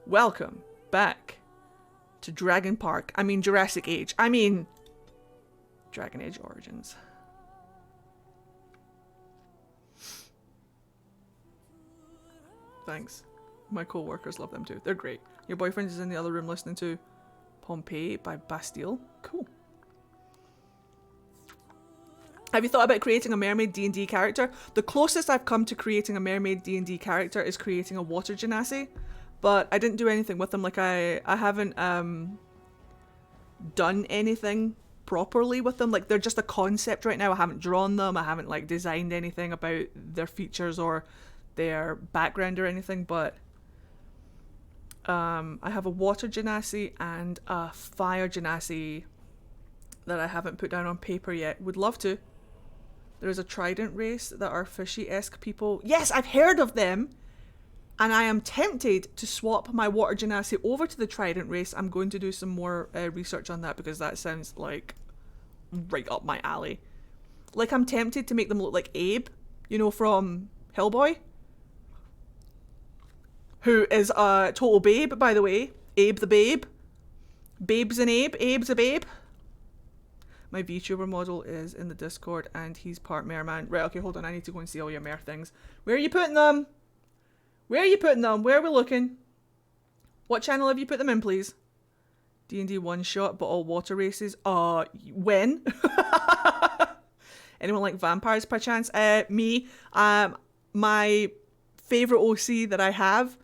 Welcome back to Dragon Park. I mean Jurassic Age. I mean Dragon Age Origins. Thanks. My co-workers love them too. They're great. Your boyfriend is in the other room listening to Pompeii by Bastille. Cool. Have you thought about creating a mermaid D&D character? The closest I've come to creating a mermaid D&D character is creating a water genasi, but I didn't do anything with them. Like I haven't done anything properly with them. Like they're just a concept right now. I haven't drawn them. I haven't like designed anything about their features or their background or anything, but I have a water genasi and a fire genasi that I haven't put down on paper yet. Would love to. There's a trident race that are fishy-esque people. Yes, I've heard of them, and I am tempted to swap my water genasi over to the trident race. I'm going to do some more research on that because that sounds like right up my alley. Like I'm tempted to make them look like Abe, you know, from Hellboy, who is a total babe, by the way. Abe the babe. Babes and Abe. Abe's a babe. My VTuber model is in the Discord and he's part merman. Right, okay, hold on. I need to go and see all your mer things. Where are you putting them? Where are you putting them? Where are we looking? What channel have you put them in, please? D&D one shot, but all water races. When? Anyone like vampires, perchance? Me. My favorite OC that I have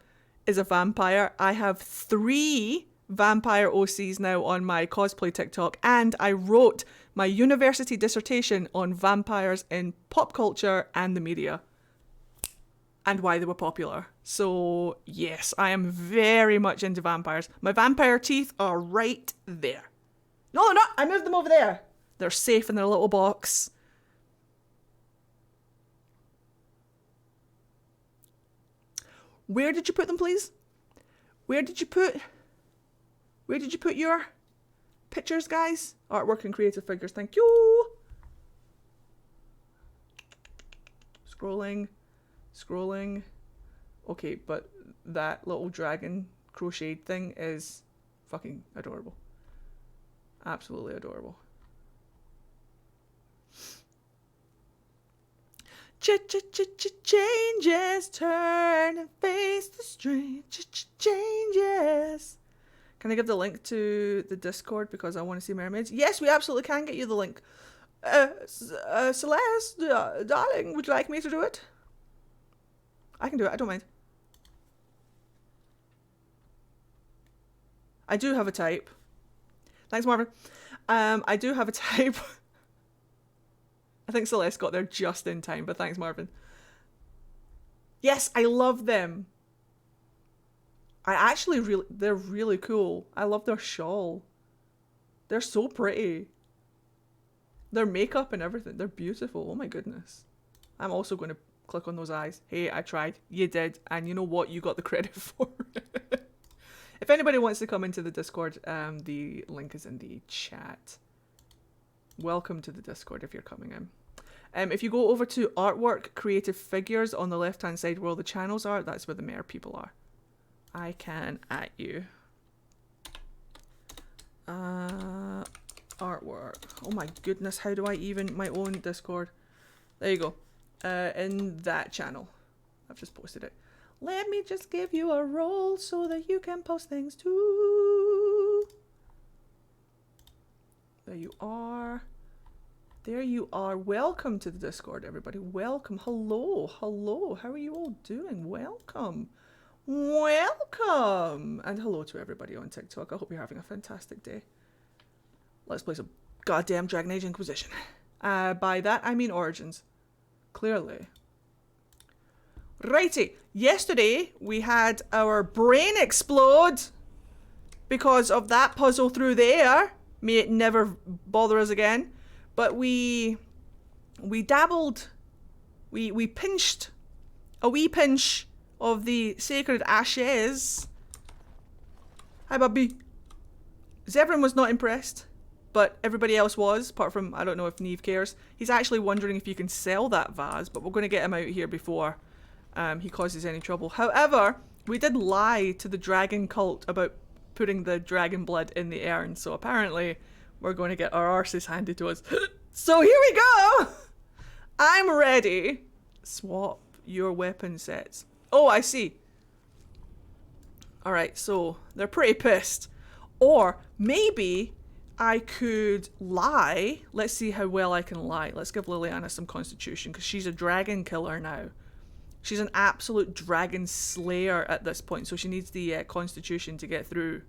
is a vampire. I have 3 vampire OCs now on my cosplay TikTok, and I wrote my university dissertation on vampires in pop culture and the media and why they were popular. So yes, I am very much into vampires. My vampire teeth are right there. No, they're not. I moved them over there. They're safe in their little box. Where did you put them, please? Where did you put your pictures, guys? Artwork and creative figures, thank you. Scrolling. Okay, but that little dragon crocheted thing is fucking adorable. Absolutely adorable. Changes, turn and face the strange changes. Can I give the link to the Discord because I want to see mermaids? Yes, we absolutely can get you the link. Celeste, darling, would you like me to do it? I can do it, I don't mind. I do have a type. Thanks, Marvin. I do have a type. I think Celeste got there just in time, but thanks, Marvin. Yes, I love them. They're really cool. I love their shawl. They're so pretty. Their makeup and everything, they're beautiful. Oh my goodness. I'm also going to click on those eyes. Hey, I tried. You did. And you know what? You got the credit for it. If anybody wants to come into the Discord, the link is in the chat. Welcome to the Discord if you're coming in. If you go over to artwork, creative figures on the left hand side where all the channels are, that's where the mer people are. I can at you. Artwork. Oh my goodness, how do I even my own Discord? There you go. In that channel. I've just posted it. Let me just give you a role so that you can post things too. There you are. There you are. Welcome to the Discord, everybody. Welcome. Hello. Hello. How are you all doing? Welcome. Welcome. And hello to everybody on TikTok. I hope you're having a fantastic day. Let's play some goddamn Dragon Age Inquisition. By that, I mean Origins. Clearly. Righty. Yesterday, we had our brain explode because of that puzzle through there. May it never bother us again. But we dabbled, we pinched a wee pinch of the sacred ashes. Hi, Bubby. Zevran was not impressed, but everybody else was, apart from, I don't know if Neve cares. He's actually wondering if you can sell that vase, but we're going to get him out here before he causes any trouble. However, We did lie to the dragon cult about putting the dragon blood in the urn, so apparently we're going to get our arses handed to us. So here we go! I'm ready. Swap your weapon sets. Oh, I see. Alright, so they're pretty pissed. Or maybe I could lie. Let's see how well I can lie. Let's give Liliana some constitution, because she's a dragon killer now. She's an absolute dragon slayer at this point, so she needs the constitution to get through.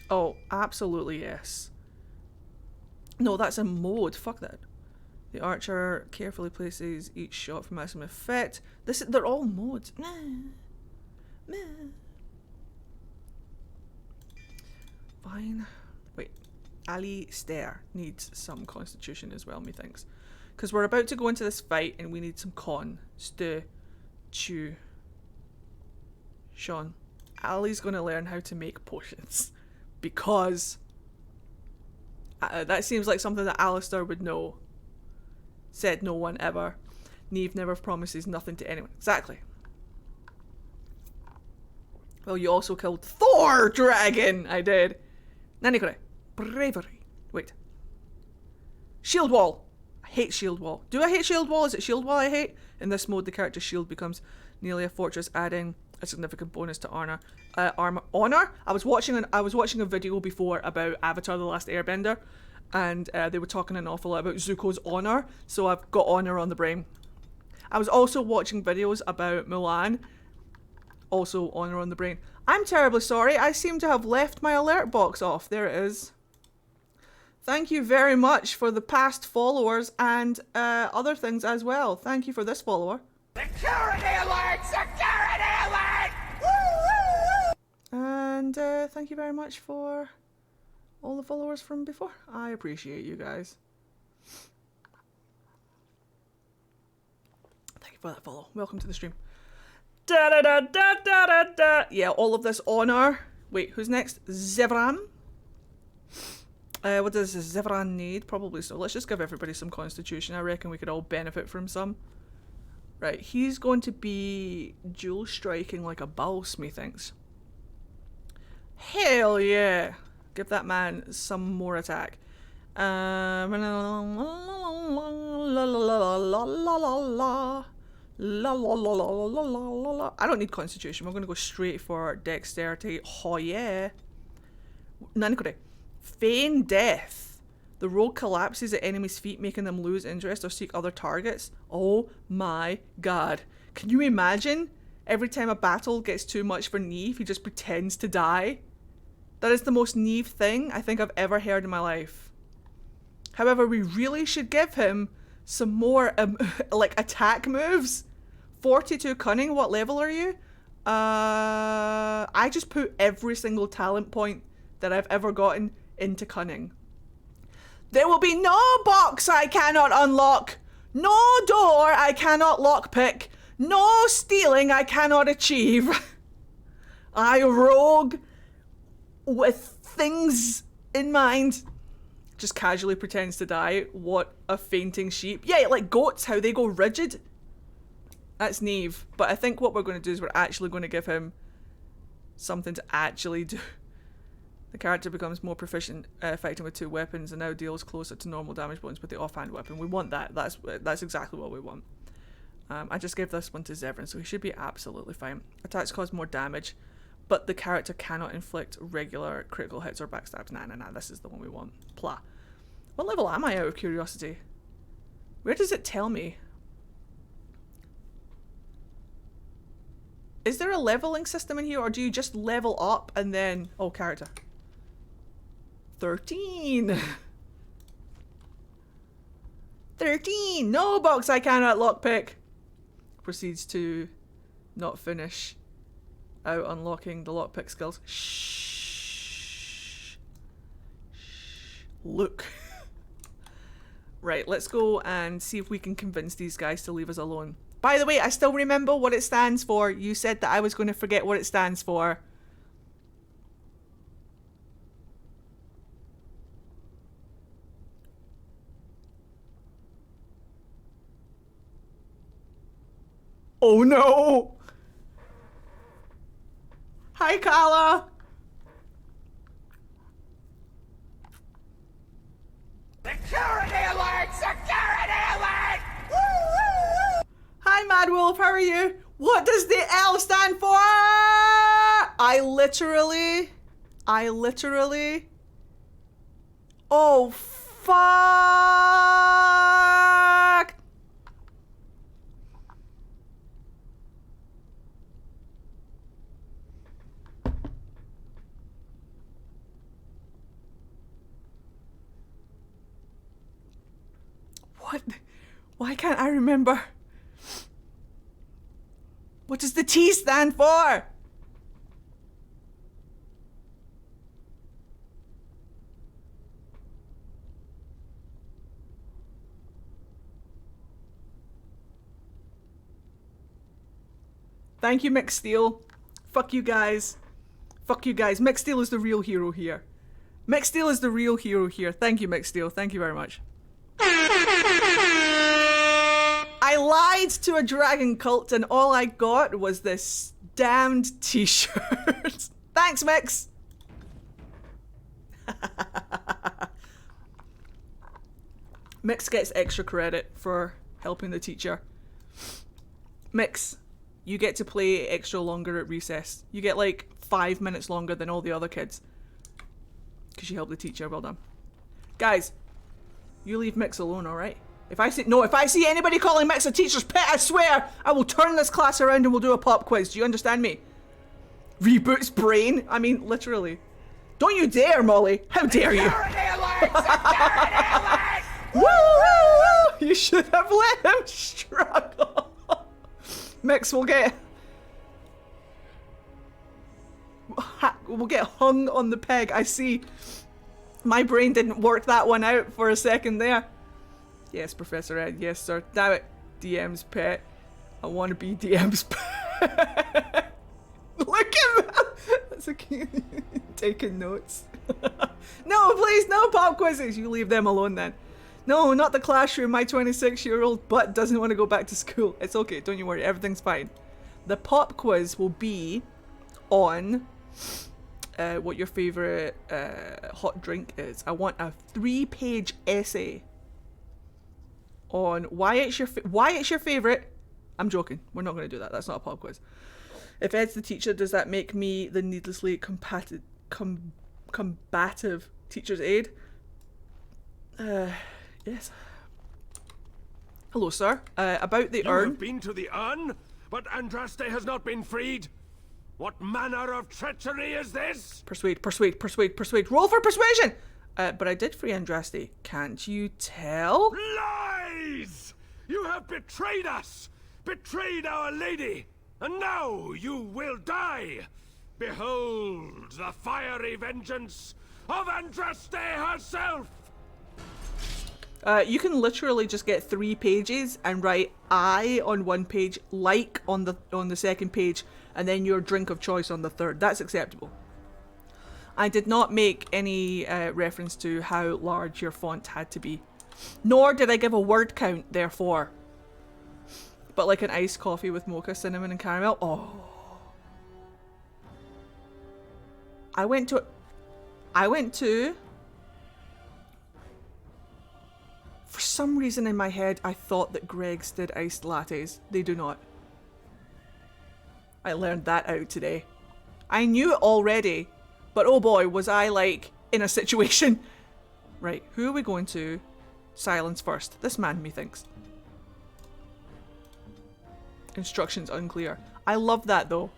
Oh, absolutely yes. No, that's a mode. Fuck that. The archer carefully places each shot for maximum effect. They're all modes. Fine. Wait. Alistair needs some constitution as well, methinks. Because we're about to go into this fight and we need some Sean. Ali's going to learn how to make potions. Because that seems like something that Alistair would know. Said no one ever. Neve never promises nothing to anyone. Exactly. Well, you also killed Thor Dragon! I did. Nanikore. Bravery. Wait. Shield Wall. I hate Shield Wall. Do I hate Shield Wall? Is it Shield Wall I hate? In this mode, the character's shield becomes nearly a fortress, adding a significant bonus to armor. Honor? I was watching a video before about Avatar: The Last Airbender, and they were talking an awful lot about Zuko's honor, so I've got honor on the brain. I was also watching videos about Mulan, also honor on the brain. I'm terribly sorry, I seem to have left my alert box off. There it is. Thank you very much for the past followers and other things as well. Thank you for this follower. Security alert! Security alert! And thank you very much for all the followers from before. I appreciate you guys. Thank you for that follow. Welcome to the stream. Da da da da da da da. Yeah, all of this honor. Wait, who's next? Zevran. What does Zevran need? Probably so. Let's just give everybody some constitution. I reckon we could all benefit from some. Right, he's going to be dual striking like a boss, methinks. Hell yeah! Give that man some more attack. I don't need constitution. We're going to go straight for dexterity. Oh yeah! Nanikore. Feign death. The rogue collapses at enemies' feet, making them lose interest or seek other targets. Oh my god. Can you imagine? Every time a battle gets too much for Neve, he just pretends to die. That is the most Neve thing I think I've ever heard in my life. However, we really should give him some more like attack moves. 42 cunning, what level are you? I just put every single talent point that I've ever gotten into cunning. There will be no box I cannot unlock, no door I cannot lockpick, no stealing I cannot achieve. I rogue with things in mind. Just casually pretends to die. What a fainting sheep. Yeah, like goats, how they go rigid. That's Neve. But I think what we're going to do is we're actually going to give him something to actually do. The character becomes more proficient fighting with two weapons and now deals closer to normal damage bonus with the offhand weapon. We want that. That's exactly what we want. I just gave this one to Zevran, so he should be absolutely fine. Attacks cause more damage, but the character cannot inflict regular critical hits or backstabs. Nah, this is the one we want. Plah. What level am I, out of curiosity? Where does it tell me? Is there a leveling system in here, or do you just level up and then... Oh, character. 13! 13! No box I cannot lockpick! Proceeds to not finish out unlocking the lockpick skills. Shh. Look. Right, let's go and see if we can convince these guys to leave us alone. By the way, I still remember what it stands for. You said that I was going to forget what it stands for. Oh no! Hi, Kala! Security alert! Security alert! Woo, woo, woo. Hi, Mad Wolf, how are you? What does the L stand for? I literally... Oh, fuck! What? Why can't I remember? What does the T stand for? Thank you, Mick Steele. Fuck you guys. Fuck you guys. Mick Steele is the real hero here. Mick Steele is the real hero here. Thank you, Mick Steele. Thank you very much. I lied to a dragon cult and all I got was this damned t-shirt. Thanks, Mix. Mix gets extra credit for helping the teacher. Mix, you get to play extra longer at recess. You get like 5 minutes longer than all the other kids. Because you helped the teacher. Well done. Guys, you leave Mix alone, alright? If I see anybody calling Mix a teacher's pet, I swear I will turn this class around and we'll do a pop quiz. Do you understand me? Reboot's brain? I mean, literally. Don't you dare, Molly. How dare you? Security alert! Security alert! Woo, woo, woo! You should have let him struggle. Mix will get... We'll get hung on the peg. I see. My brain didn't work that one out for a second there. Yes, Professor Ed. Yes, sir. Damn it. DM's pet. I want to be DM's pet. Look at that. That's a cute... Taking notes. No, please, no pop quizzes. You leave them alone then. No, not the classroom. My 26-year-old butt doesn't want to go back to school. It's okay. Don't you worry. Everything's fine. The pop quiz will be on what your favorite hot drink is. I want a 3-page essay on why it's your favorite. I'm joking. We're not going to do that. That's not a pop quiz. If Ed's the teacher, does that make me the needlessly combative teacher's aide? Yes. Hello, sir. About the urn. You have been to the urn, but Andraste has not been freed. What manner of treachery is this? Persuade. Roll for persuasion! But I did free Andraste. Can't you tell? Lies! You have betrayed us! Betrayed our lady! And now you will die! Behold the fiery vengeance of Andraste herself! You can literally just get 3 pages and write I on one page, like on the second page, and then your drink of choice on the third. That's acceptable. I did not make any reference to how large your font had to be. Nor did I give a word count, therefore. But like an iced coffee with mocha, cinnamon, and caramel. Oh. I went to... For some reason in my head, I thought that Greg's did iced lattes. They do not. I learned that out today. I knew it already, but oh boy, was I like in a situation. Right, who are we going to silence first? This man, methinks. Instructions unclear. I love that though.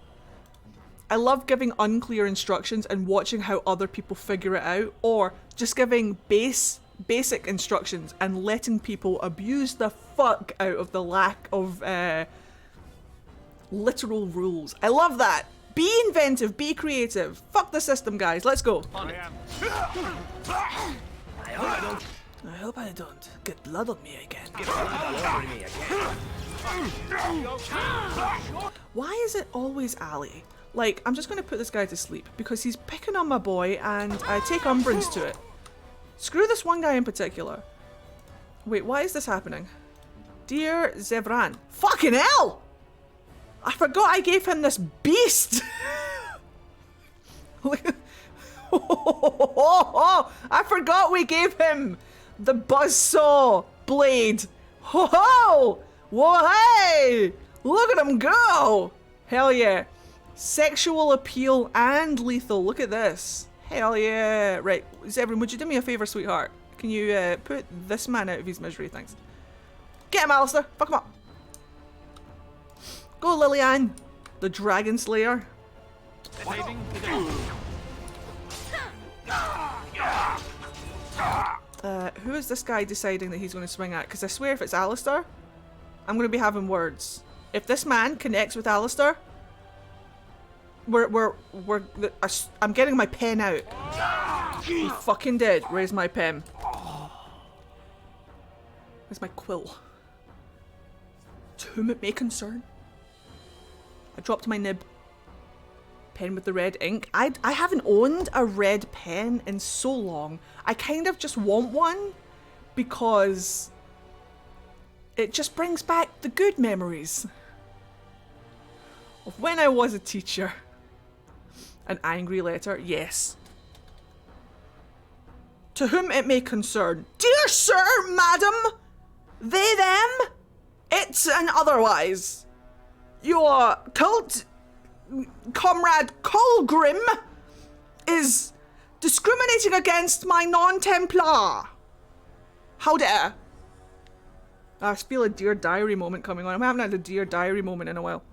I love giving unclear instructions and watching how other people figure it out, or just giving basic instructions and letting people abuse the fuck out of the lack of literal rules. I love that. Be inventive, be creative. Fuck the system, guys. Let's go. I hope I don't get blood on me again. Why is it always Ali? Like, I'm just going to put this guy to sleep because he's picking on my boy and I take umbrance to it. Screw this one guy in particular. Wait, why is this happening? Dear Zevran. Fucking hell! I forgot I gave him this beast! I forgot we gave him the buzzsaw blade. Ho ho! Whoa, hey! Look at him go! Hell yeah. Sexual appeal and lethal. Look at this. Hell yeah. Right, Zevran, would you do me a favour, sweetheart? Can you put this man out of his misery? Thanks. Get him, Alistair. Fuck him up. Go, Lillian. The Dragon Slayer. Who is this guy deciding that he's going to swing at? Because I swear if it's Alistair, I'm going to be having words. If this man connects with Alistair, I'm getting my pen out. He fucking did. Where's my pen? Where's my quill? To whom it may concern. I dropped my nib. Pen with the red ink. I haven't owned a red pen in so long. I kind of just want one because it just brings back the good memories of when I was a teacher. An angry letter, yes. To whom it may concern. Dear sir, madam, they, them, it's and otherwise. Your cult comrade Colgrim is discriminating against my non-Templar. How dare? I feel a Dear Diary moment coming on. I haven't had a Dear Diary moment in a while.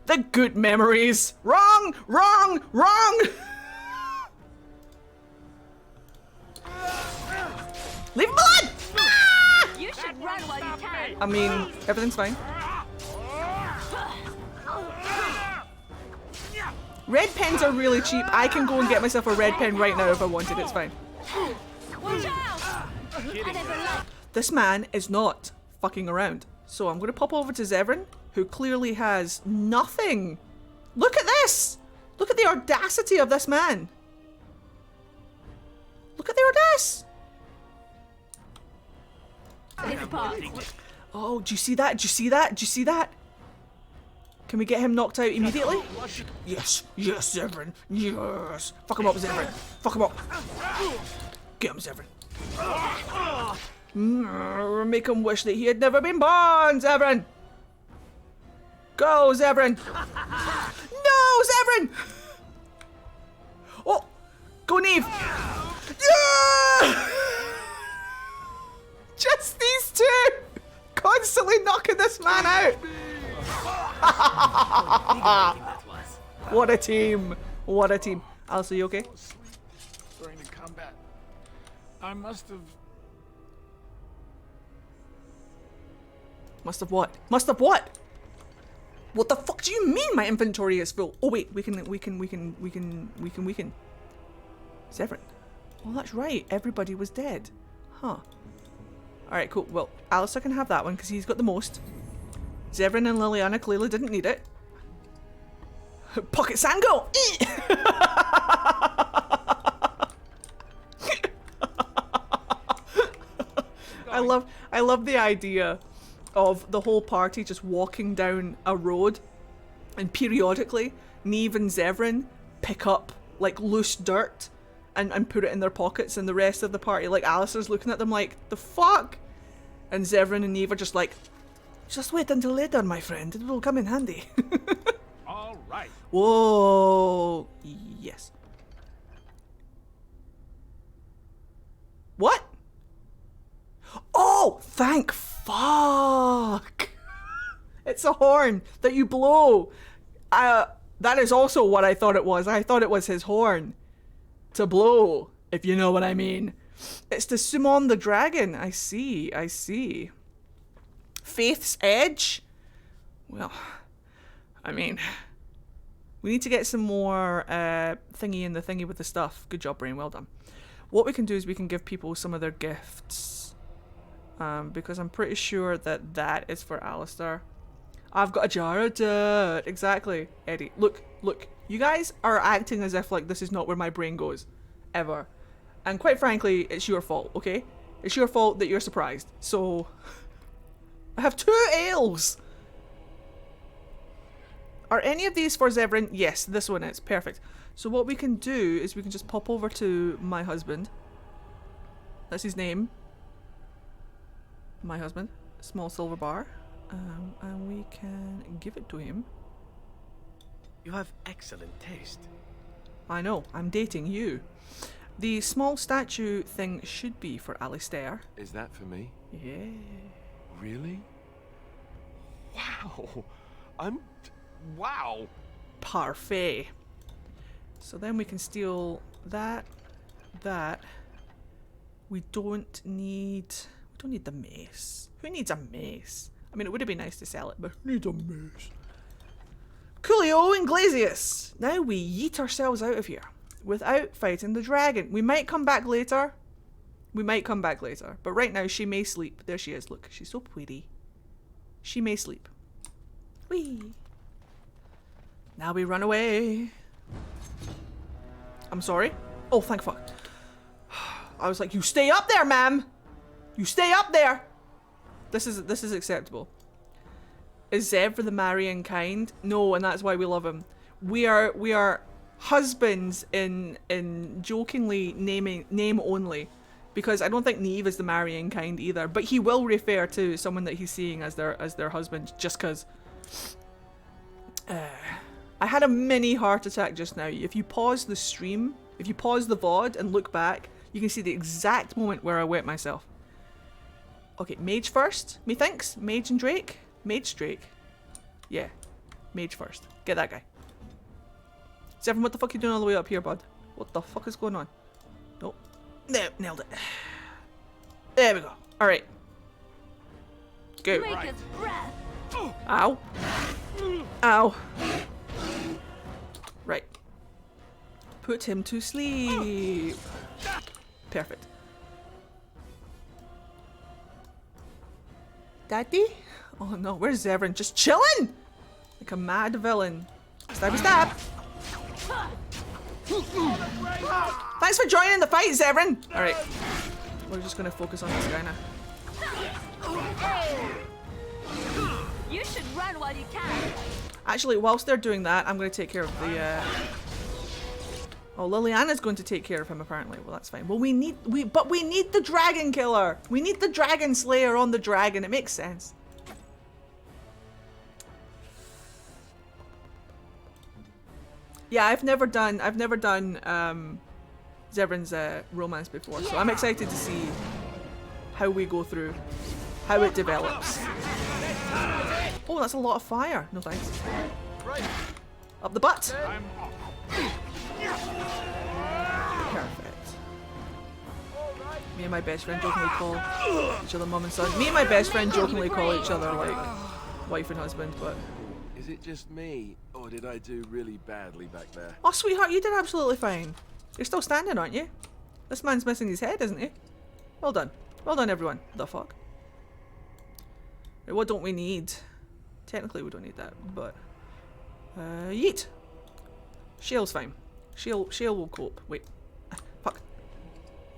The good memories. Wrong, wrong, wrong. Leave him alone. Ah! You should run while you can. I mean, everything's fine. Red pens are really cheap. I can go and get myself a red pen right now if I wanted. It's fine. Watch out! I never liked. This man is not fucking around. So I'm going to pop over to Zevran, who clearly has nothing. Look at this! Look at the audacity of this man. Look at the audace! This part. Oh, do you see that? Do you see that? Do you see that? Can we get him knocked out immediately? Yes, yes, Zevran, yes. Fuck him up, Zevran. Fuck him up. Get him, Zevran. Make him wish that he had never been born, Zevran. Go, Zevran. No, Zevran. Oh, go, Neve. Yeah! Just these two constantly knocking this man out. What a team! What a team! Alice, are you okay? During the combat, I must have. Must have what? Must have what? What the fuck do you mean my inventory is full? Oh wait, we can. Zevran. Oh, that's right. Everybody was dead. Huh. Alright, cool. Well, Alistair can have that one because he's got the most. Zevran and Liliana clearly didn't need it. Pocket Sango! I love the idea of the whole party just walking down a road and periodically Neve and Zevran pick up like loose dirt and put it in their pockets, and the rest of the party, like Alistair's looking at them like, the fuck? And Zevran and Neve are just like, just wait until later, my friend. It will come in handy. All right. Whoa. Yes. What? Oh, thank fuck. It's a horn that you blow. That is also what I thought it was. I thought it was his horn to blow, if you know what I mean. It's to summon the dragon. I see. I see. Faith's Edge? Well, I mean, we need to get some more thingy in the thingy with the stuff. Good job, Brain. Well done. What we can do is we can give people some of their gifts. Because I'm pretty sure that that is for Alistair. I've got a jar of dirt. Exactly. Eddie, look. You guys are acting as if like this is not where my brain goes. Ever. And quite frankly, it's your fault, okay? It's your fault that you're surprised. So... I have 2 ales! Are any of these for Zevran? Yes, this one is. Perfect. So what we can do is we can just pop over to my husband. That's his name. My husband. Small silver bar. And we can give it to him. You have excellent taste. I know, I'm dating you. The small statue thing should be for Alistair. Is that for me? Yeah. Really? Wow. Wow. Parfait. So then we can steal that. We don't need the mace. Who needs a mace? I mean, it would have been nice to sell it, but who needs a mace? Coolio and Glazius! Now we yeet ourselves out of here without fighting the dragon. We might come back later. But right now she may sleep. There she is. Look, she's so pretty. She may sleep. Whee! Now we run away. I'm sorry. Oh, thank fuck. I was like, you stay up there, ma'am! You stay up there! This is acceptable. Is Zev for the marrying kind? No, and that's why we love him. We are husbands in jokingly name only, because I don't think Neve is the marrying kind either. But he will refer to someone that he's seeing as their husband, just because. I had a mini heart attack just now. If you pause the stream, if you pause the VOD and look back, you can see the exact moment where I wet myself. Okay, mage first, methinks. Mage and Drake. Mage Drake. Yeah. Mage first. Get that guy. Zevran, what the fuck are you doing all the way up here, bud? What the fuck is going on? Nope. No, nailed it. There we go. Alright. Go. Drake's breath. Ow. Ow. Right. Put him to sleep. Perfect. Daddy? Oh no, where's Zevran? Just chilling! Like a mad villain. Stabby stab! Thanks for joining the fight, Zevran! Alright. We're just gonna focus on this guy now. You should run while you can. Actually, whilst they're doing that, I'm gonna take care of the Oh, Liliana's going to take care of him apparently. Well, that's fine. Well, we need the dragon killer. We need the dragon slayer on the dragon. It makes sense. Yeah, I've never done Zevran's romance before, so I'm excited to see how we go through, how it develops. Oh, that's a lot of fire. No thanks. Up the butt. Perfect. Me and my best friend jokingly call each other mum and son. Me and my best friend jokingly call each other like wife and husband, but. Is it just me, or did I do really badly back there? Oh, sweetheart, you did absolutely fine. You're still standing, aren't you? This man's missing his head, isn't he? Well done. Well done, everyone. The fuck? What don't we need? Technically, we don't need that, but. Yeet! Shale's fine. Shale will cope. Wait. Fuck.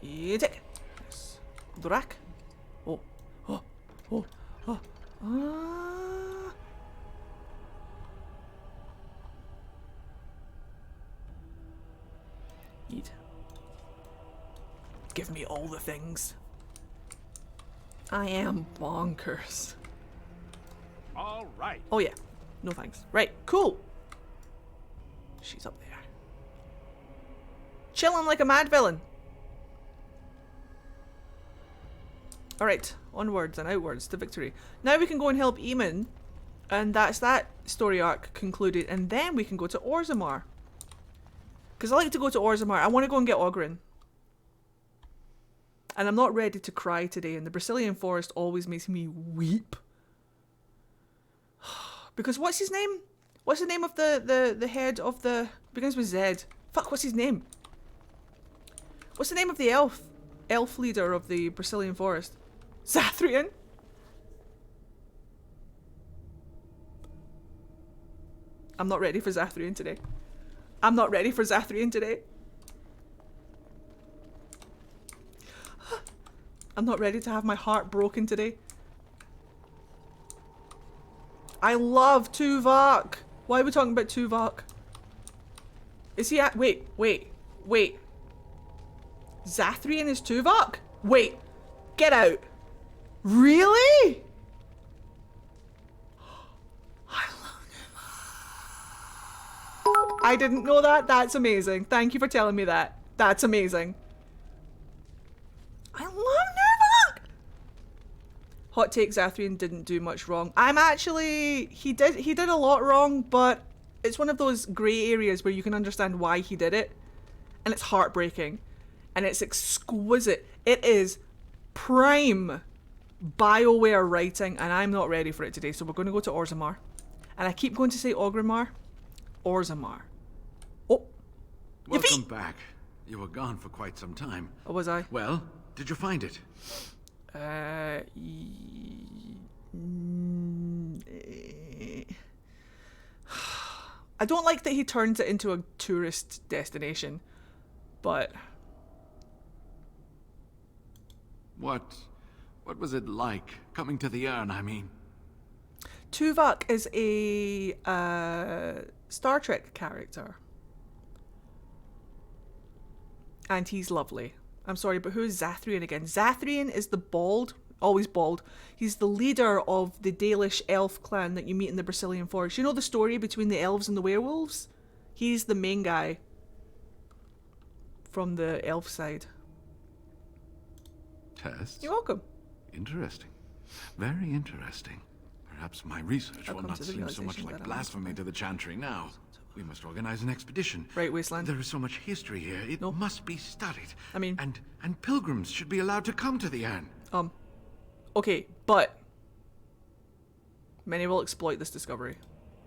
Yeet it! Yes. Drak. Oh. Oh. Oh. Oh. Ah. Yeet. Give me all the things. I am bonkers. All right. Oh yeah. No thanks. Right. Cool. She's up there. Chilling like a mad villain. Alright. Onwards and outwards to victory. Now we can go and help Eamon. And that's that story arc concluded. And then we can go to Orzammar. Because I like to go to Orzammar. I want to go and get Oghren. And I'm not ready to cry today. And the Brazilian forest always makes me weep. Because what's his name? What's the name of the head of the... Begins with Z. Fuck, what's his name? What's the name of the elf leader of the Brazilian forest? Zathrian? I'm not ready for Zathrian today. I'm not ready for Zathrian today. I'm not ready to have my heart broken today. I love Tuvok. Why are we talking about Tuvok? Is he at- wait. Zathrian is Tuvok? Wait. Get out. Really? I didn't know that. That's amazing. Thank you for telling me that. That's amazing. I love Tuvok! Hot take, Zathrian didn't do much wrong. I'm actually... He did a lot wrong, but it's one of those grey areas where you can understand why he did it. And it's heartbreaking. And it's exquisite. It is prime BioWare writing, and I'm not ready for it today, so we're going to go to Orzammar. And I keep going to say Orgrimmar. Orzammar. Oh. Welcome back. You were gone for quite some time. Oh, was I? Well, did you find it? I don't like that he turns it into a tourist destination, but... What was it like, coming to the urn, I mean? Tuvok is a Star Trek character. And he's lovely. I'm sorry, but who is Zathrian again? Zathrian is the bald, always bald. He's the leader of the Dalish elf clan that you meet in the Brazilian Forest. You know the story between the elves and the werewolves? He's the main guy from the elf side. Tests? You're welcome. Interesting. Very interesting. Perhaps my research will not seem so much like blasphemy to the Chantry now. We must organize an expedition. Right, Wasteland. There is so much history here. It must be studied. I mean... And pilgrims should be allowed to come to the urn. Okay, but... many will exploit this discovery.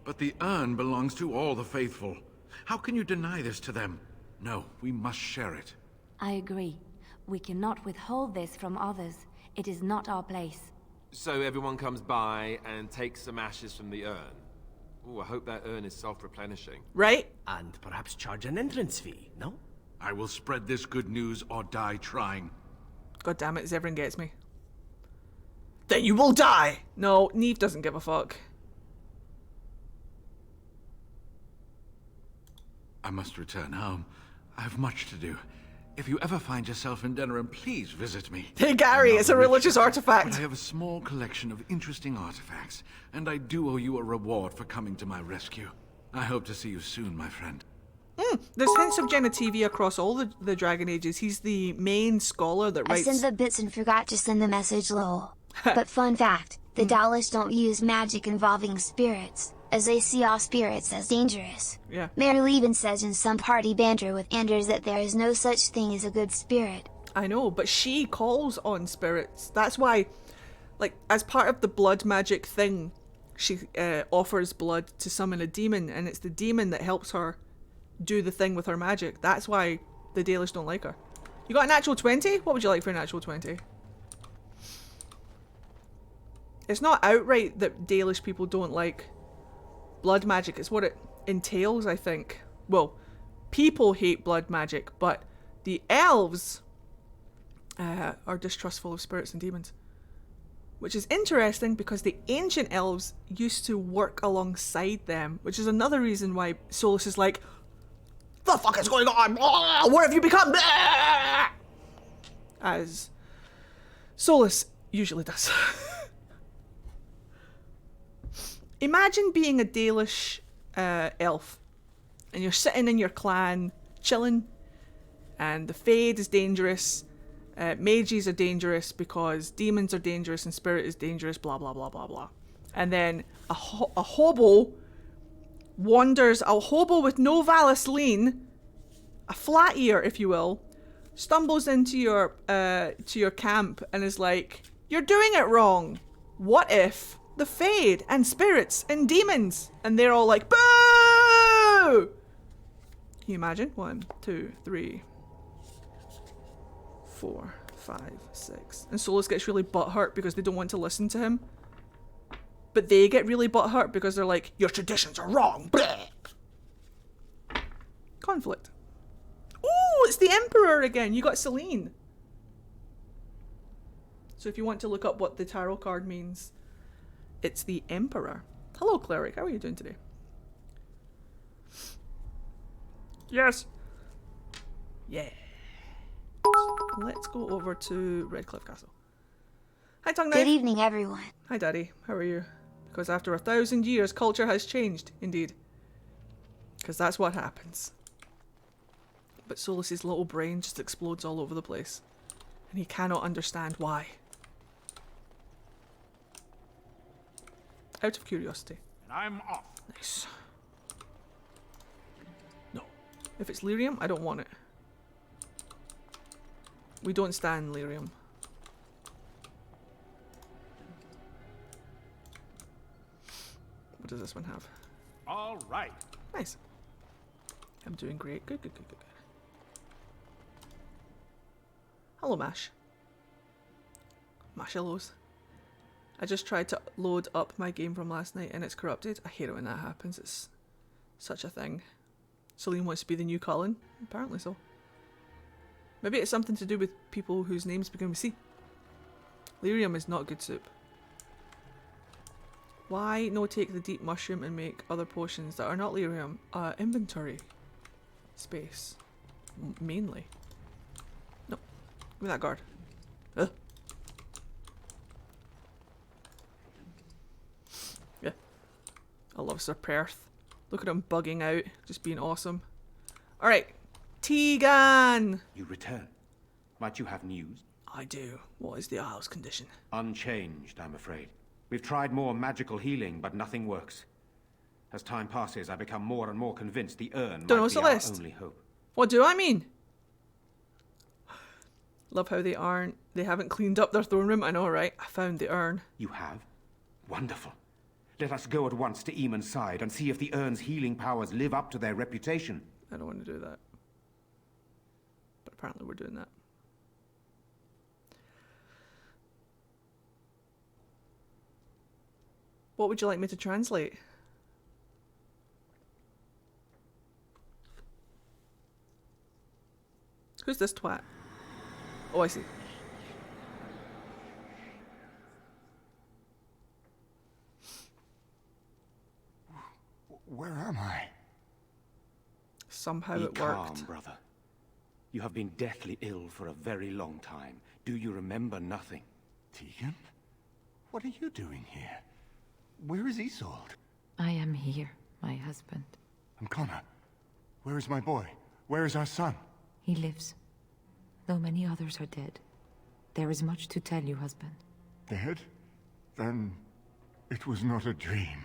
But the urn belongs to all the faithful. How can you deny this to them? No, we must share it. I agree. We cannot withhold this from others. It is not our place. So everyone comes by and takes some ashes from the urn. Ooh, I hope that urn is self-replenishing. Right? And perhaps charge an entrance fee, no? I will spread this good news or die trying. God damn it, Zevran gets me. Then you will die! No, Neve doesn't give a fuck. I must return home. I have much to do. If you ever find yourself in Denerim, please visit me. Hey Gary, I'm not it's a rich religious man, artifact. But I have a small collection of interesting artifacts, and I do owe you a reward for coming to my rescue. I hope to see you soon, my friend. There's hints of Genitivi across all the Dragon Ages. He's the main scholar that writes... I sent the bits and forgot to send the message lol. But fun fact, the Dalish don't use magic involving spirits, as they see all spirits as dangerous. Yeah. Mary even says in some party banter with Anders that there is no such thing as a good spirit. I know, but she calls on spirits. That's why, like, as part of the blood magic thing, she offers blood to summon a demon, and it's the demon that helps her do the thing with her magic. That's why the Dalish don't like her. You got a natural 20? What would you like for a natural 20? It's not outright that Dalish people don't like blood magic. It's what it entails, I think. Well, people hate blood magic, but the elves are distrustful of spirits and demons. Which is interesting because the ancient elves used to work alongside them, which is another reason why Solus is like, the fuck is going on? What have you become? As Solus usually does. Imagine being a Dalish elf and you're sitting in your clan chilling, and the Fade is dangerous, mages are dangerous because demons are dangerous and spirit is dangerous, blah blah blah blah blah. And then a hobo wanders, a hobo with no Valisline, a flat ear if you will, stumbles into your camp and is like, you're doing it wrong. What if the Fade and spirits and demons? And they're all like, boo! Can you imagine? 1, 2, 3, 4, 5, 6. And Solus gets really butthurt because they don't want to listen to him. But they get really butthurt because they're like, your traditions are wrong. Bleh. Conflict. Ooh, it's the Emperor again. You got Celine. So if you want to look up what the tarot card means, it's the Emperor. Hello, Cleric. How are you doing today? Yes. Yeah. Let's go over to Redcliffe Castle. Hi, Tongue Knife. Good evening, everyone. Hi, Daddy. How are you? Because after 1,000 years, culture has changed. Indeed. Because that's what happens. But Solus's little brain just explodes all over the place. And he cannot understand why. Out of curiosity. And I'm off. Nice. No. If it's lyrium, I don't want it. We don't stand lyrium. What does this one have? All right. Nice. I'm doing great. Good, good, good, good, good. Hello, Mash. Mashallows. I just tried to load up my game from last night and it's corrupted. I hate it when that happens. It's such a thing. Celine wants to be the new Colin. Apparently so. Maybe it's something to do with people whose names begin with C. Lyrium is not good soup. Why no take the deep mushroom and make other potions that are not lyrium? Inventory space. Mainly. No. Give me that guard. Ugh. Yeah. I love Sir Perth. Look at him bugging out. Just being awesome. Alright. Tegan! You return. Might you have news? I do. What is the Isle's condition? Unchanged, I'm afraid. We've tried more magical healing, but nothing works. As time passes, I become more and more convinced the urn Don't know, might be our Celeste. only hope. What do I mean? Love how they haven't cleaned up their throne room. I know, right? I found the urn. You have? Wonderful. Let us go at once to Eamon's side and see if the urn's healing powers live up to their reputation. I don't want to do that. But apparently we're doing that. What would you like me to translate? Who's this twat? Oh, I see. Where am I? Somehow Be it calm, worked. brother. You have been deathly ill for a very long time. Do you remember nothing? Tegan? What are you doing here? Where is Isolde? I am here, my husband. And Connor? Where is my boy? Where is our son? He lives, though many others are dead. There is much to tell you, husband. Dead? Then it was not a dream.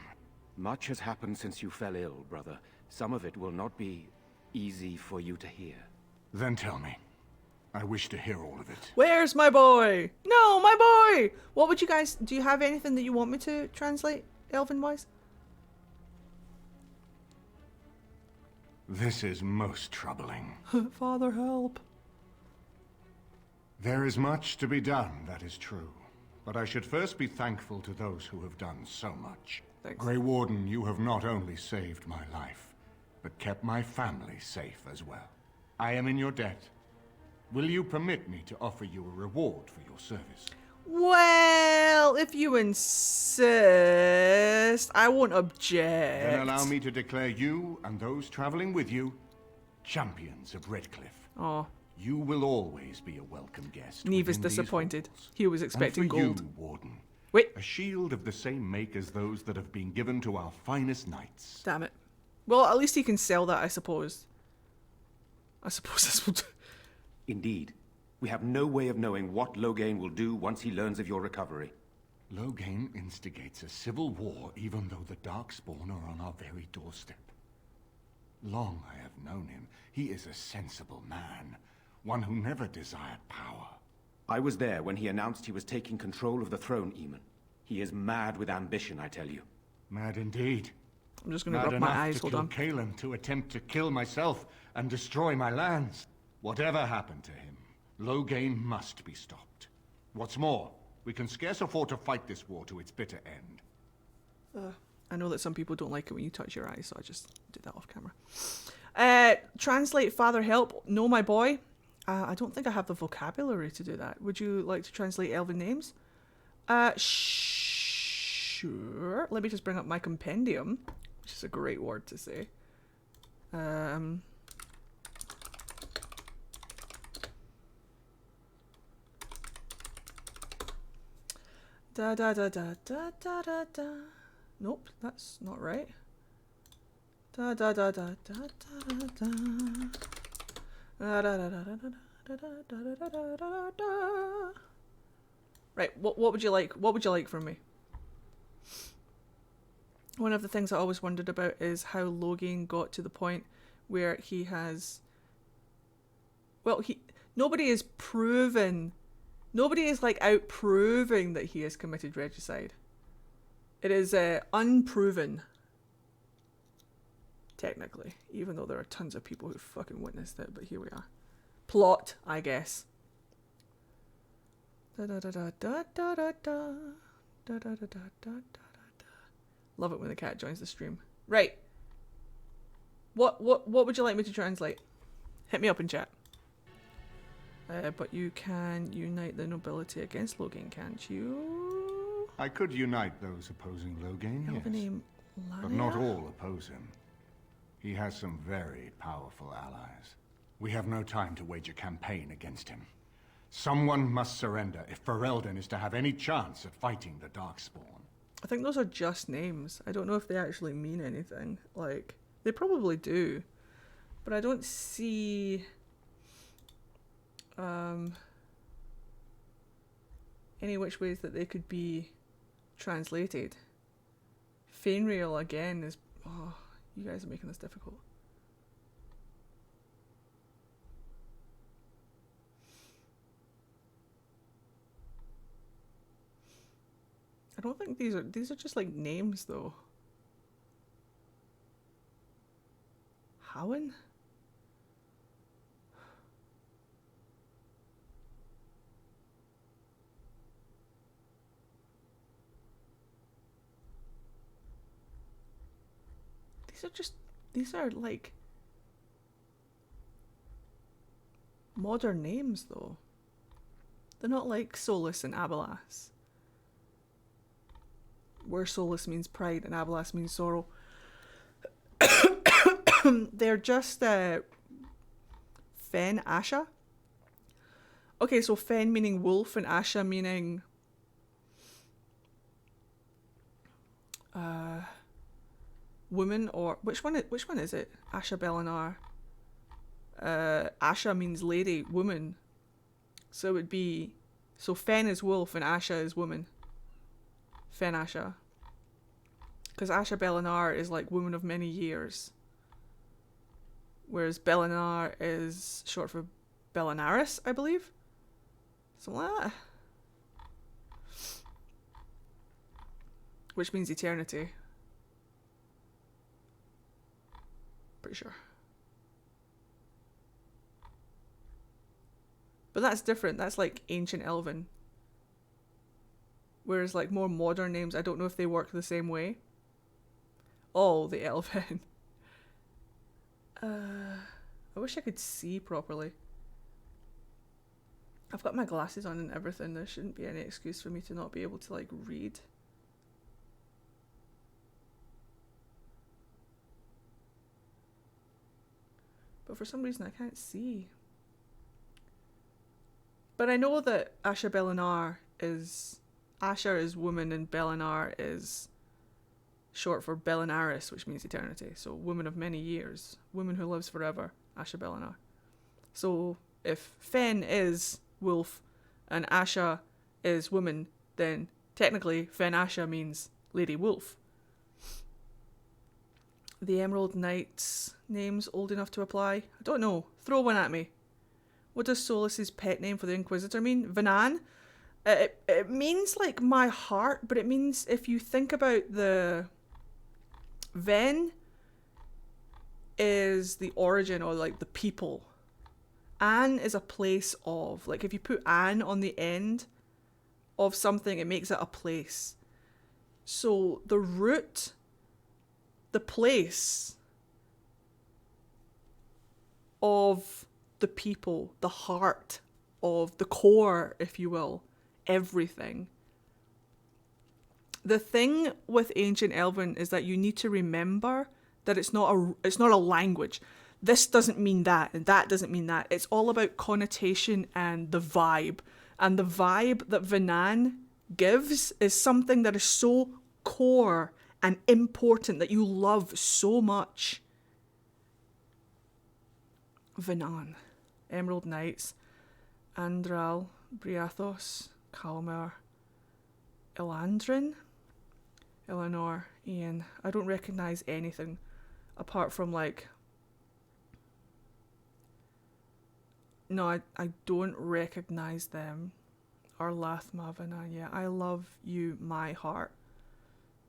Much has happened since you fell ill, brother. Some of it will not be easy for you to hear. Then tell me. I wish to hear all of it. Where's my boy? No, my boy! What would you guys... Do you have anything that you want me to translate, Elven-wise? This is most troubling. Father, help. There is much to be done, that is true. But I should first be thankful to those who have done so much. Thanks. Grey Warden, you have not only saved my life, but kept my family safe as well. I am in your debt. Will you permit me to offer you a reward for your service? Well, if you insist, I won't object. Then allow me to declare you and those traveling with you champions of Redcliffe. Oh, You will always be a welcome guest. Neve is within these disappointed. walls. He was expecting and for gold. you, Warden, Wait, a shield of the same make as those that have been given to our finest knights. damn it. Well, at least he can sell that, I suppose. I suppose this will do. Indeed. We have no way of knowing what Loghain will do once he learns of your recovery. Loghain instigates a civil war even though the Darkspawn are on our very doorstep. Long I have known him. He is a sensible man, one who never desired power. I was there when he announced he was taking control of the throne, Eamon. He is mad with ambition, I tell you. Mad indeed. I'm just going to Mad rub my enough eyes, to hold kill on. Kaelin, to attempt to kill myself and destroy my lands. Whatever happened to him, Loghain must be stopped. What's more, we can scarce afford to fight this war to its bitter end. I know that some people don't like it when you touch your eyes, so I just did that off camera. Translate Father Help. No, my boy. I don't think I have the vocabulary to do that. Would you like to translate Elven names? Sure. Let me just bring up my compendium, which is a great word to say. Da da da da da da da da. Nope, that's not right. Da da da da da da da da. Da da da da da da da da da da da. Right, what would you like? What would you like from me? One of the things I always wondered about is how Logan got to the point where he has... Well, nobody is proven... Nobody is, like, out proving that he has committed regicide. It is unproven. Technically. Even though there are tons of people who fucking witnessed it, but here we are. Plot, I guess. Da da da da da da da da. Da da da da da da. Love it when the cat joins the stream. Right. What would you like me to translate? Hit me up in chat. But you can unite the nobility against Logan, can't you? I could unite those opposing Logan, yes. Name But not all oppose him. He has some very powerful allies. We have no time to wage a campaign against him. Someone must surrender if Ferelden is to have any chance at fighting the Darkspawn. I think those are just names. I don't know if they actually mean anything. Like, they probably do. But I don't see... any which ways that they could be translated. Fainreal, again, is... Oh, you guys are making this difficult. I don't think these are just like names though. Howen? These are like modern names though. They're not like Solus and Abelas, where Solus means pride and Abelas means sorrow. They're just Fen Asha. Okay, so Fen meaning wolf and Asha meaning woman, or which one is it? Asha Belinar. Asha means lady, woman. So it would be, so Fen is wolf and Asha is woman. Fen Asha. Because Asha Belinar is like woman of many years. Whereas Belinar is short for Belinaris, I believe. Something like that. Which means eternity. Pretty sure. But that's different. That's like ancient Elven. Whereas like more modern names, I don't know if they work the same way. Oh, the Elven. I wish I could see properly. I've got my glasses on and everything. There shouldn't be any excuse for me to not be able to like read. But for some reason I can't see. But I know that Asha Belinar is... Asha is woman and Belinar is short for Belinaris, which means eternity. So woman of many years. Woman who lives forever. Asha Belinar. So if Fen is wolf and Asha is woman, then technically Fen Asha means Lady Wolf. The Emerald Knight's name's old enough to apply? I don't know. Throw one at me. What does Solus's pet name for the Inquisitor mean? Vanan? It means like my heart, but it means if you think about the... Ven is the origin or like the people. An is a place of. Like if you put an on the end of something, it makes it a place. So the root, the place of the people, the heart of the core, if you will, everything. The thing with Ancient Elven is that you need to remember that it's not a language. This doesn't mean that, and that doesn't mean that. It's all about connotation and the vibe. And the vibe that Vanan gives is something that is so core and important that you love so much. Vinan, Emerald Knights, Andral, Briathos, Kalmar, Elandrin, Eleanor, Ian. I don't recognise anything apart from like... No, I don't recognise them. Arlathma, Vinan, yeah. I love you, my heart.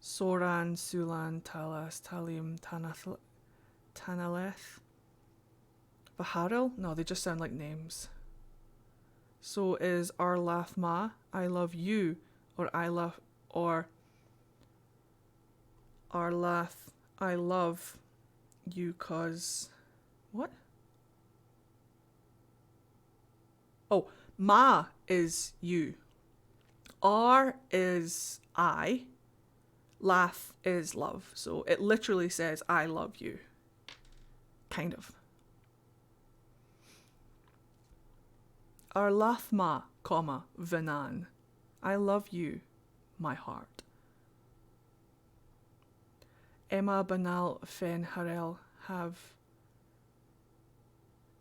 Soran, Sulan, Talas, Talim, Tanaleth. Baharil? No, they just sound like names. So is Arlathma, I love you, or Arlath, I love you cause... What? Oh, Ma is you. R is I. Lath is love. So it literally says, I love you. Kind of. Arlathma, comma, Vinan. I love you, my heart. Emma, Banal, Fen, Harel have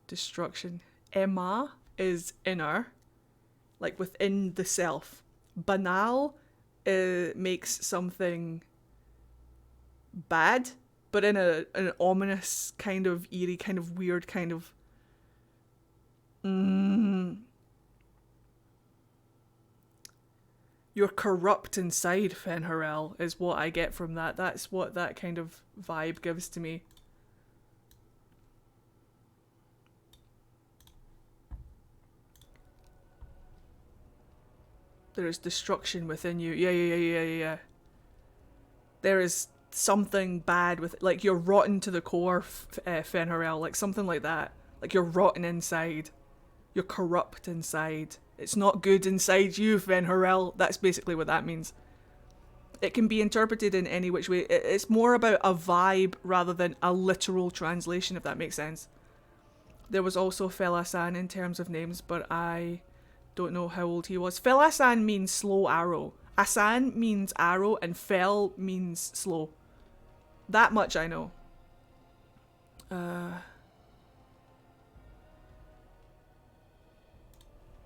destruction. Emma is inner, like within the self. Banal makes something bad, but in an ominous, kind of eerie, kind of weird, kind of... You're corrupt inside, Fenharel, is what I get from that. That's what that kind of vibe gives to me. There is destruction within you. Yeah. There is something bad with... Like, you're rotten to the core, Fenharel. Like, something like that. Like, you're rotten inside. You're corrupt inside. It's not good inside you, Fenharel. That's basically what that means. It can be interpreted in any which way. It's more about a vibe rather than a literal translation, if that makes sense. There was also Felasan in terms of names, but I don't know how old he was. Felasan means slow arrow. Asan means arrow, and Fel means slow. That much I know.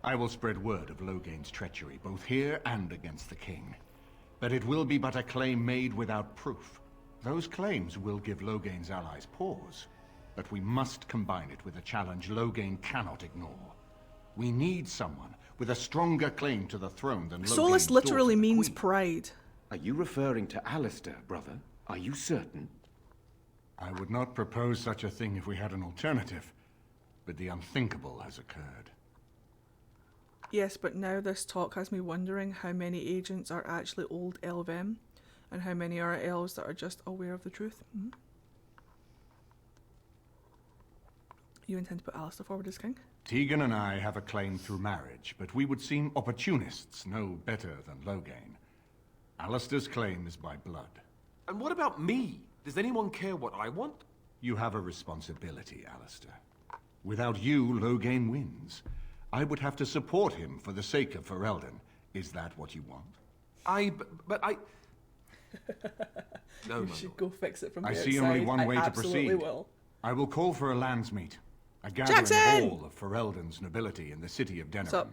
I will spread word of Logain's treachery, both here and against the king. But it will be but a claim made without proof. Those claims will give Logain's allies pause, but we must combine it with a challenge Logain cannot ignore. We need someone with a stronger claim to the throne than Logain's Solus literally daughter, the means Queen. pride. Are you referring to Alistair, brother? Are you certain? I would not propose such a thing if we had an alternative, but the unthinkable has occurred. Yes, but now this talk has me wondering how many agents are actually old Elvem, and how many are elves that are just aware of the truth. You intend to put Alistair forward as king? Tegan and I have a claim through marriage, but we would seem opportunists no better than Logain. Alistair's claim is by blood. And what about me? Does anyone care what I want? You have a responsibility, Alistair. Without you, Logain wins. I would have to support him for the sake of Ferelden. Is that what you want? But I... No, you should go fix it from the I outside. see only one way to proceed. Will. I will call for a landsmeet. A gathering of all of Ferelden's nobility in the city of Denerim.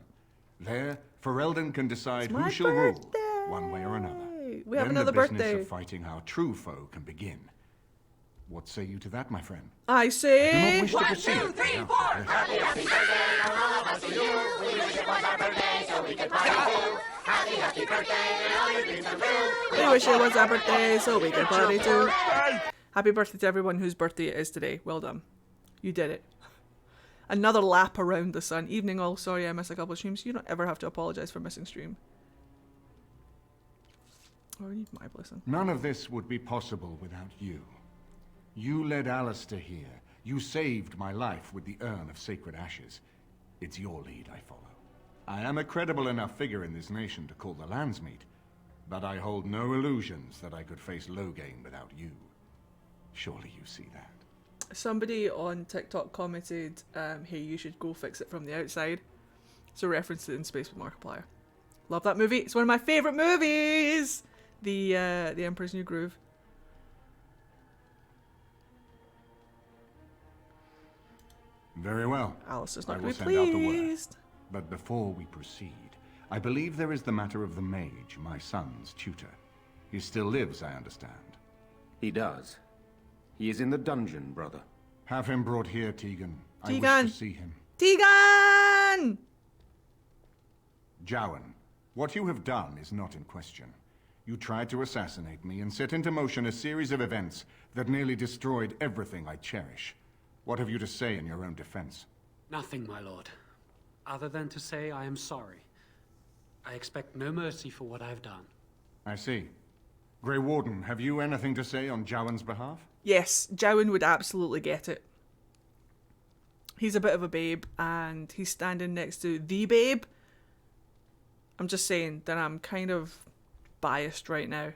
There, Ferelden can decide who shall rule, one way or another. We have then another the business birthday. of fighting our true foe can begin. What say you to that, my friend? I say... I do not wish to proceed. 1, 2, 3, 4! Happy, happy birthday, all of us to you. We wish it was our birthday so we could party too. Happy, happy birthday, and all your dreams come true. We wish it was our birthday so we could party too. Happy birthday to everyone whose birthday it is today. Well done. You did it. Another lap around the sun. Evening all. Sorry I missed a couple of streams. You don't ever have to apologise for missing stream. Or need my blessing. None of this would be possible without you. You led Alistair here. You saved my life with the urn of sacred ashes. It's your lead I follow. I am a credible enough figure in this nation to call the landsmeet, but I hold no illusions that I could face Logain without you. Surely you see that. Somebody on TikTok commented, hey, you should go fix it from the outside. So referenced it in Space with Markiplier. Love that movie. It's one of my favourite movies. The Emperor's New Groove. Very well. Alistair's I not will going to send be out the word. pleased. But before we proceed, I believe there is the matter of the mage, my son's tutor. He still lives, I understand. He does. He is in the dungeon, brother. Have him brought here, Tegan. I Tegan! wish to see him. Tegan! Jowan, what you have done is not in question. You tried to assassinate me and set into motion a series of events that nearly destroyed everything I cherish. What have you to say in your own defense? Nothing, my lord. Other than to say I am sorry. I expect no mercy for what I've done. I see. Grey Warden, have you anything to say on Jowan's behalf? Yes, Jowan would absolutely get it. He's a bit of a babe, and he's standing next to the babe. I'm just saying that I'm kind of biased right now.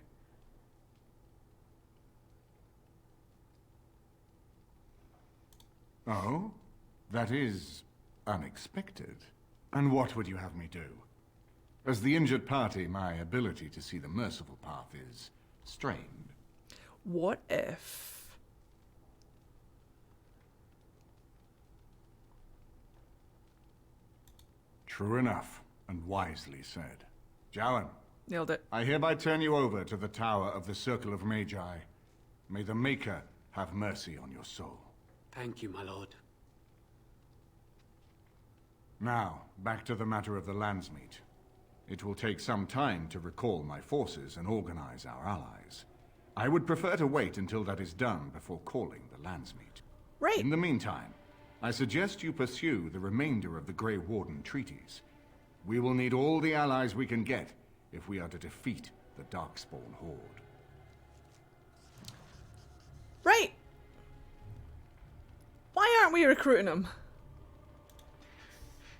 Oh? That is unexpected. And what would you have me do? As the injured party, my ability to see the merciful path is strained. What if... True enough, and wisely said. Jowan. Nailed it. I hereby turn you over to the Tower of the Circle of Magi. May the Maker have mercy on your soul. Thank you, my lord. Now, back to the matter of the Landsmeet. It will take some time to recall my forces and organize our allies. I would prefer to wait until that is done before calling the Landsmeet. Right. In the meantime, I suggest you pursue the remainder of the Grey Warden treaties. We will need all the allies we can get if we are to defeat the Darkspawn Horde. Right. Why aren't we recruiting them?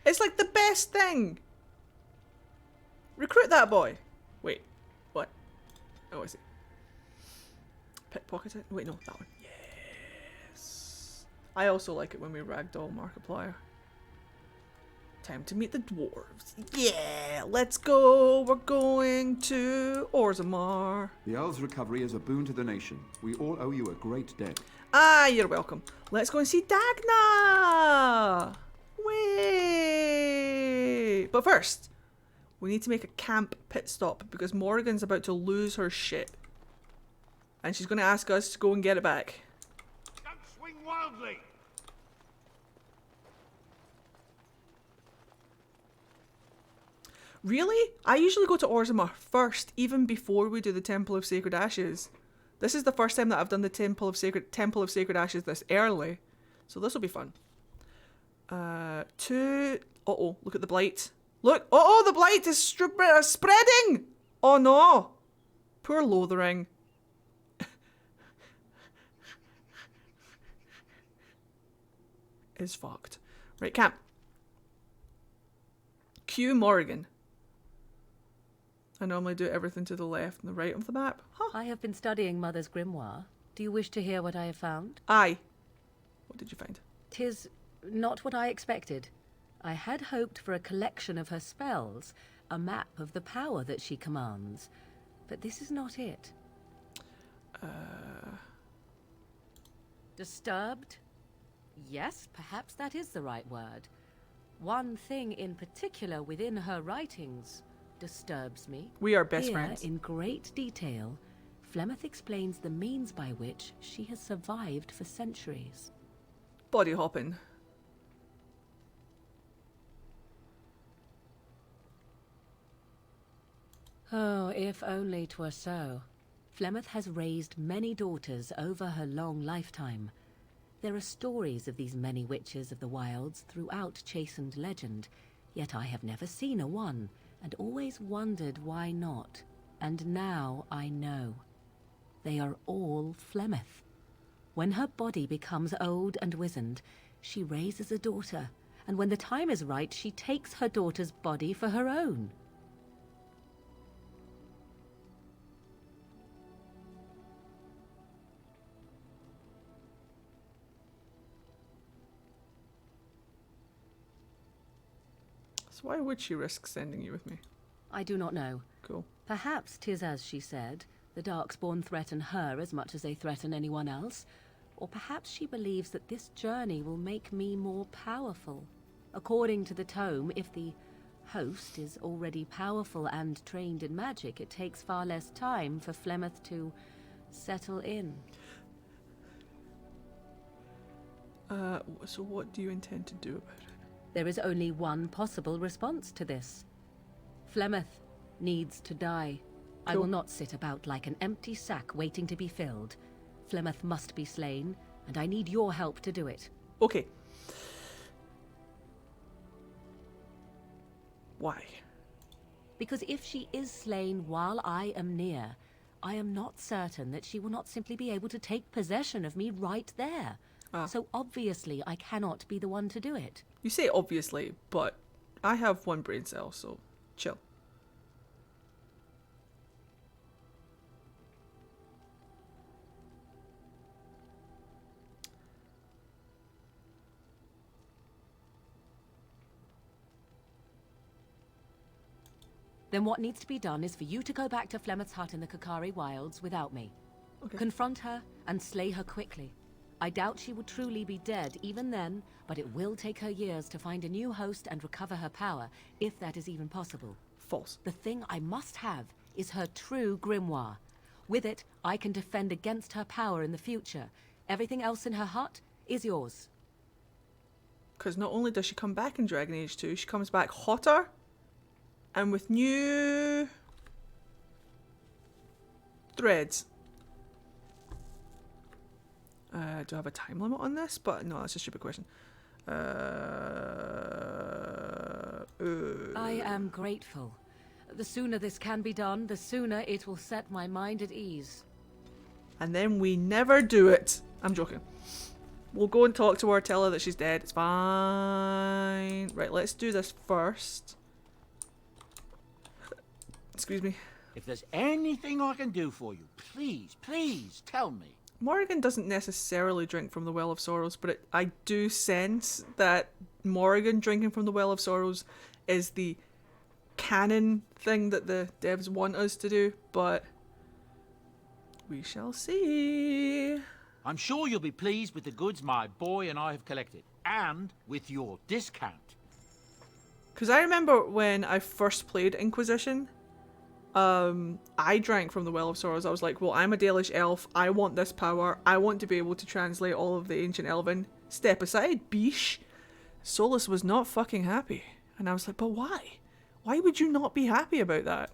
It's like the best thing. Recruit that boy. Wait, what? Oh, I see. Pickpocket it? Wait, no, that one. Yes. I also like it when we ragdoll Markiplier. Time to meet the dwarves. Yeah, let's go. We're going to Orzammar. The Earl's recovery is a boon to the nation. We all owe you a great debt. Ah, you're welcome. Let's go and see Dagna. Wait. But first, we need to make a camp pit stop because Morrigan's about to lose her shit. And she's going to ask us to go and get it back. Don't swing wildly! Really? I usually go to Orzammar first, even before we do the Temple of Sacred Ashes. This is the first time that I've done the Temple of Sacred Ashes this early. So this will be fun. Uh-oh, look at the blight. Look! Uh-oh, the blight is spreading! Oh no! Poor Lothering. Is fucked. Right, camp. Q Morrigan. I normally do everything to the left and the right of the map. Huh. I have been studying Mother's grimoire. Do you wish to hear what I have found? Aye. What did you find? 'Tis not what I expected. I had hoped for a collection of her spells, a map of the power that she commands. But this is not it. Disturbed? Yes, perhaps that is the right word. One thing in particular within her writings disturbs me. We are best Here, friends. In great detail, Flemeth explains the means by which she has survived for centuries. Body hopping. Oh, if only 'twere so. Flemeth has raised many daughters over her long lifetime. There are stories of these many witches of the wilds throughout chastened legend, yet I have never seen a one, and always wondered why not. And now I know. They are all Flemeth. When her body becomes old and wizened, she raises a daughter, and when the time is right, she takes her daughter's body for her own. So why would she risk sending you with me? I do not know. Cool. Perhaps 'tis as she said, the Darkspawn threaten her as much as they threaten anyone else. Or perhaps she believes that this journey will make me more powerful. According to the tome, if the host is already powerful and trained in magic, it takes far less time for Flemeth to settle in. So what do you intend to do about it? There is only one possible response to this. Flemeth needs to die. I Cool. will not sit about like an empty sack waiting to be filled. Flemeth must be slain, and I need your help to do it. Okay. Why? Because if she is slain while I am near, I am not certain that she will not simply be able to take possession of me right there. So obviously I cannot be the one to do it. You say obviously, but I have one brain cell, so chill. Then what needs to be done is for you to go back to Flemeth's hut in the Kakari Wilds without me. Okay. Confront her and slay her quickly. I doubt she will truly be dead even then, but it will take her years to find a new host and recover her power, if that is even possible. False. The thing I must have is her true grimoire. With it, I can defend against her power in the future. Everything else in her hut is yours. Because not only does she come back in Dragon Age 2, she comes back hotter and with new threads. Do I have a time limit on this? But no, that's a stupid question. I am grateful. The sooner this can be done, the sooner it will set my mind at ease. And then we never do it. I'm joking. We'll go and talk to her, tell her that she's dead. It's fine. Right, let's do this first. Excuse me. If there's anything I can do for you, please, please tell me. Morrigan doesn't necessarily drink from the Well of Sorrows, but I do sense that Morrigan drinking from the Well of Sorrows is the canon thing that the devs want us to do, but we shall see. I'm sure you'll be pleased with the goods my boy and I have collected, and with your discount. Because I remember when I first played Inquisition, I drank from the Well of Sorrows. I was like, well, I'm a Dalish elf. I want this power. I want to be able to translate all of the ancient Elven. Step aside, bish. Solus was not fucking happy. And I was like, but why? Why would you not be happy about that?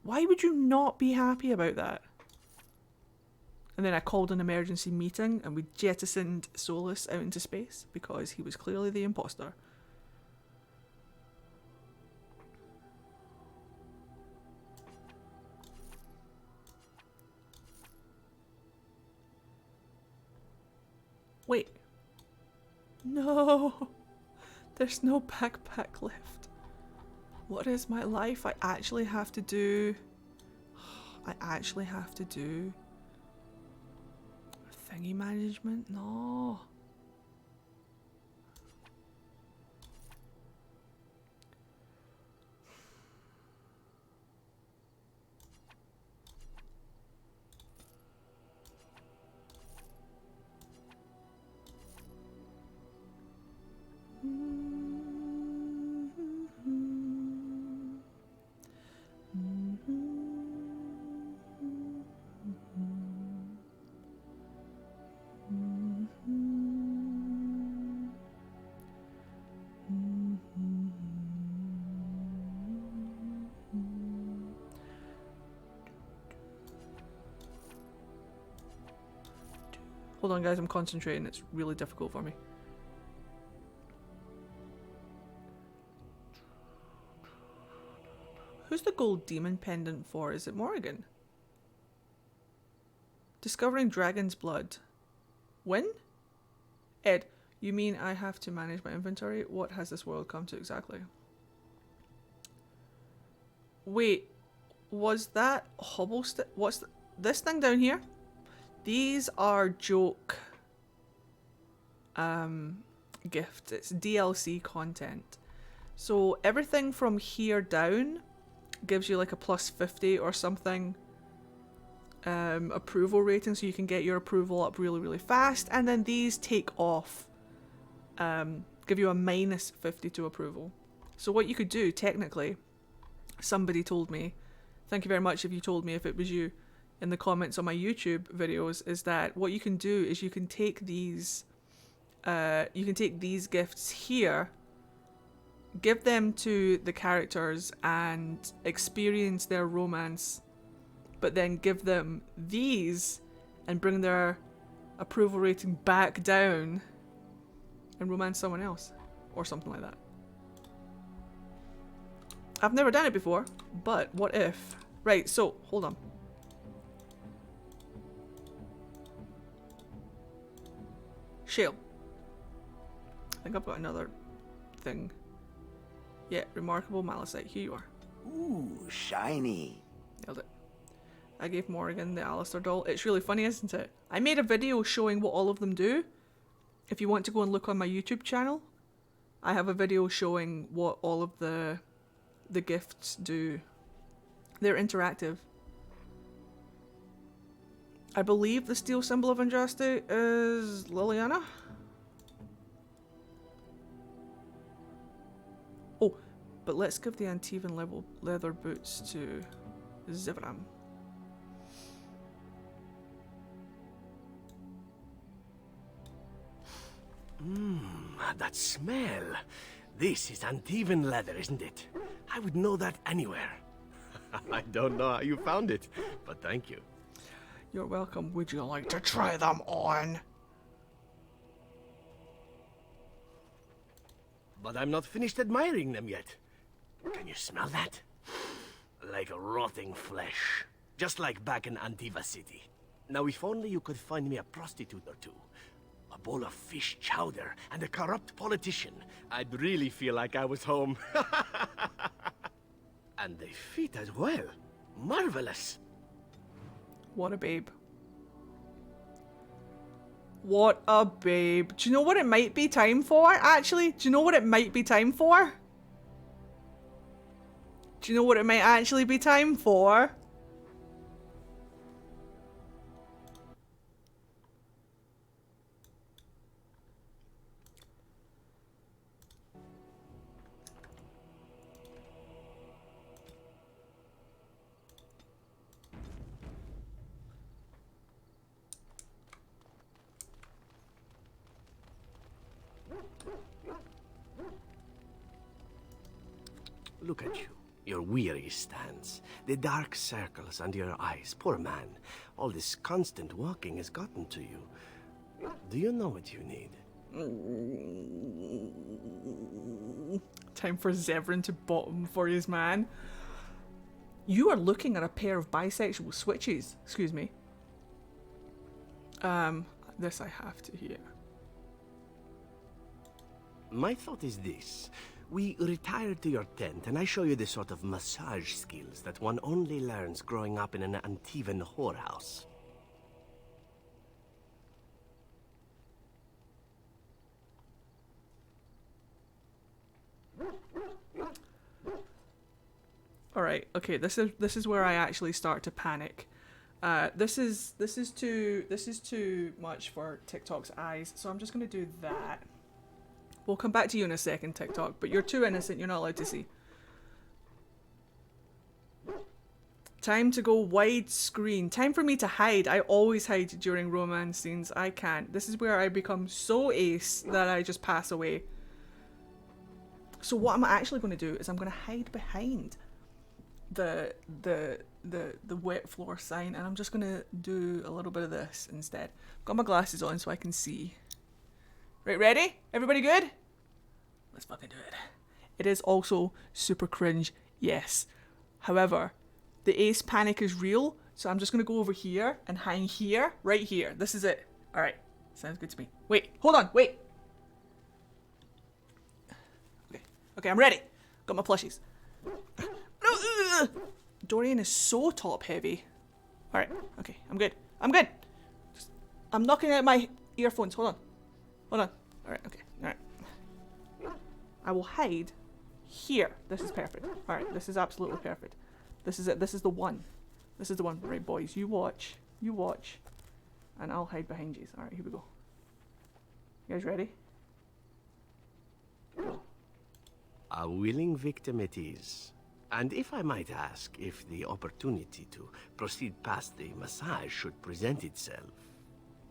Why would you not be happy about that? And then I called an emergency meeting and we jettisoned Solus out into space because he was clearly the imposter. Wait. No. There's no backpack left. What is my life? I actually have to do thingy management? No. Hold on guys, I'm concentrating. It's really difficult for me. Who's the gold demon pendant for? Is it Morrigan? Discovering dragon's blood. When? Ed, you mean I have to manage my inventory? What has this world come to exactly? Wait, was that hobblestick? What's this thing down here? These are joke gifts. It's DLC content. So everything from here down gives you like a plus 50 or something approval rating, so you can get your approval up really, really fast. And then these take off, give you a minus 50 to approval. So what you could do, technically, somebody told me, thank you very much if you told me if it was you in the comments on my YouTube videos, is that what you can do is you can take these gifts here, give them to the characters and experience their romance, but then give them these and bring their approval rating back down and romance someone else or something like that. I've never done it before, but what if? Right, so hold on. Shale. I think I've got another thing. Yeah, remarkable Malicite. Here you are. Ooh, shiny. Nailed it. I gave Morrigan the Alistair doll. It's really funny, isn't it? I made a video showing what all of them do. If you want to go and look on my YouTube channel, I have a video showing what all of the gifts do. They're interactive. I believe the steel symbol of Andraste is Liliana. Oh, but let's give the Antivan level leather boots to Zivram. That smell. This is Antivan leather, isn't it? I would know that anywhere. I don't know how you found it, but thank you. You're welcome. Would you like to try them on? But I'm not finished admiring them yet. Can you smell that? Like rotting flesh. Just like back in Antiva City. Now if only you could find me a prostitute or two. A bowl of fish chowder and a corrupt politician. I'd really feel like I was home. And they fit as well. Marvelous. What a babe. What a babe. Do you know what it might be time for, actually? Do you know what it might be time for? Do you know what it might actually be time for? Look at you. Your weary stance. The dark circles under your eyes. Poor man. All this constant walking has gotten to you. Do you know what you need? Time for Zevran to bottom for his man. You are looking at a pair of bisexual switches. Excuse me. This I have to hear. My thought is this. We retire to your tent, and I show you the sort of massage skills that one only learns growing up in an Antivan whorehouse. Alright, okay, this is where I actually start to panic. This is too much for TikTok's eyes, so I'm just gonna do that. We'll come back to you in a second, TikTok, but you're too innocent, you're not allowed to see. Time to go widescreen. Time for me to hide. I always hide during romance scenes. I can't. This is where I become so ace that I just pass away. So what I'm actually going to do is I'm going to hide behind the wet floor sign, and I'm just going to do a little bit of this instead. I've got my glasses on so I can see. Right, ready? Everybody good? Let's fucking do it. It is also super cringe, yes. However, the ace panic is real, so I'm just going to go over here and hang here, right here. This is it. Alright, sounds good to me. Wait, hold on, wait. Okay, I'm ready. Got my plushies. Dorian is so top heavy. Alright, okay, I'm good. I'm good. I'm knocking out my earphones. Hold on. Hold on. Alright, okay. Alright. I will hide here. This is perfect. Alright, this is absolutely perfect. This is it. This is the one. This is the one. Right, boys, you watch. You watch. And I'll hide behind you. Alright, here we go. You guys ready? Go. A willing victim it is. And if I might ask, if the opportunity to proceed past the massage should present itself.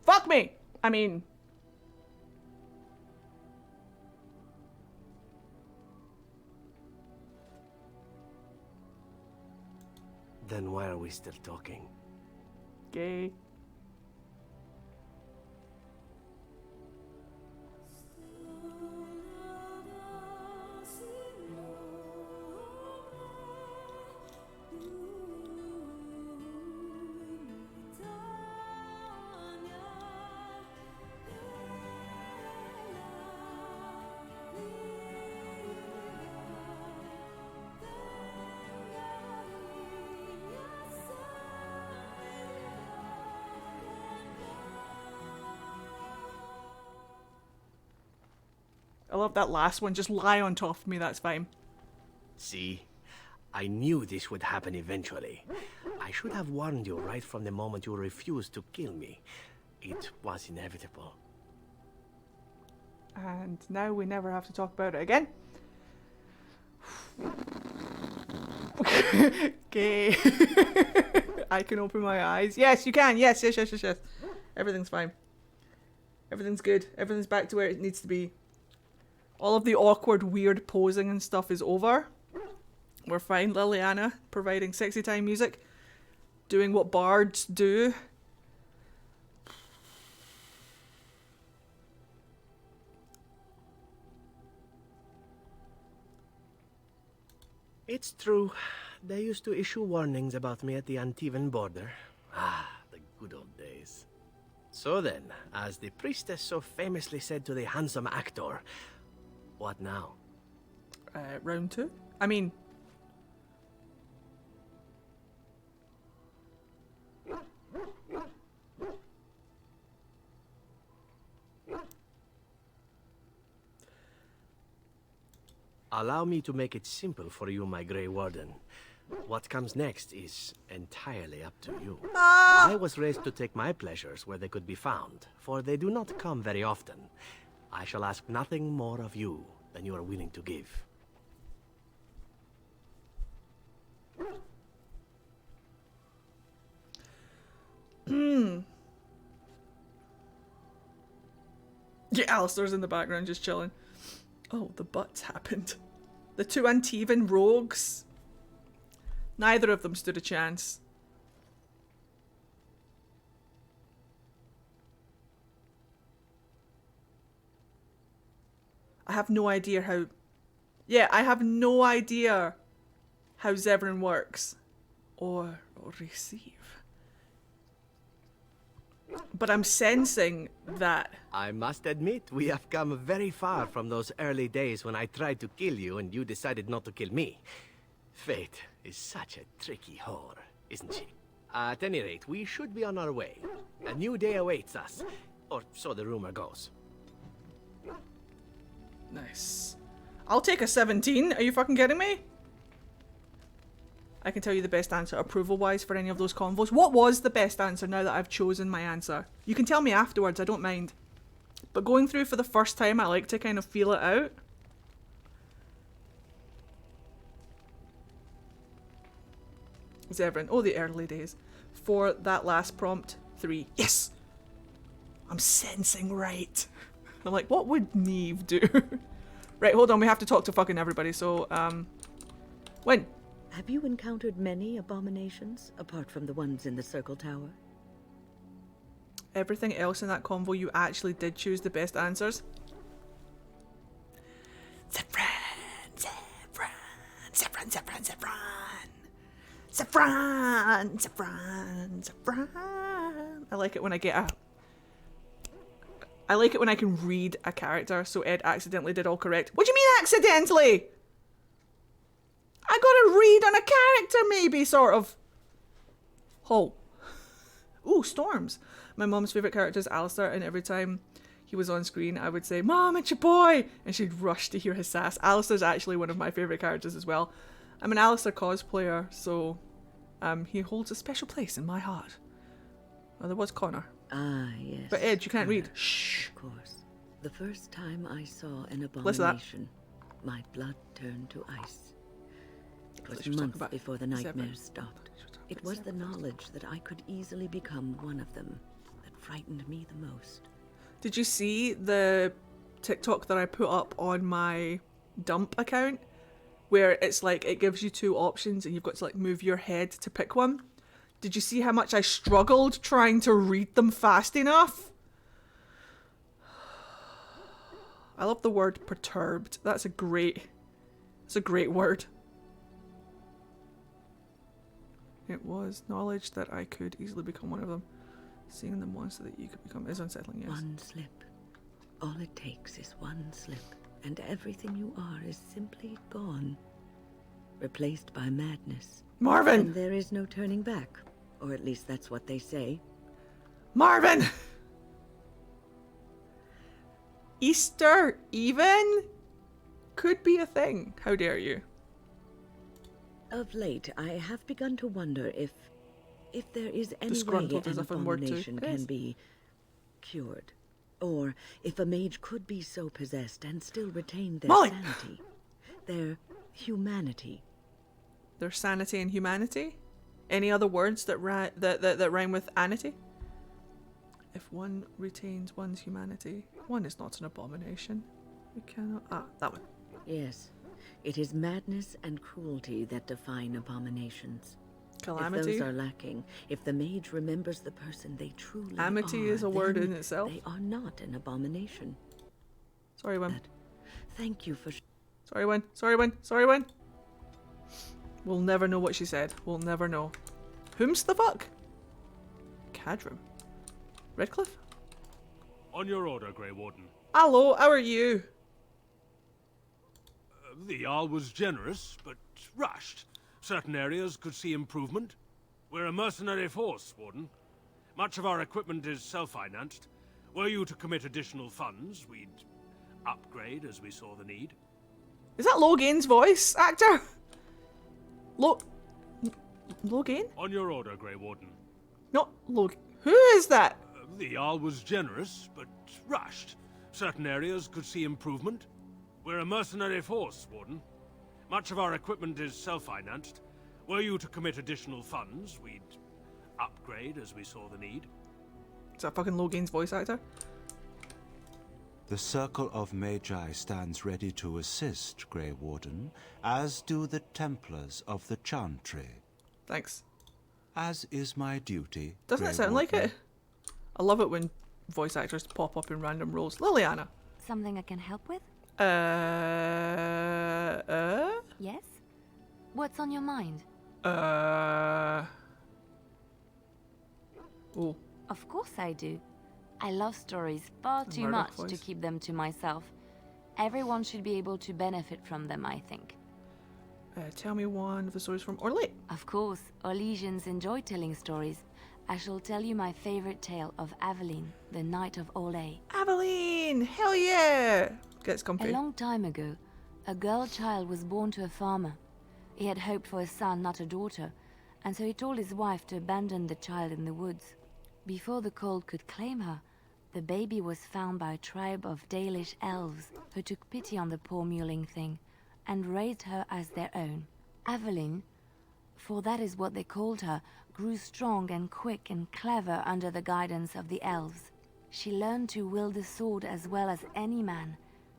Fuck me! I mean... Then why are we still talking? Gay. I love that last one. Just lie on top of me, that's fine. See? I knew this would happen eventually. I should have warned you right from the moment you refused to kill me. It was inevitable. And now we never have to talk about it again. Okay. I can open my eyes. Yes, you can. Yes. Everything's fine. Everything's good. Everything's back to where it needs to be. All of the awkward, weird posing and stuff is over. We're fine. Liliana providing sexy time music. Doing what bards do. It's true. They used to issue warnings about me at the Antivan border. Ah, the good old days. So then, as the priestess so famously said to the handsome actor, what now? Round 2? I mean... Allow me to make it simple for you, my Grey Warden. What comes next is entirely up to you. I was raised to take my pleasures where they could be found, for they do not come very often. I shall ask nothing more of you than you are willing to give. Yeah, Alistair's in the background just chilling. Oh, the butts happened. The two Antivan rogues. Neither of them stood a chance. I have no idea how... Yeah, I have no idea how Zevran works. Or receive. But I'm sensing that... I must admit, we have come very far from those early days when I tried to kill you and you decided not to kill me. Fate is such a tricky whore, isn't she? At any rate, we should be on our way. A new day awaits us. Or so the rumor goes. Nice. I'll take a 17. Are you fucking kidding me? I can tell you the best answer approval-wise for any of those convos. What was the best answer now that I've chosen my answer? You can tell me afterwards, I don't mind. But going through for the first time, I like to kind of feel it out. Zevran. Oh, the early days. For that last prompt, 3. Yes! I'm sensing right. I'm like, what would Neve do? Right, hold on, we have to talk to fucking everybody, so, when? Have you encountered many abominations, apart from the ones in the Circle Tower? Everything else in that convo, you actually did choose the best answers. Zevran! I like it when I get a... I like it when I can read a character, so Ed accidentally did all correct. What do you mean accidentally? I gotta read on a character maybe, sort of. Oh. Ooh, Storms. My mom's favourite character is Alistair, and every time he was on screen, I would say, "Mom, it's your boy!" And she'd rush to hear his sass. Alistair's actually one of my favourite characters as well. I'm an Alistair cosplayer, so he holds a special place in my heart. Oh, there was Connor. Ah, yes. But Ed, you can't read. Shh. Of course. The first time I saw an Listen abomination, my blood turned to ice. It was months before the nightmares stopped. It was the knowledge that I could easily become one of them that frightened me the most. Did you see the TikTok that I put up on my dump account? Where it's like, it gives you two options and you've got to like move your head to pick one. Did you see how much I struggled trying to read them fast enough? I love the word perturbed. That's a great word. It was knowledge that I could easily become one of them. Seeing them once so that you could become is unsettling, yes. One slip. All it takes is one slip, and everything you are is simply gone. Replaced by madness. Marvin! And there is no turning back. Or at least that's what they say. Marvin! Easter even could be a thing. How dare you? Of late, I have begun to wonder if there is any way an abomination can be cured. Or if a mage could be so possessed and still retain their sanity. Their humanity. Their sanity and humanity? Any other words that rhyme with anity? If one retains one's humanity, one is not an abomination. We cannot... Ah, that one. Yes. It is madness and cruelty that define abominations. Calamity. If those are lacking, if the mage remembers the person they truly Amity are, is a word in itself. They are not an abomination. Sorry, Wim. Thank you for... Sorry, Win. Sorry, Win. Sorry, Win. We'll never know what she said. We'll never know. Whom's the fuck? Cadram. Redcliffe? On your order, Grey Warden. Hello, how are you? The Jarl was generous, but rushed. Certain areas could see improvement. We're a mercenary force, Warden. Much of our equipment is self-financed. Were you to commit additional funds, we'd upgrade as we saw the need. Is that Logain's voice actor? Logain? On your order, Grey Warden. Not Logain. Who is that? The Jarl was generous, but rushed. Certain areas could see improvement. We're a mercenary force, Warden. Much of our equipment is self-financed. Were you to commit additional funds, we'd upgrade as we saw the need. Is that fucking Logain's voice actor? The Circle of Magi stands ready to assist, Grey Warden, as do the Templars of the Chantry. Thanks. As is my duty. Doesn't it sound like it? I love it when voice actors pop up in random roles. Liliana. Something I can help with? Yes? What's on your mind? Oh. Of course I do. I love stories far too much to keep them to myself. Everyone should be able to benefit from them, I think. Tell me one of the stories from Orlais. Of course, Orlesians enjoy telling stories. I shall tell you my favorite tale of Aveline, the Knight of Orlais. Aveline! Hell yeah! Gets comfy. A long time ago, a girl child was born to a farmer. He had hoped for a son, not a daughter, and so he told his wife to abandon the child in the woods. Before the cold could claim her, the baby was found by a tribe of Dalish elves who took pity on the poor mewling thing and raised her as their own. Aveline, for that is what they called her, grew strong and quick and clever under the guidance of the elves. She learned to wield a sword as well as any man,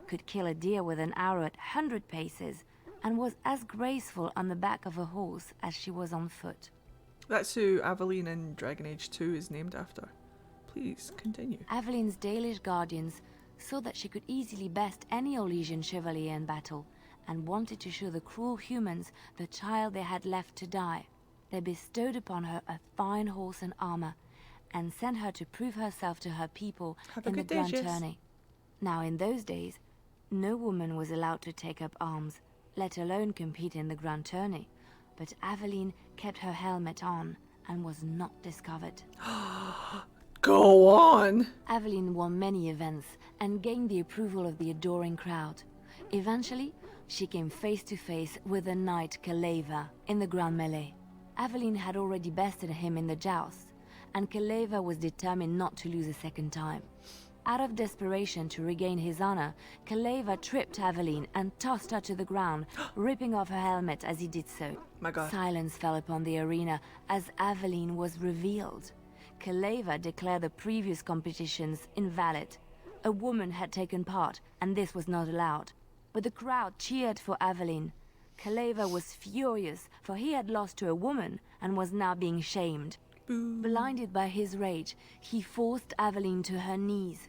could kill a deer with an arrow at 100 paces, and was as graceful on the back of a horse as she was on foot. That's who Aveline in Dragon Age 2 is named after. Please, continue. Aveline's Dalish guardians saw that she could easily best any Orlesian chevalier in battle, and wanted to show the cruel humans the child they had left to die. They bestowed upon her a fine horse and armor, and sent her to prove herself to her people in the grand tourney. Now in those days, no woman was allowed to take up arms, let alone compete in the grand tourney, but Aveline kept her helmet on and was not discovered. Go on! Aveline won many events and gained the approval of the adoring crowd. Eventually, she came face to face with the knight Kaleva in the Grand Melee. Aveline had already bested him in the joust, and Kaleva was determined not to lose a second time. Out of desperation to regain his honor, Kaleva tripped Aveline and tossed her to the ground, ripping off her helmet as he did so. My God. Silence fell upon the arena as Aveline was revealed. Kaleva declared the previous competitions invalid. A woman had taken part, and this was not allowed. But the crowd cheered for Aveline. Kaleva was furious, for he had lost to a woman and was now being shamed. Blinded by his rage, he forced Aveline to her knees.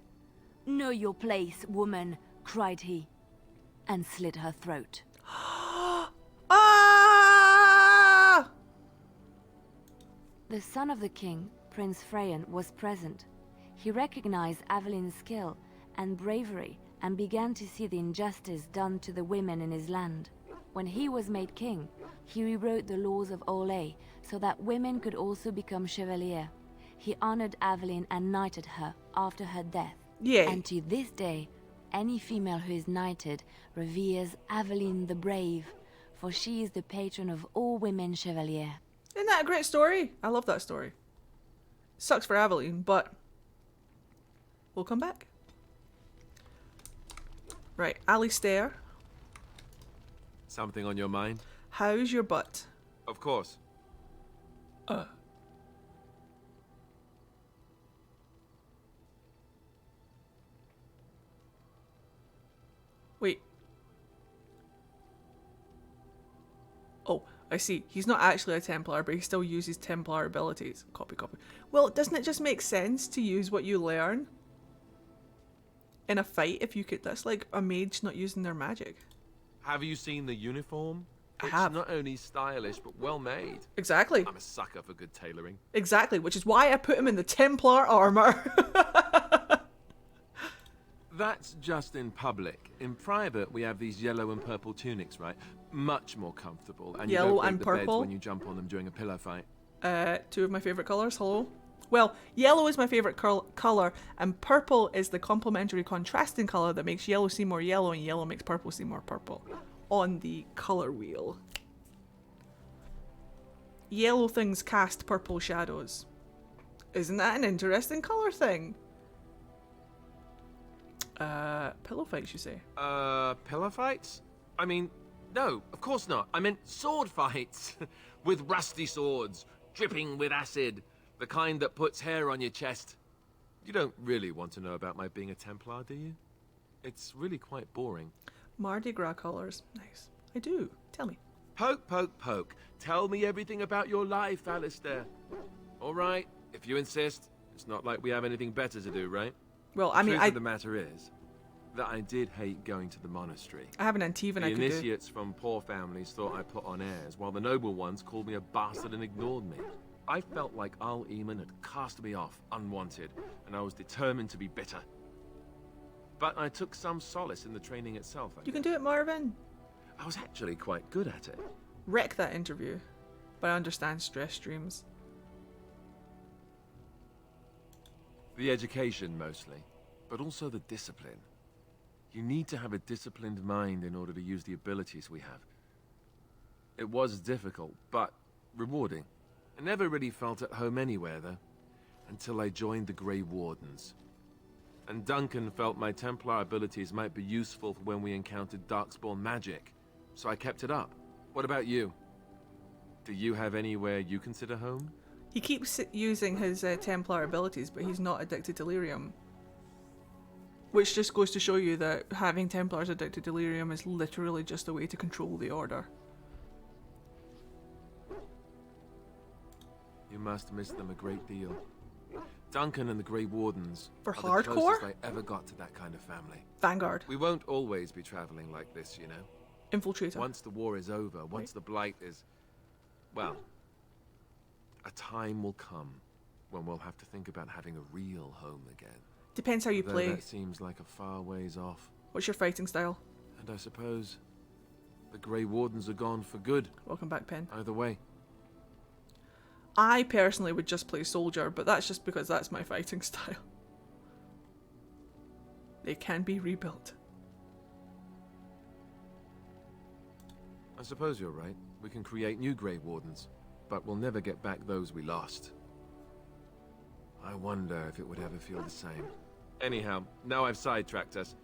"Know your place, woman," cried he, and slit her throat. Ah! The son of the king, Prince Freyan, was present. He recognized Aveline's skill and bravery and began to see the injustice done to the women in his land. When he was made king, he rewrote the laws of Olay so that women could also become chevalier. He honored Aveline and knighted her after her death. Yay. And to this day, any female who is knighted reveres Aveline the Brave, for she is the patron of all women chevalier. Isn't that a great story? I love that story. Sucks for Aveline, but we'll come back. Right, Alistair. Something on your mind? How's your butt? Of course. Wait. Oh, I see. He's not actually a Templar, but he still uses Templar abilities. Copy. Well, doesn't it just make sense to use what you learn in a fight if you could? That's like a mage not using their magic. Have you seen the uniform? I It's have. not only stylish, but well made. Exactly. I'm a sucker for good tailoring. Exactly, which is why I put him in the Templar armor. That's just in public. In private, we have these yellow and purple tunics, right? Much more comfortable. And Yellow you don't break and the beds purple? when you jump on them during a pillow fight. Two of my favourite colours, hello. Well, yellow is my favourite colour, and purple is the complementary contrasting colour that makes yellow seem more yellow, and yellow makes purple seem more purple. On the colour wheel. Yellow things cast purple shadows. Isn't that an interesting colour thing? Pillow fights, you say? Pillow fights? I mean, no, of course not. I meant sword fights. With rusty swords, dripping with acid. The kind that puts hair on your chest. You don't really want to know about my being a Templar, do you? It's really quite boring. Mardi Gras colours. Nice. I do. Tell me. Poke, poke, poke. Tell me everything about your life, Alistair. All right, if you insist. It's not like we have anything better to do, right? Well, I mean, The truth of the matter is that I did hate going to the monastery. I have an Antivan The I could do. initiates from poor families thought I put on airs, while the noble ones called me a bastard and ignored me. I felt like Al Eamon had cast me off, unwanted, and I was determined to be bitter. But I took some solace in the training itself. You can do it, Marvin. I was actually quite good at it. Wreck that interview. But I understand stress streams. The education, mostly, but also the discipline. You need to have a disciplined mind in order to use the abilities we have. It was difficult, but rewarding. I never really felt at home anywhere, though, until I joined the Grey Wardens. And Duncan felt my Templar abilities might be useful for when we encountered Darkspawn magic, so I kept it up. What about you? Do you have anywhere you consider home? He keeps using his Templar abilities, but he's not addicted to lyrium. Which just goes to show you that having Templars addicted to lyrium is literally just a way to control the Order. You must miss them a great deal. Duncan and the Grey Wardens For are hardcore? the closest I ever got to that kind of family. Vanguard. We won't always be traveling like this, you know. Infiltrator. Once the war is over, once the Blight is... well, a time will come when we'll have to think about having a real home again. Depends how you Although play. That seems like a far ways off. What's your fighting style? And I suppose the Grey Wardens are gone for good. Welcome back, Pen. Either way. I personally would just play soldier, but that's just because that's my fighting style. They can be rebuilt. I suppose you're right. We can create new Grey Wardens, but we'll never get back those we lost. I wonder if it would ever feel the same. Anyhow, now I've sidetracked us.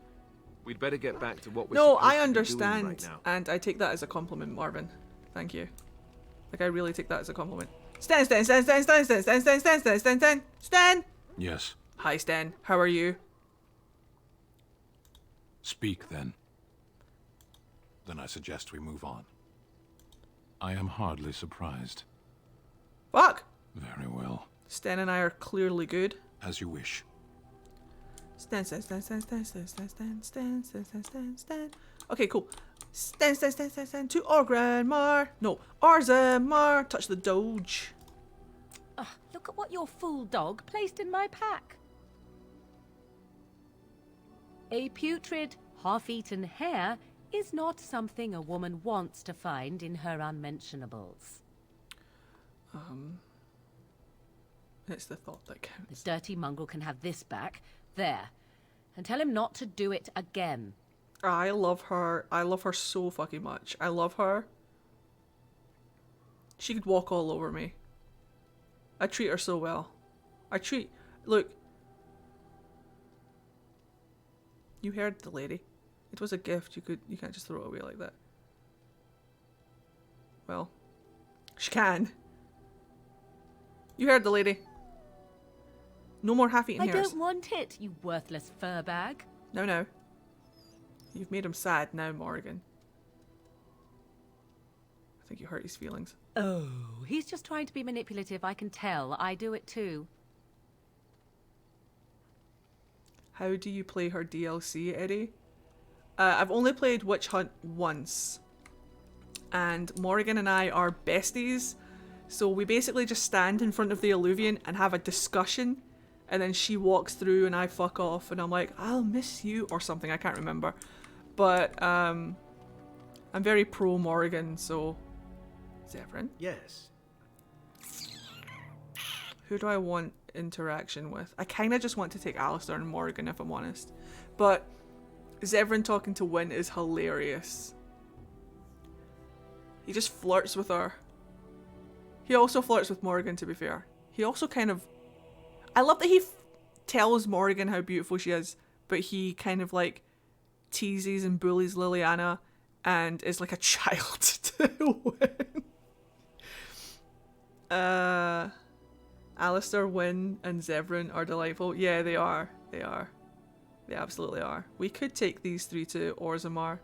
We'd better get back to what we're No, supposed I to be understand, doing right now. and I take that as a compliment, Marvin. Thank you. Like, I really take that as a compliment. Stan, Stan, Stan, Stan, Stan, Stan, Stan, Stan, Stan, Stan, Stan, Stan, Stan! Yes. Hi, Stan. How are you? Speak, then. Then I suggest we move on. I am hardly surprised. Fuck! Very well. Stan and I are clearly good. As you wish. Stan, Stan, Stan, Stan, Stan, Stan, Stan, Stan, Stan, Stan, Stan, Stan, Stan. Okay, cool. Stan, Stan, Stan, Stan, Stan, to Orzammar. No, Orzammar. Touch the Doge. Look at what your fool dog placed in my pack. A putrid, half-eaten hare is not something a woman wants to find in her unmentionables. It's the thought that counts. The dirty mongrel can have this back. There. And tell him not to do it again. I love her. I love her so fucking much. I love her. She could walk all over me. I treat her so well. Look. You heard the lady. It was a gift. You can't just throw it away like that. Well, she can. You heard the lady. No more half-eaten I hares. don't want it, you worthless fur bag. No, no. You've made him sad now, Morrigan. I think you hurt his feelings. Oh, he's just trying to be manipulative, I can tell. I do it too. How do you play her DLC, Eddie? I've only played Witch Hunt once. And Morrigan and I are besties. So we basically just stand in front of the Alluvian and have a discussion. And then she walks through and I fuck off. And I'm like, I'll miss you. Or something, I can't remember. But I'm very pro Morrigan, so... Zevran? Yes. Who do I want interaction with? I kind of just want to take Alistair and Morrigan, if I'm honest. But Zevran talking to Wynn is hilarious. He just flirts with her. He also flirts with Morrigan, to be fair. He also kind of... I love that he tells Morrigan how beautiful she is, but he kind of like teases and bullies Liliana and is like a child to Wynn. Alistair, Wynn, and Zevran are delightful. Yeah, they are. They are. They absolutely are. We could take these three to Orzammar.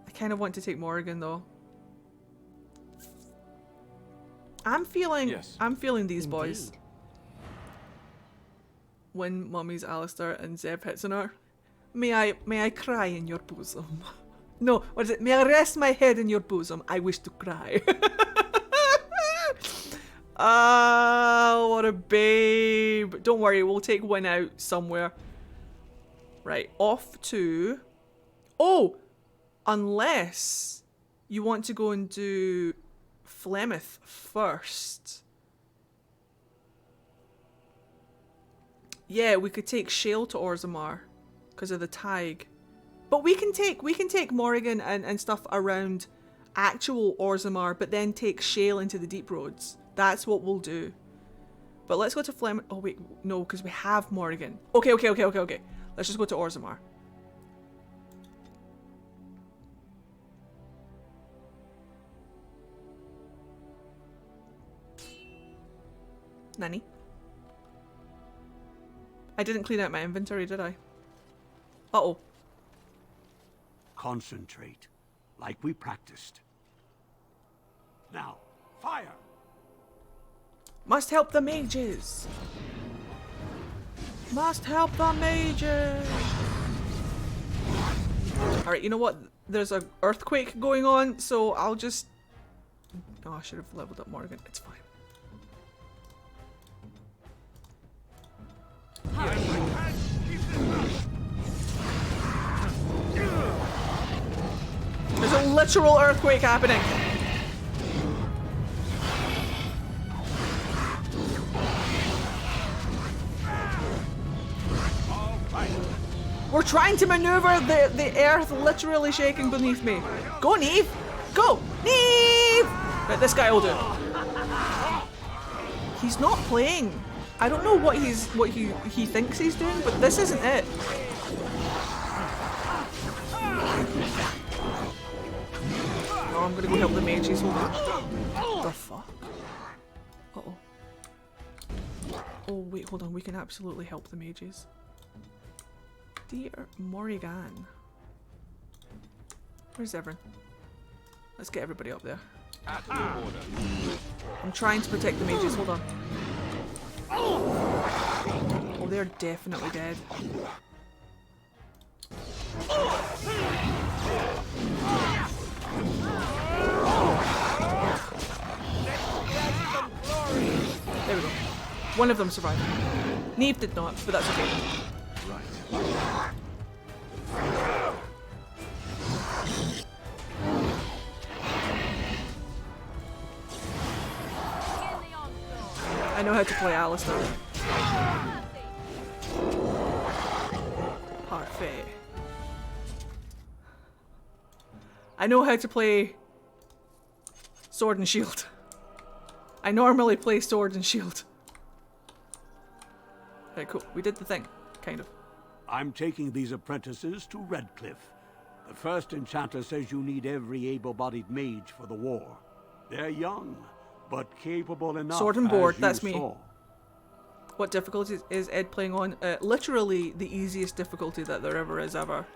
I kind of want to take Morrigan though. I'm feeling these boys. When Mummy's Alistair and Zeb hits on her. May I cry in your bosom? No, what is it? May I rest my head in your bosom? I wish to cry. Oh, what a babe. Don't worry, we'll take Wynn out somewhere. Right, off to... Oh! Unless you want to go and do Flemeth first. Yeah, we could take Shale to Orzammar because of the Tig. But we can take Morrigan and stuff around actual Orzammar, but then take Shale into the Deep Roads. That's what we'll do. But let's go to Flemeth. Oh wait, no, because we have Morrigan. Okay. Let's just go to Orzammar. Nanny? I didn't clean out my inventory, did I? Uh-oh. Concentrate, like we practiced. Now, fire! Must help the mages! Must help the mages! Alright, you know what? There's an earthquake going on, so I'll just... Oh, I should have leveled up Morrigan. It's fine. There's a literal earthquake happening! trying to maneuver the earth literally shaking beneath me. Go, Neve! Go! Neve! Right, this guy will do it. He's not playing. I don't know what he thinks he's doing, but this isn't it. Oh, I'm gonna go help the mages. Hold on. What the fuck? Uh-oh. Oh, wait, hold on. We can absolutely help the mages. Dear Morrigan. Where's everyone? Let's get everybody up there. I'm trying to protect the mages. Hold on. Oh, they're definitely dead. There we go. One of them survived. Neve did not, but that's okay. Right. I know how to play Alistair. Parfait. I know how to play Sword and Shield. I normally play Sword and Shield. Okay, cool. We did the thing. Kind of. I'm taking these apprentices to Redcliffe. The first enchanter says you need every able-bodied mage for the war. They're young, but capable enough. Sword and board, as that's you me. saw. What difficulty is Ed playing on? Literally the easiest difficulty that there ever is ever.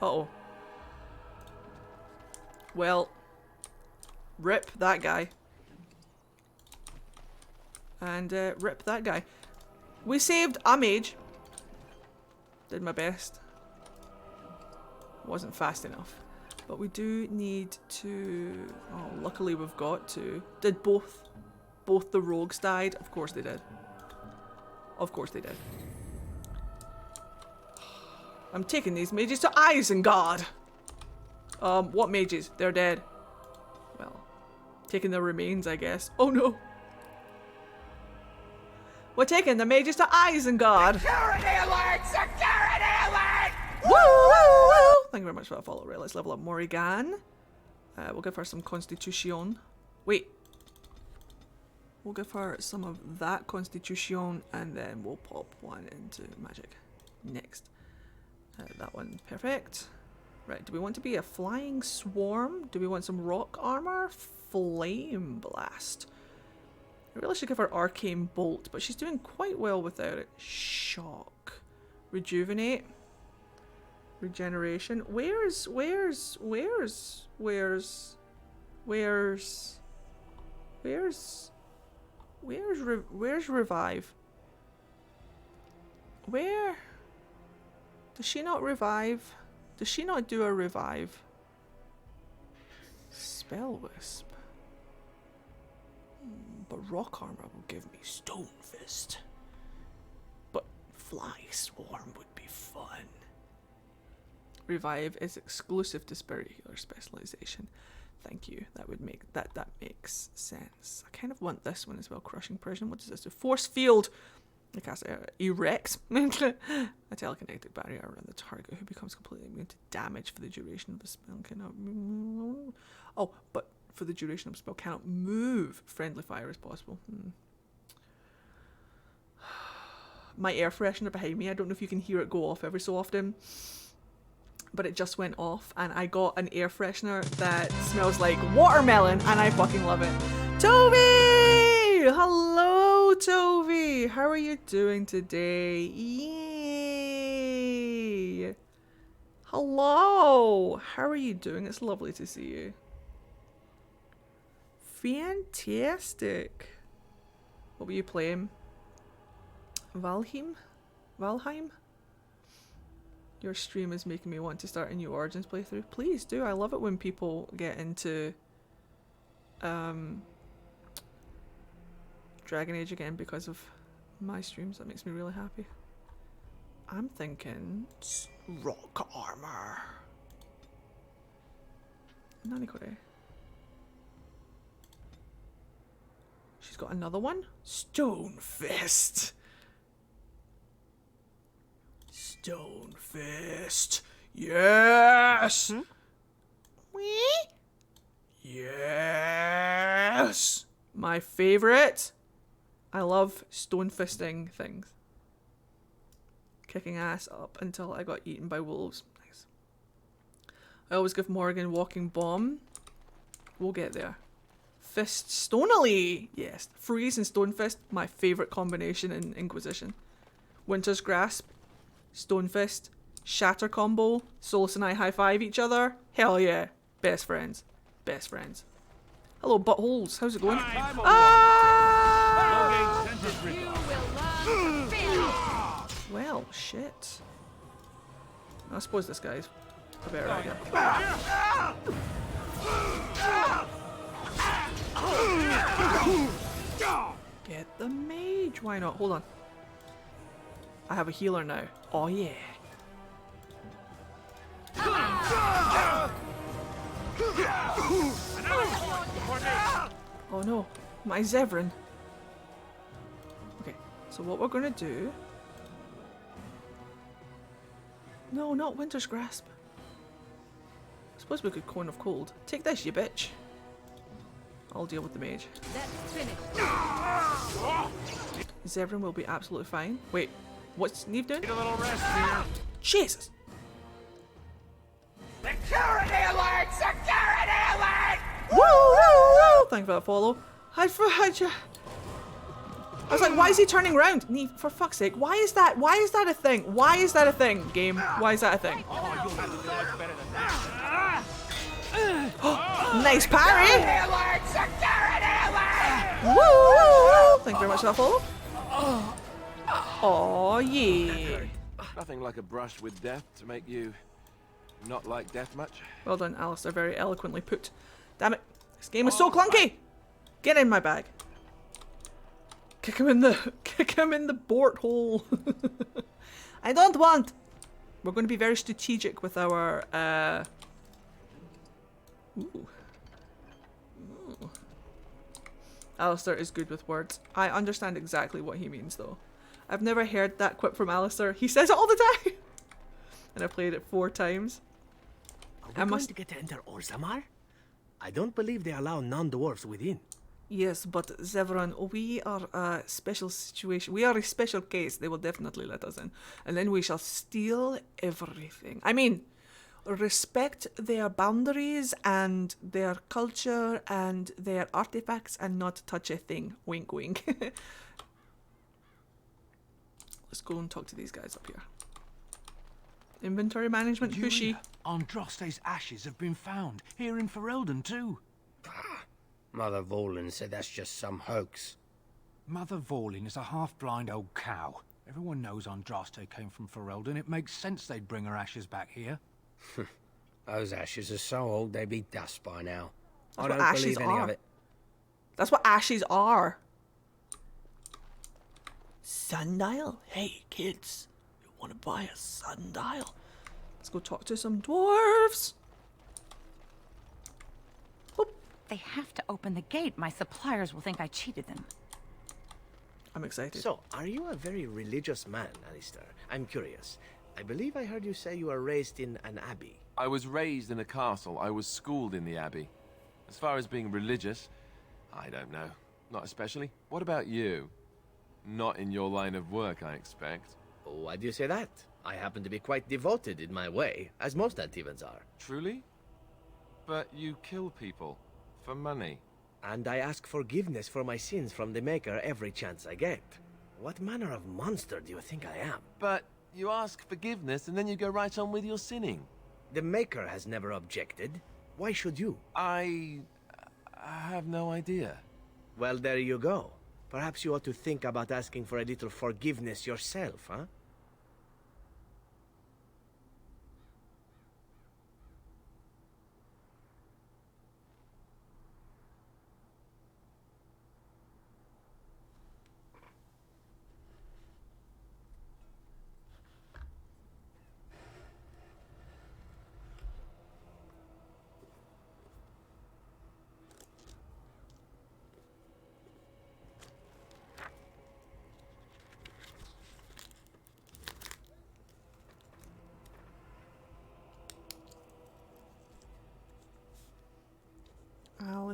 Uh-oh. Well, rip that guy. And rip that guy. We saved a mage. Did my best. Wasn't fast enough. But we do need to... Oh, luckily we've got to... Did both the rogues died? Of course they did. Of course they did. I'm taking these mages to Isengard! What mages? They're dead. Well, taking their remains, I guess. Oh no! We're taking the mages to Isengard! Security alert! Security alert! Woo, woo, woo! Thank you very much for that follow. Right, let's level up Morrigan. We'll give her some Constitution. Wait. We'll give her some of that Constitution and then we'll pop one into Magic. Next. That one, perfect. Right, do we want to be a flying swarm? Do we want some rock armor? Flame blast. I really should give her arcane bolt, but she's doing quite well without it. Shock. Rejuvenate. Regeneration. Where's revive? Where? Does she not revive? Does she not do a revive? Spell Wisp. But rock armor will give me Stone Fist. But Fly Swarm would be fun. Revive is exclusive to Spirit Healer specialization. Thank you. That would make that makes sense. I kind of want this one as well. Crushing Prison. What does this do? Force Field. I cast erect a telekinetic barrier around the target who becomes completely immune to damage for the duration of the spell. Cannot. Oh, but for the duration of the spell cannot move. Friendly fire is possible. My air freshener behind me. I don't know if you can hear it go off every so often, but it just went off, and I got an air freshener that smells like watermelon, and I fucking love it. Toby! Hello, Toby! How are you doing today? Yay! Hello! How are you doing? It's lovely to see you. Fantastic! What were you playing? Valheim? Your stream is making me want to start a new Origins playthrough. Please do. I love it when people get into Dragon Age again because of my streams. That makes me really happy. I'm thinking rock armor. Nanikore. She's got another one. Stone Fist. Stonefist. Yes! Yes! My favorite. I love stonefisting things. Kicking ass up until I got eaten by wolves. Nice. I always give Morrigan walking bomb. We'll get there. Fist stonily! Yes. Freeze and stonefist, my favorite combination in Inquisition. Winter's Grasp, Stonefist, Shatter combo, Solus and I high five each other. Hell yeah. Best friends. Best friends. Hello, buttholes. How's it going? Well, shit. I suppose this guy's a better idea. Get the mage. Why not? Hold on. I have a healer now. Oh yeah. Oh no, my Zevran. Okay, so what we're gonna do... No, not Winter's Grasp. I suppose we could Cone of Cold. Take this, you bitch. I'll deal with the mage. That's finished. Zevran will be absolutely fine. Wait, what's Neve doing? Need a little rest here. Jesus! Security alert! Security alert! Woo, woo, woo! Thank you for that follow. I was like, why is he turning around? Neve, for fuck's sake, why is that a thing? Why is that a thing, game? Why is that a thing? Nice parry! Security alert! Security alert! Woo, woo, woo! Thank you very much for that follow. Oh yeah. Nothing like a brush with death to make you not like death much. Well done, Alistair. Very eloquently put. Damn it. This game is so clunky! Get in my bag. Kick him in the board hole. I don't want. We're going to be very strategic with our Ooh. Alistair is good with words. I understand exactly what he means though. I've never heard that quip from Alistair. He says it all the time. And I played it 4 times. Are we going to get to enter Orzammar? I don't believe they allow non-dwarves within. Yes, but Zevran, we are a special situation. We are a special case. They will definitely let us in. And then we shall steal everything. I mean, respect their boundaries and their culture and their artifacts and not touch a thing. Wink, wink. Let's go and talk to these guys up here. Inventory management, pushy. Andraste's ashes have been found here in Ferelden too. Mother Volin said that's just some hoax. Mother Volin is a half-blind old cow. Everyone knows Andraste came from Ferelden. It makes sense they'd bring her ashes back here. Those ashes are so old they'd be dust by now. That's I don't believe any of it. That's what ashes are. Sundial? Hey, kids. You want to buy a sundial? Let's go talk to some dwarves. They have to open the gate. My suppliers will think I cheated them. I'm excited. So, are you a very religious man, Alistair? I'm curious. I believe I heard you say you were raised in an abbey. I was raised in a castle. I was schooled in the abbey. As far as being religious, I don't know. Not especially. What about you? Not in your line of work, I expect. Why do you say that? I happen to be quite devoted in my way, as most Antivans are. Truly? But you kill people. For money. And I ask forgiveness for my sins from the Maker every chance I get. What manner of monster do you think I am? But you ask forgiveness and then you go right on with your sinning. The Maker has never objected. Why should you? I have no idea. Well, there you go. Perhaps you ought to think about asking for a little forgiveness yourself, huh?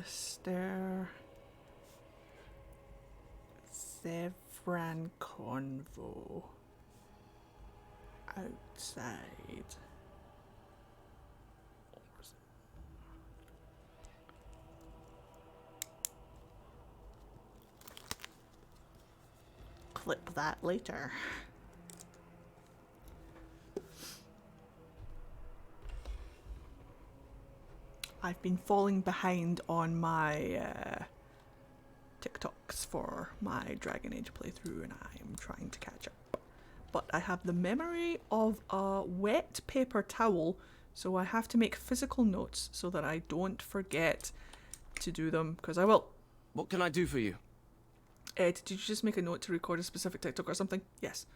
Alistair. Zevran Convo. Outside. Clip that later. I've been falling behind on my TikToks for my Dragon Age playthrough, and I am trying to catch up. But I have the memory of a wet paper towel, so I have to make physical notes so that I don't forget to do them, because I will. What can I do for you? Did you just make a note to record a specific TikTok or something? Yes.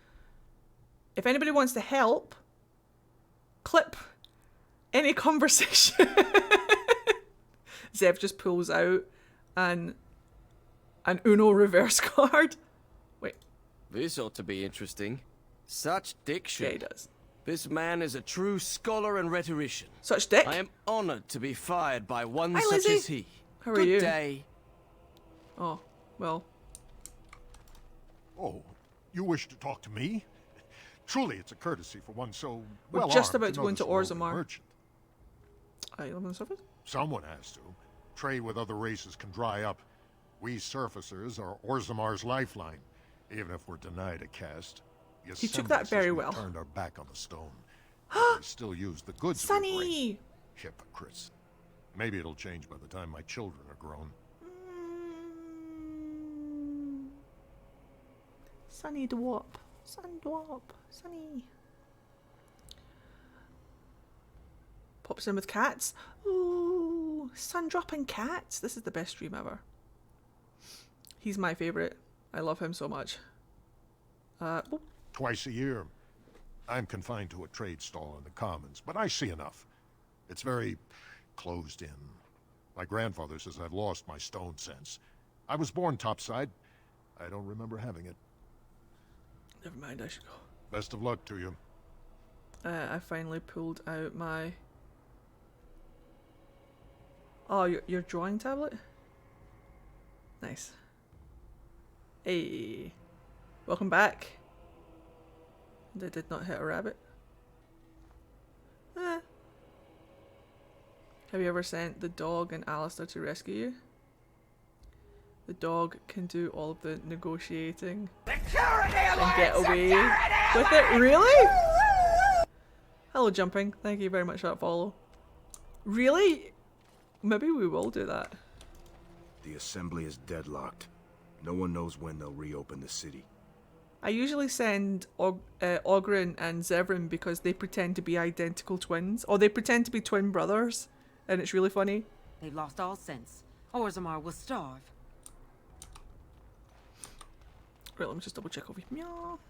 If anybody wants to help, clip any conversation. Zev just pulls out an Uno reverse card. Wait. This ought to be interesting. Such diction. Yeah, he does. This man is a true scholar and rhetorician. Such dick? I am honored to be fired by one Hi, such Lizzie. as he. How are Good you? day. Oh, well. Oh, you wish to talk to me? Truly, it's a courtesy for one so We're well just armed about to go notice into a lowly Orzammar. merchant. Are you on the surface? Someone has to. Trade with other races can dry up. We surfacers are Orzammar's lifeline. Even if we're denied a caste, the He took that assemblies very as we well. Turned our back on the stone. We still use the goods we bring. Sunny! Hypocrites. Maybe it'll change by the time my children are grown. Sunny Dwarf. Sun Dwarf. Sunny. Pops in with cats. Ooh, sun dropping cats. This is the best stream ever. He's my favourite. I love him so much. Oh. Twice a year. I'm confined to a trade stall in the Commons, but I see enough. It's very closed in. My grandfather says I've lost my stone sense. I was born topside. I don't remember having it. Never mind, I should go. Best of luck to you. I finally pulled out my... Oh, your drawing tablet? Nice. Hey. Welcome back. They did not hit a rabbit. Have you ever sent the dog and Alistair to rescue you? The dog can do all of the negotiating and get away with it. Really? Hello, jumping. Thank you very much for that follow. Really? Maybe we will do that. The assembly is deadlocked. No one knows when they'll reopen the city. I usually send Ogren and Zevran because they pretend to be identical twins, or they pretend to be twin brothers, and it's really funny. They've lost all sense. Orzammar will starve. Right, let me just double check over here. Meow.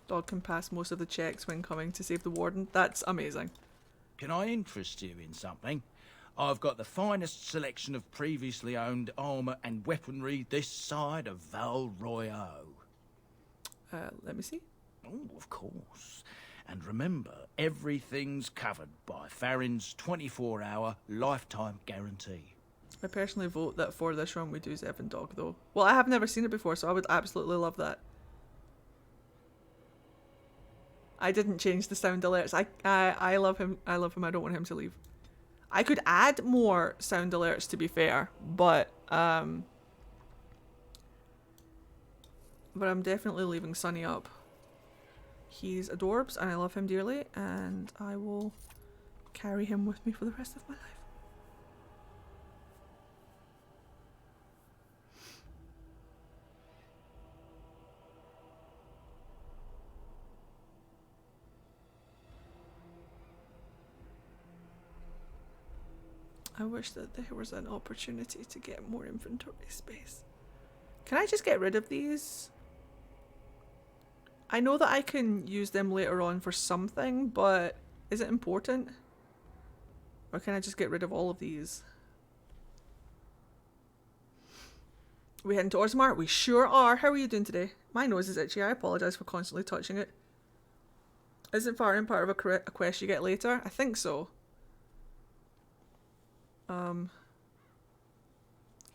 Dog can pass most of the checks when coming to save the warden. That's amazing. Can I interest you in something? I've got the finest selection of previously owned armour and weaponry this side of Val Royale. Let me see. Oh, of course. And remember, everything's covered by Farron's 24-hour lifetime guarantee. I personally vote that for this run we do Zevran Dog though. Well, I have never seen it before, so I would absolutely love that. I didn't change the sound alerts. I love him. I love him. I don't want him to leave. I could add more sound alerts, to be fair, but I'm definitely leaving Sunny up. He's adorbs and I love him dearly, and I will carry him with me for the rest of my life. I wish that there was an opportunity to get more inventory space. Can I just get rid of these? I know that I can use them later on for something, but is it important? Or can I just get rid of all of these? We heading to Orzammar? We sure are. How are you doing today? My nose is itchy. I apologise for constantly touching it. Isn't Farron part of a quest you get later? I think so.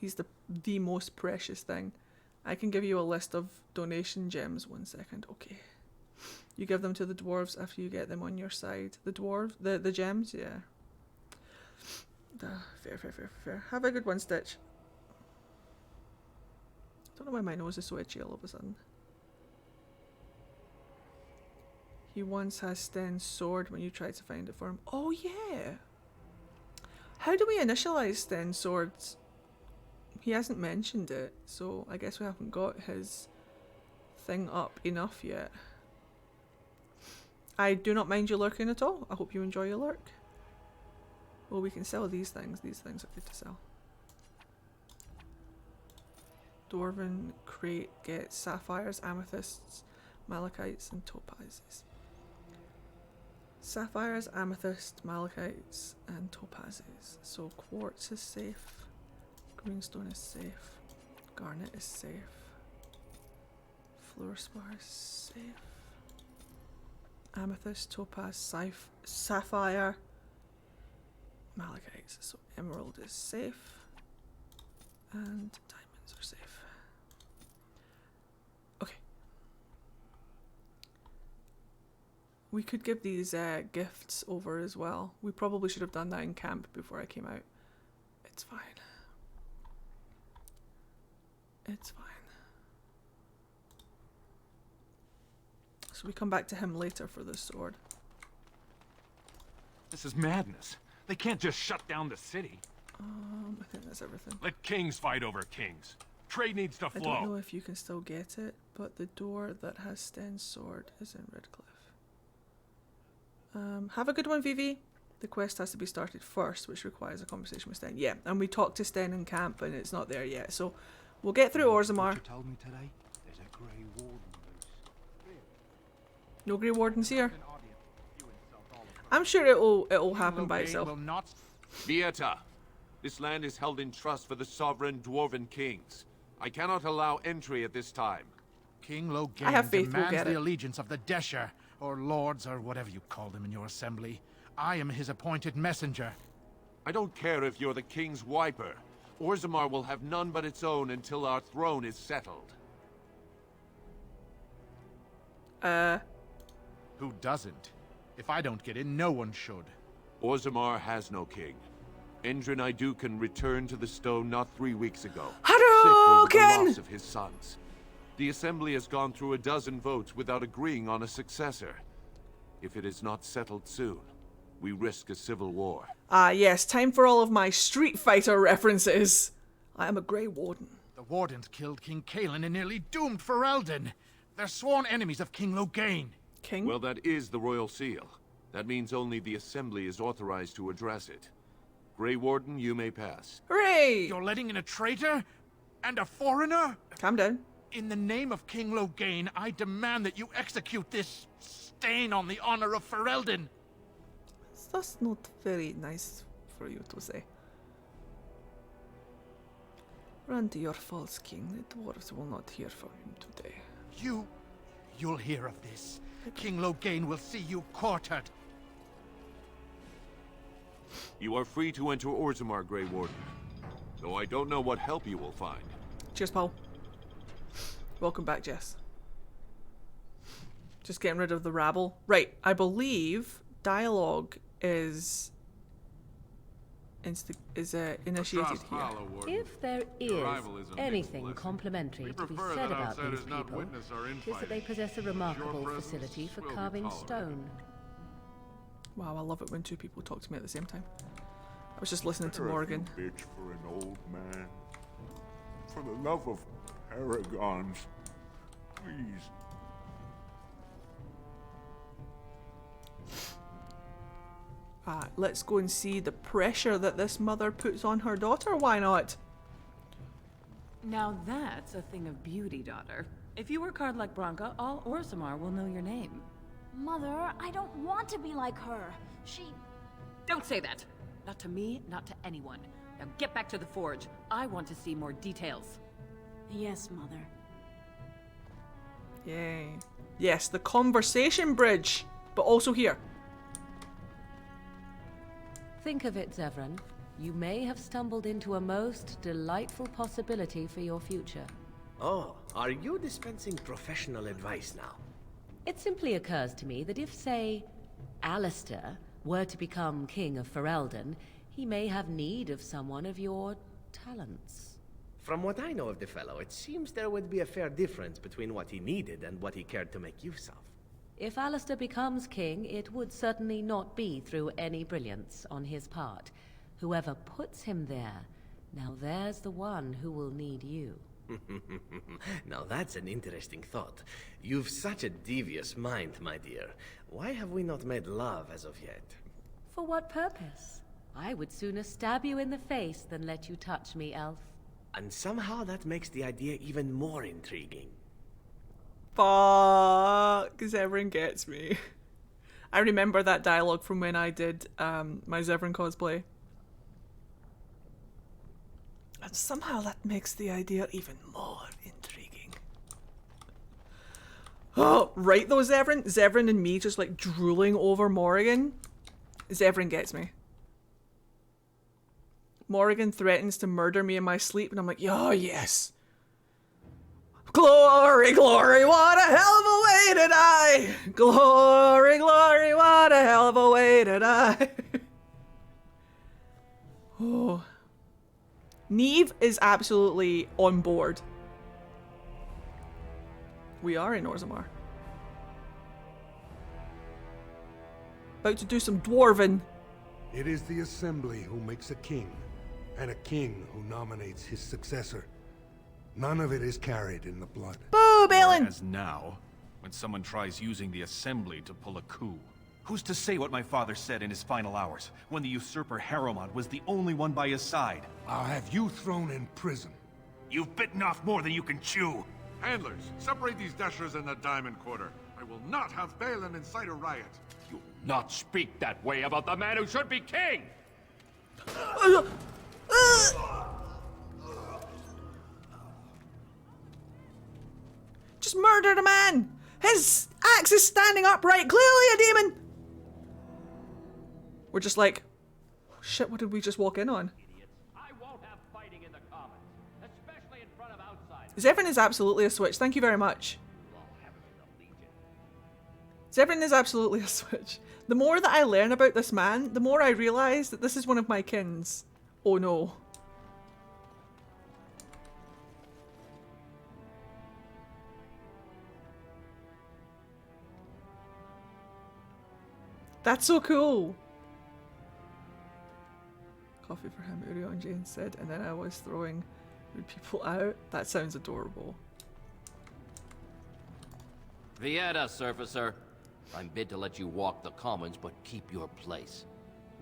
He's the most precious thing. I can give you a list of donation gems. 1 second. Okay. You give them to the dwarves after you get them on your side. The dwarves? The gems? Yeah. Fair. Have a good one, Stitch. Don't know why my nose is so itchy all of a sudden. He once has Sten's sword when you try to find it for him. Oh yeah! How do we initialize Sten's swords? He hasn't mentioned it, so I guess we haven't got his thing up enough yet. I do not mind you lurking at all. I hope you enjoy your lurk. Well, we can sell these things. These things are good to sell. Dwarven crate gets sapphires, amethysts, malachites, and topazes. Sapphires, amethyst, malachites, and topazes. So quartz is safe. Greenstone is safe. Garnet is safe. Fluorspar is safe. Amethyst, topaz, sapphire, malachites. So emerald is safe. And diamonds are safe. Okay. We could give these gifts over as well. We probably should have done that in camp before I came out. It's fine. It's fine. So we come back to him later for the sword. This is madness. They can't just shut down the city. I think that's everything. Let kings fight over kings. Trade needs to flow. I don't know if you can still get it, but the door that has Sten's sword is in Redcliffe. Have a good one, Vivi. The quest has to be started first, which requires a conversation with Sten. Yeah, and we talked to Sten in camp, and it's not there yet. So we'll get through Orzammar. You told me today there's a Grey Warden loose. No Grey Wardens here. I'm sure it'll happen by itself. Vieta, this land is held in trust for the sovereign Dwarven kings. I cannot allow entry at this time. King Logain I have faith we'll demands get the it. allegiance of the Desher, or lords, or whatever you call them in your assembly. I am his appointed messenger. I don't care if you're the king's wiper. Orzammar will have none but its own until our throne is settled. Who doesn't? If I don't get in, no one should. Orzammar has no king. Endrin Idukan returned to the stone not 3 weeks ago. Hadouken! Sick over the loss of his sons. The assembly has gone through a dozen votes without agreeing on a successor. If it is not settled soon, we risk a civil war. Yes, time for all of my Street Fighter references. I am a Grey Warden. The Wardens killed King Kaelin and nearly doomed Ferelden. They're sworn enemies of King Logain. King? Well, that is the royal seal. That means only the assembly is authorized to address it. Grey Warden, you may pass. Hooray! You're letting in a traitor? And a foreigner? Calm down. In the name of King Logain, I demand that you execute this stain on the honor of Ferelden. That's not very nice for you to say. Run to your false king. The dwarves will not hear from him today. You'll hear of this. King Logain will see you quartered. You are free to enter Orzammar, Grey Warden. Though I don't know what help you will find. Cheers, Paul. Welcome back, Jess. Just getting rid of the rabble. Right, I believe dialogue is initiated here. If there is anything complimentary to be said about these people, it is that they possess a remarkable facility for carving stone. Wow, I love it when two people talk to me at the same time. I was just listening to Morrigan. Bitch for an old man. For the love of paragons, please. Let's go and see the pressure that this mother puts on her daughter. Why not? Now that's a thing of beauty, daughter. If you work hard like Branka, all Orzammar will know your name. Mother, I don't want to be like her. Don't say that! Not to me, not to anyone. Now get back to the forge. I want to see more details. Yes, Mother. Yay. Yes, the conversation bridge, but also here. Think of it, Zevran. You may have stumbled into a most delightful possibility for your future. Oh, are you dispensing professional advice now? It simply occurs to me that if, say, Alistair were to become King of Ferelden, he may have need of someone of your talents. From what I know of the fellow, it seems there would be a fair difference between what he needed and what he cared to make use of. If Alistair becomes king, it would certainly not be through any brilliance on his part. Whoever puts him there, now there's the one who will need you. Now that's an interesting thought. You've such a devious mind, my dear. Why have we not made love as of yet? For what purpose? I would sooner stab you in the face than let you touch me, elf. And somehow that makes the idea even more intriguing. Fuck, Zevran gets me. I remember that dialogue from when I did my Zevran cosplay. And somehow that makes the idea even more intriguing. Oh, right though, Zevran? Zevran and me just like drooling over Morrigan. Zevran gets me. Morrigan threatens to murder me in my sleep and I'm like, oh yes. Glory, glory, what a hell of a way to die! Glory, glory, what a hell of a way to die! Oh. Neve is absolutely on board. We are in Orzammar. About to do some Dwarven. It is the Assembly who makes a king, and a king who nominates his successor. None of it is carried in the blood. Boo, Balin! As now, when someone tries using the Assembly to pull a coup. Who's to say what my father said in his final hours, when the usurper Harrowmont was the only one by his side? I'll have you thrown in prison. You've bitten off more than you can chew. Handlers, separate these dashers in the diamond quarter. I will not have Balin incite a riot. You'll not speak that way about the man who should be king! Just murdered a man! His axe is standing upright, clearly a demon! We're just like, shit, what did we just walk in on? Zevran is absolutely a switch, thank you very much. Zevran is absolutely a switch. The more that I learn about this man, the more I realise that this is one of my kins. Oh no. That's so cool. Coffee for him, Urion Jane said, and then I was throwing rude people out. That sounds adorable. Vieta, surfacer. I'm bid to let you walk the commons, but keep your place.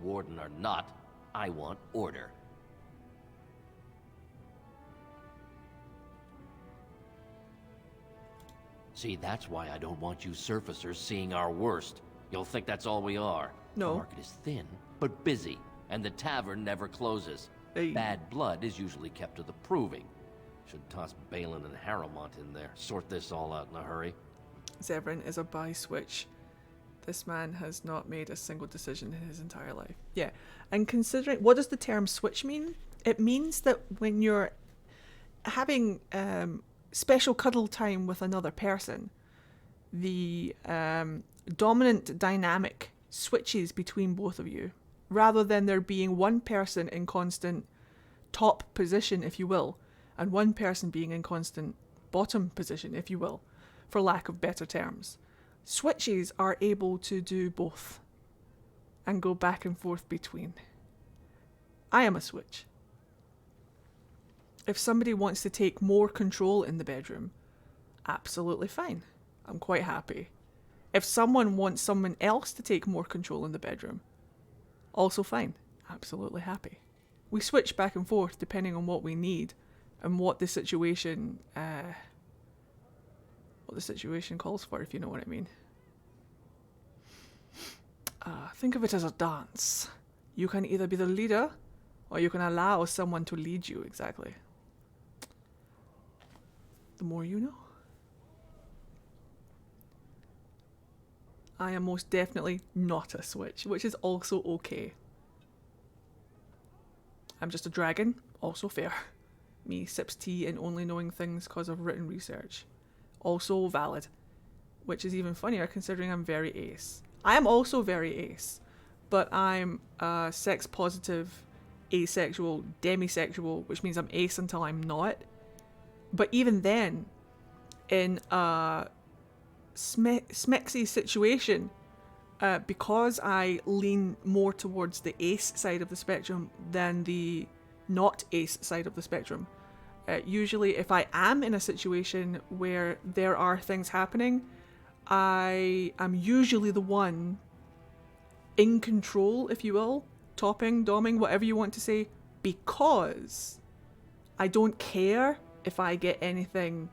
Warden or not, I want order. See, that's why I don't want you surfacers seeing our worst. You'll think that's all we are. No. The market is thin, but busy, and the tavern never closes. Hey. Bad blood is usually kept to the proving. Should toss Balin and Harrowmont in there. Sort this all out in a hurry. Zevran is a buy switch. This man has not made a single decision in his entire life. Yeah, and considering, what does the term switch mean? It means that when you're having special cuddle time with another person, the dominant dynamic switches between both of you, rather than there being one person in constant top position, if you will, and one person being in constant bottom position, if you will, for lack of better terms. Switches are able to do both and go back and forth between. I am a switch. If somebody wants to take more control in the bedroom, absolutely fine. I'm quite happy. If someone wants someone else to take more control in the bedroom, also fine. Absolutely happy. We switch back and forth depending on what we need and what the situation calls for, if you know what I mean. Think of it as a dance. You can either be the leader or you can allow someone to lead you, exactly. The more you know. I am most definitely not a switch, which is also okay. I'm just a dragon, also fair. Me sips tea and only knowing things because of written research, also valid. Which is even funnier considering I'm very ace. I am also very ace, but I'm sex positive, asexual, demisexual, which means I'm ace until I'm not. But even then, in a smexy situation, because I lean more towards the ace side of the spectrum than the not ace side of the spectrum, usually if I am in a situation where there are things happening, I am usually the one in control, if you will, topping, doming, whatever you want to say, because I don't care if I get anything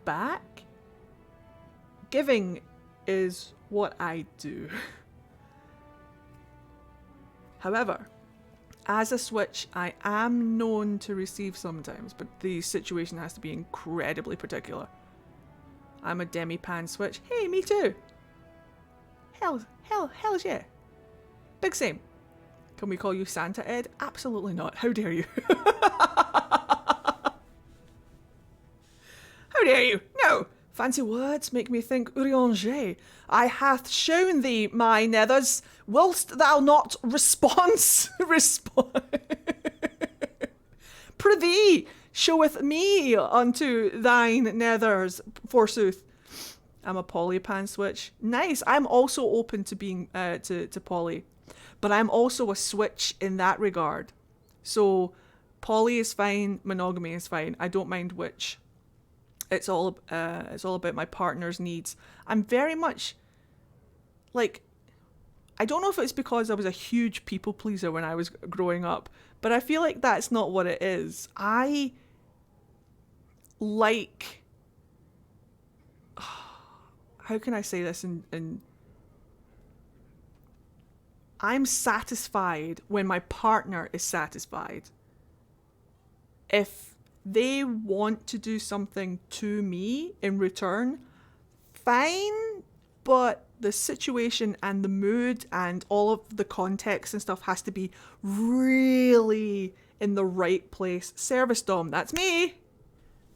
back. Giving is what I do. However, as a switch, I am known to receive sometimes, but the situation has to be incredibly particular. I'm a demi-pan switch. Hey, me too. Hell's yeah. Big same. Can we call you Santa Ed? Absolutely not. How dare you? How dare you? No. Fancy words make me think Urianger. I hath shown thee my nethers, whilst thou not respond. Prithee, showeth me unto thine nethers, forsooth. I'm a polypan switch. Nice. I'm also open to being to poly, but I'm also a switch in that regard. So poly is fine, monogamy is fine. I don't mind which. It's all about my partner's needs. I'm very much like, I don't know if it's because I was a huge people pleaser when I was growing up, but I feel like that's not what it is. I like, how can I say this in I'm satisfied when my partner is satisfied. If they want to do something to me in return, fine, but the situation and the mood and all of the context and stuff has to be really in the right place. Service dom, that's me.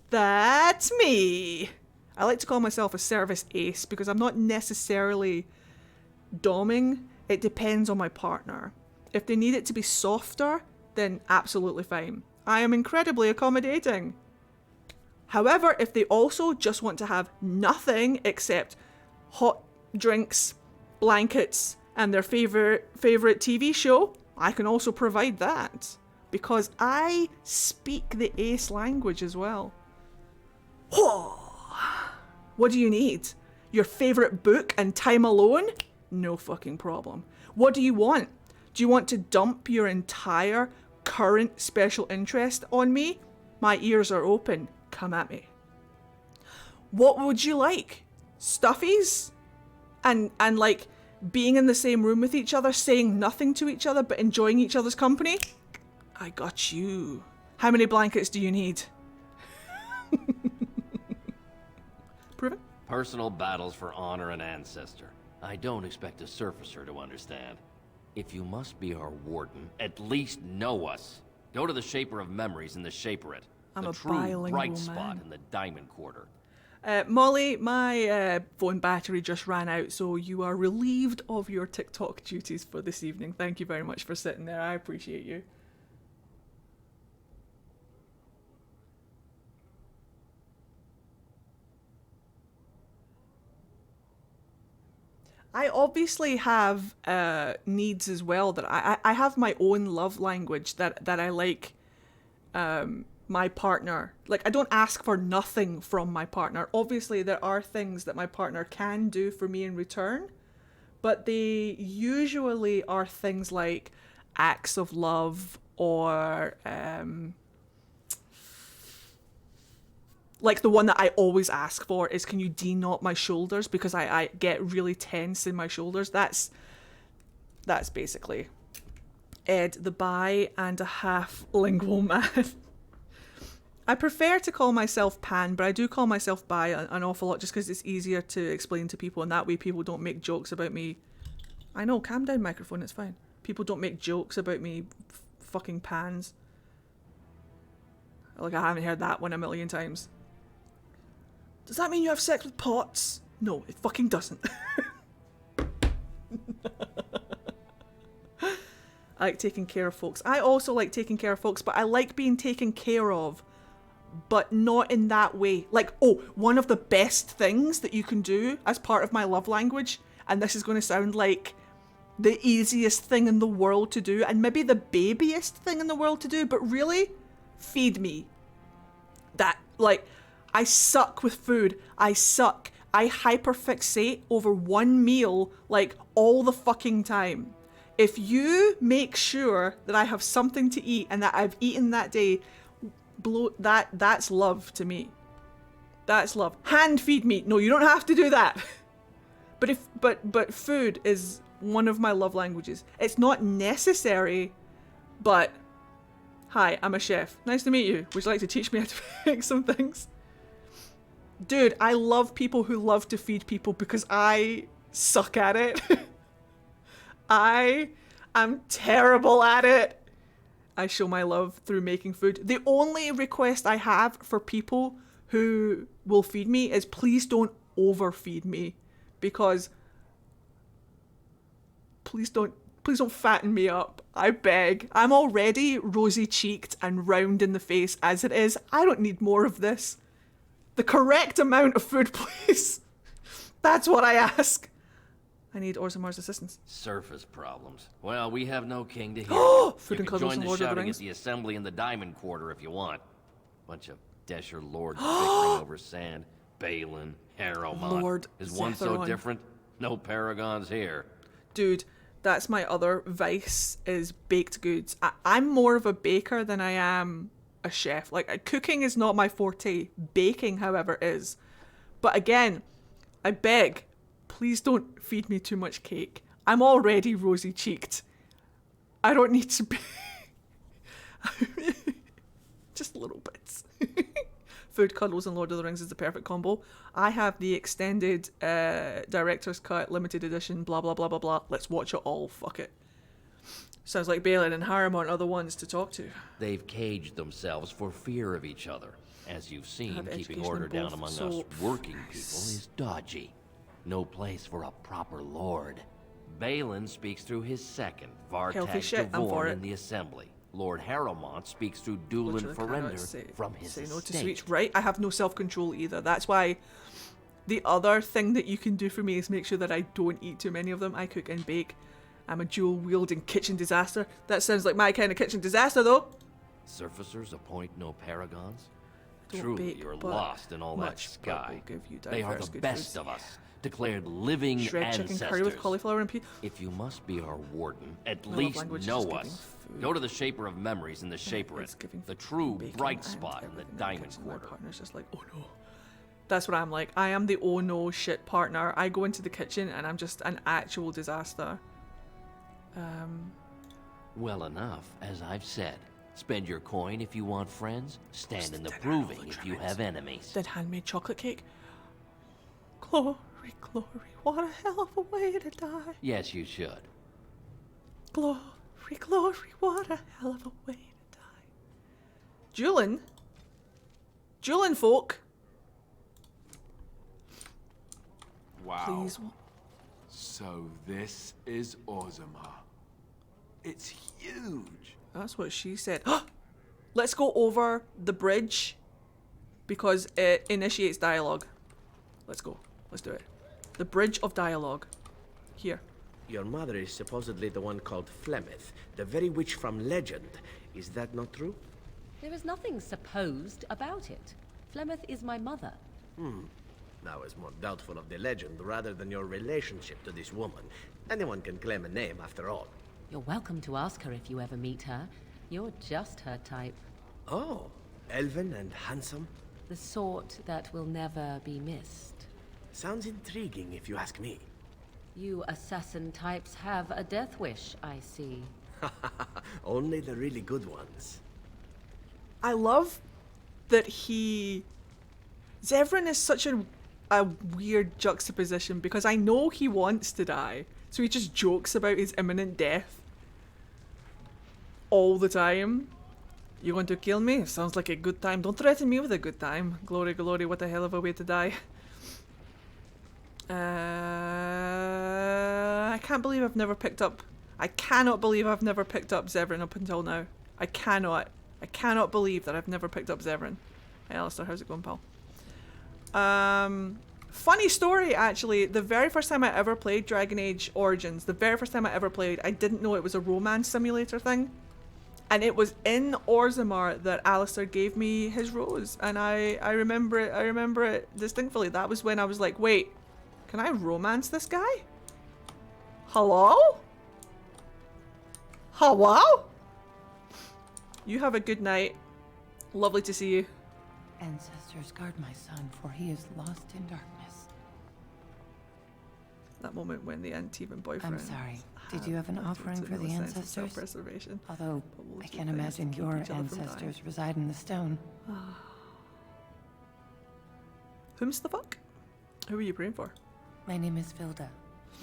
That's me. I like to call myself a service ace because I'm not necessarily doming. It depends on my partner. If they need it to be softer, then absolutely fine. I am incredibly accommodating. However, if they also just want to have nothing except hot drinks, blankets, and their favorite TV show, I can also provide that. Because I speak the ace language as well. What do you need? Your favorite book and time alone? No fucking problem. What do you want? Do you want to dump your entire current special interest on me? My ears are open. Come at me. What would you like? Stuffies? And like being in the same room with each other, saying nothing to each other but enjoying each other's company? I got you. How many blankets do you need? Prove it? Personal battles for honor and ancestor. I don't expect a surfacer to understand. If you must be our warden, at least know us. Go to the Shaper of Memories in the Shaperate. I'm the a true bilingual bright spot man. in the Diamond Quarter. Molly, my phone battery just ran out, so you are relieved of your TikTok duties for this evening. Thank you very much for sitting there. I appreciate you. I obviously have needs as well. That I have my own love language that I like my partner. Like, I don't ask for nothing from my partner. Obviously, there are things that my partner can do for me in return, but they usually are things like acts of love or like the one that I always ask for is, can you de-knot my shoulders because I get really tense in my shoulders. That's basically Ed the bi and a half lingual man. I prefer to call myself pan, but I do call myself bi an awful lot just because it's easier to explain to people, and that way people don't make jokes about me. I know, calm down microphone, it's fine. People don't make jokes about me fucking pans. Like, I haven't heard that one a million times. Does that mean you have sex with pots? No, it fucking doesn't. I like taking care of folks. I also like taking care of folks, but I like being taken care of, but not in that way. Like, oh, one of the best things that you can do as part of my love language, and this is going to sound like the easiest thing in the world to do, and maybe the babiest thing in the world to do, but really, feed me. That, like, I suck with food. I suck. I hyperfixate over one meal, like, all the fucking time. If you make sure that I have something to eat and that I've eaten that day, that's love to me. That's love. Hand feed me. No, you don't have to do that. But food is one of my love languages. It's not necessary, but hi, I'm a chef. Nice to meet you. Would you like to teach me how to make some things? Dude, I love people who love to feed people because I suck at it. I am terrible at it. I show my love through making food. The only request I have for people who will feed me is please don't overfeed me, because please don't fatten me up. I beg. I'm already rosy-cheeked and round in the face as it is. I don't need more of this. The correct amount of food, please. That's what I ask. I need Orzammar's assistance. Surface problems. Well, we have no king to hear. Food you and can cuddles join and the Lord of the shouting Rings. at the assembly in the Diamond Quarter if you want. Bunch of Desher lords bickering over sand. Balin, Harrowmont. Lord Is one so Zetheron. different? No paragons here. Dude, that's my other vice, is baked goods. I'm more of a baker than I am a chef. Like, cooking is not my forte. Baking, however, is. But again, I beg, please don't feed me too much cake. I'm already rosy-cheeked. I don't need to be... Just little bits. Food, cuddles, and Lord of the Rings is the perfect combo. I have the extended director's cut, limited edition, blah, blah, blah, blah, blah. Let's watch it all. Fuck it. Sounds like Balin and Harrowmont are the ones to talk to. They've caged themselves for fear of each other. As you've seen, Have keeping education order in down both, among so- us working people is dodgy. No place for a proper lord. Balin speaks through his second, Healthy Vartag shit, I'm for Devorn it. in the assembly. Lord Harrowmont speaks through Dulin Literally cannot Ferender from his say no to estate. sweets. Right, I have no self-control either. That's why the other thing that you can do for me is make sure that I don't eat too many of them. I cook and bake. I'm a dual-wielding kitchen disaster. That sounds like my kind of kitchen disaster, though. Surfacers appoint no paragons? Don't Truly, bake, you're but lost in all that much, but sky. will give you They are diverse the good best foods. of us, declared living Shred ancestors. chicken curry with cauliflower and If you must be our warden, at My love least language is know just giving us. food. Go to the Shaper of Memories in the Shaperate, the true bacon bright and spot in the everything in Diamond kitchen. My Quarter. partner's just like, oh no. That's what I'm like. I am the oh no shit partner. I go into the kitchen and I'm just an actual disaster. Well enough, as I've said. Spend your coin if you want friends. Stand in the proving if you have enemies. Did handmade chocolate cake. Glory, glory, what a hell of a way to die. Yes, you should. Glory, glory, what a hell of a way to die. Julin? Julin, folk. Wow. Please. So this is Orzammar. It's huge. That's what she said. Let's go over the bridge because it initiates dialogue. Let's go. Let's do it. The bridge of dialogue. Here. Your mother is supposedly the one called Flemeth, the very witch from legend. Is that not true? There is nothing supposed about it. Flemeth is my mother. I was more doubtful of the legend rather than your relationship to this woman. Anyone can claim a name after all. You're welcome to ask her if you ever meet her. You're just her type. Oh, elven and handsome? The sort that will never be missed. Sounds intriguing if you ask me. You assassin types have a death wish, I see. Only the really good ones. I love that Zevran is such a weird juxtaposition because I know he wants to die. So he just jokes about his imminent death all the time. You want to kill me? Sounds like a good time. Don't threaten me with a good time. Glory, glory, what a hell of a way to die. I can't believe I've never picked up... I cannot believe I've never picked up Zevran up until now. I cannot believe that I've never picked up Zevran. Hey Alistair, how's it going, pal? Funny story, actually. The very first time I ever played Dragon Age Origins, the very first time I ever played, I didn't know it was a romance simulator thing. And it was in Orzammar that Alistair gave me his rose. And I remember it distinctly. That was when I was like, wait, can I romance this guy? Hello? Hello? You have a good night. Lovely to see you. Ancestors, guard my son, for he is lost in darkness. That moment when the Antivan boyfriend... I'm sorry. Did you have an offering for the ancestors? Self-preservation. Although, I can't imagine your ancestors reside in the stone. Whom's the fuck? Who are you praying for? My name is Vilda,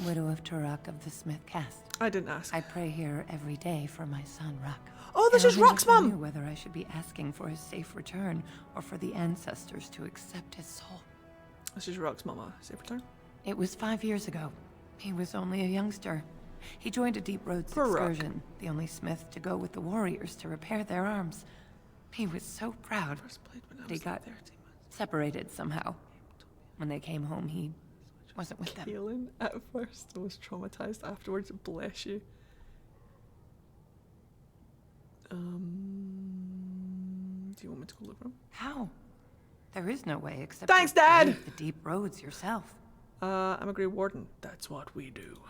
widow of Turok of the Smith caste. I didn't ask. I pray here every day for my son, Rock. Oh, this is Rock's mum! I knew whether I should be asking for his safe return or for the ancestors to accept his soul. This is Rock's mama. Safe return? It was 5 years ago. He was only a youngster. He joined a Deep Roads excursion, the only smith to go with the warriors to repair their arms. He was so proud, but he got separated somehow. When they came home, he wasn't with them. Kaelin at first was traumatized afterwards. Bless you. Do you want me to go look for him? How? There is no way except Thanks, to Dad! leave the Deep Roads yourself. I'm a Grey Warden. That's what we do.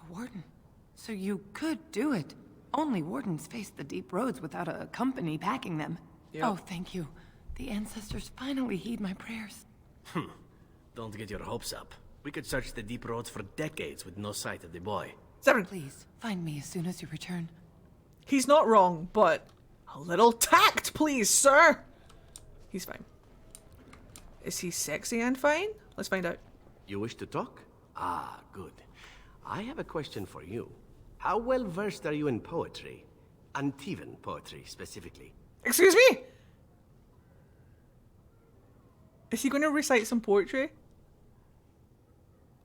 A warden? So you could do it. Only wardens face the Deep Roads without a company backing them. Yep. Oh, thank you. The ancestors finally heed my prayers. Don't get your hopes up. We could search the Deep Roads for decades with no sight of the boy. Zevran! Please, find me as soon as you return. He's not wrong, but a little tact, please, sir! He's fine. Is he sexy and fine? Let's find out. You wish to talk? Ah, good. I have a question for you. How well versed are you in poetry? Antivan poetry, specifically. Excuse me? Is he going to recite some poetry?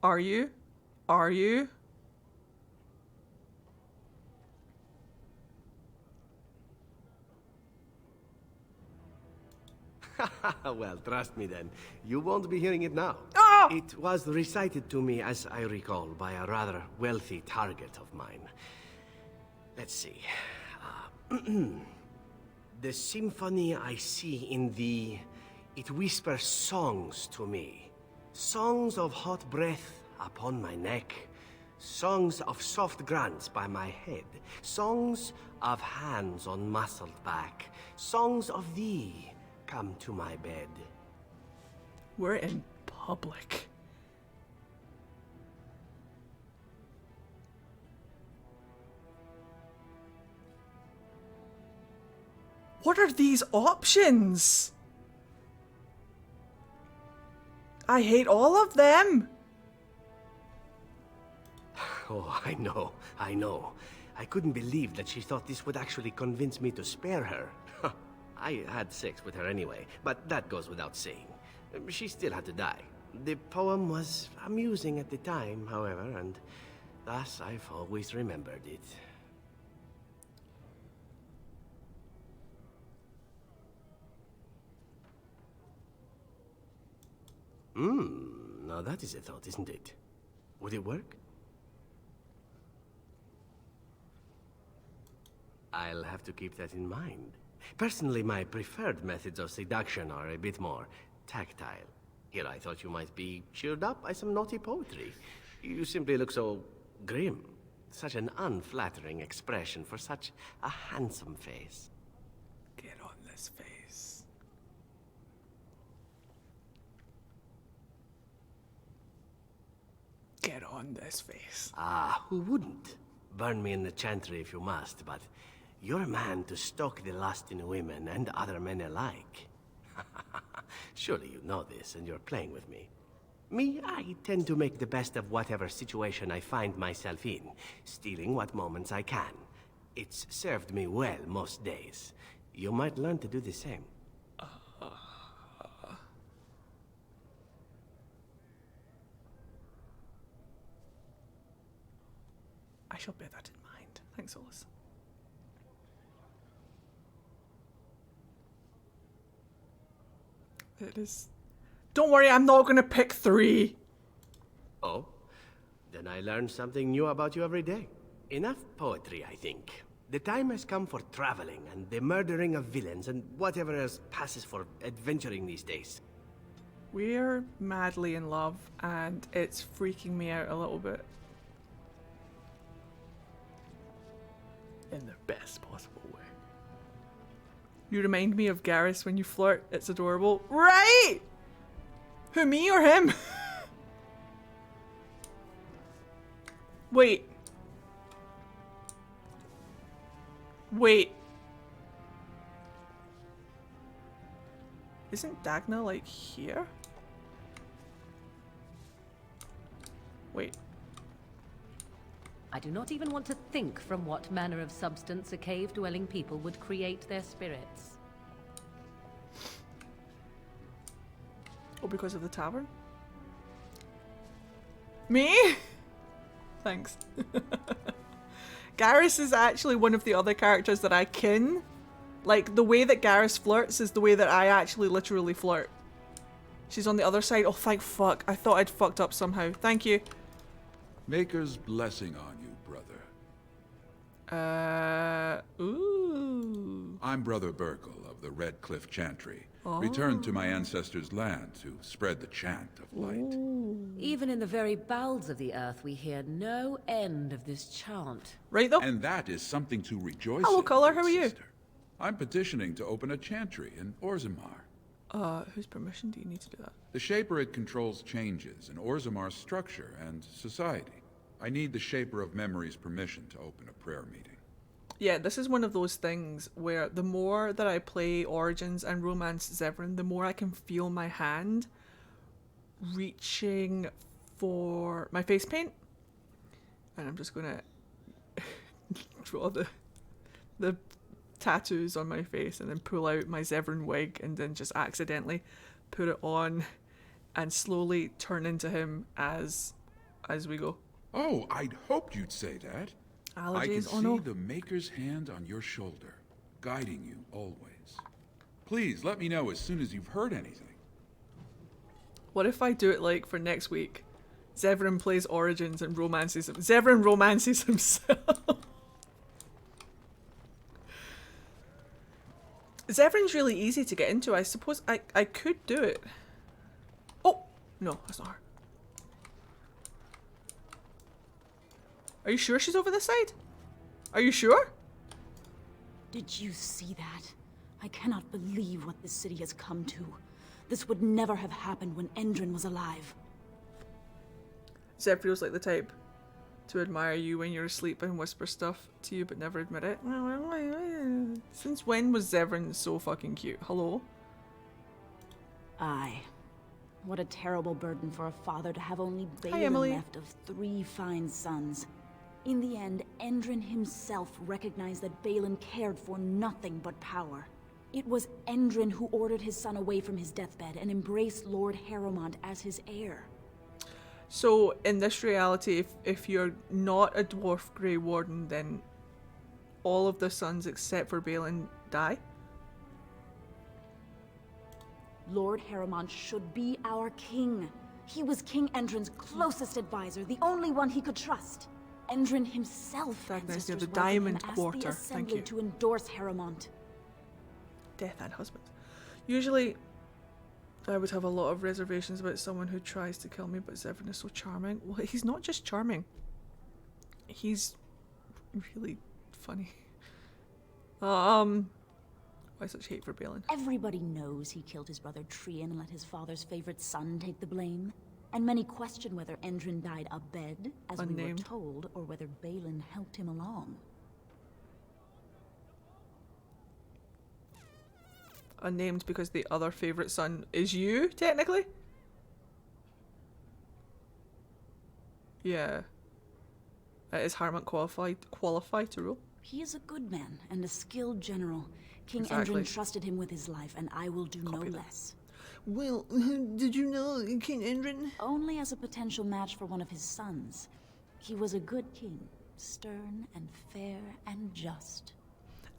Are you? Are you? Well, trust me then. You won't be hearing it now. Oh! It was recited to me, as I recall, by a rather wealthy target of mine. Let's see. The symphony I see in thee, it whispers songs to me. Songs of hot breath upon my neck. Songs of soft grunts by my head. Songs of hands on muscled back. Songs of thee. Come to my bed. We're in public. What are these options? I hate all of them. Oh, I know. I couldn't believe that she thought this would actually convince me to spare her. I had sex with her anyway, but that goes without saying. She still had to die. The poem was amusing at the time, however, and thus I've always remembered it. Now that is a thought, isn't it? Would it work? I'll have to keep that in mind. Personally, my preferred methods of seduction are a bit more tactile. Here I thought you might be cheered up by some naughty poetry. You simply look so grim. Such an unflattering expression for such a handsome face. Get on this face. Get on this face. Ah, who wouldn't? Burn me in the Chantry if you must, but you're a man to stoke the lust in women and other men alike. Surely you know this, and you're playing with me. Me, I tend to make the best of whatever situation I find myself in, stealing what moments I can. It's served me well most days. You might learn to do the same. I shall bear that in mind. Thanks, Ollis. It is... Don't worry, I'm not going to pick 3. Oh? Then I learn something new about you every day. Enough poetry, I think. The time has come for traveling and the murdering of villains and whatever else passes for adventuring these days. We're madly in love and it's freaking me out a little bit. In the best possible way. You remind me of Garrus when you flirt. It's adorable. Right! Who, me or him? Wait. Wait. Isn't Dagna like here? Wait. I do not even want to think from what manner of substance a cave-dwelling people would create their spirits. Oh, because of the tavern? Me? Thanks. Garrus is actually one of the other characters that I kin. Like, the way that Garrus flirts is the way that I actually literally flirt. She's on the other side. Oh, thank fuck. I thought I'd fucked up somehow. Thank you. Maker's blessing on you, brother. Ooh. I'm Brother Burkle of the Redcliffe Chantry. Returned to my ancestors' land to spread the chant of light. Even in the very bowels of the earth, we hear no end of this chant. Right though? And that is something to rejoice Hello, in, caller. good How are you? sister. I'm petitioning to open a chantry in Orzammar. Whose permission do you need to do that? The Shaperate controls changes in Orzammar's structure and society. I need the Shaper of Memory's permission to open a prayer meeting. Yeah, this is one of those things where the more that I play Origins and Romance Zevran, the more I can feel my hand reaching for my face paint. And I'm just gonna draw the tattoos on my face and then pull out my Zevran wig and then just accidentally put it on and slowly turn into him as we go. Oh, I'd hoped you'd say that. Allergies? I can Oh, see no. the Maker's hand on your shoulder, guiding you always. Please let me know as soon as you've heard anything. What if I do it like for next week? Zevran plays Origins and romances him. Zevran romances himself. Zevran's really easy to get into. I suppose I could do it. Oh! No, that's not her. Are you sure she's over this side? Are you sure? Did you see that? I cannot believe what this city has come to. This would never have happened when Endrin was alive. Zeb feels like the type to admire you when you're asleep and whisper stuff to you but never admit it. Since when was Zevran so fucking cute? Hello? Aye. What a terrible burden for a father to have only Hi, Balin Emily. left of 3 fine sons. In the end, Endrin himself recognized that Balin cared for nothing but power. It was Endrin who ordered his son away from his deathbed and embraced Lord Harrowmont as his heir. So, in this reality, if you're not a dwarf Grey Warden, then all of the sons except for Balin die? Lord Harrowmont should be our king. He was King Endrin's closest advisor, the only one he could trust. Endrin himself Diagnosed near ancestors the wanted him Diamond asked Quarter. the Thank Assembly you. to endorse Harrowmont. Death and husband. Usually, I would have a lot of reservations about someone who tries to kill me, but Zevran is so charming. Well, he's not just charming. He's really funny. Why such hate for Balin? Everybody knows he killed his brother Trian and let his father's favorite son take the blame. And many question whether Endrin died abed, as we were Unnamed. told, or whether Balin helped him along. Unnamed because the other favourite son is you, technically? Yeah. Is Harmont qualified to rule? He is a good man and a skilled general. King Exactly. Endrin trusted him with his life, and I will do no less. Well, did you know King Endrin? Only as a potential match for one of his sons. He was a good king, stern and fair and just.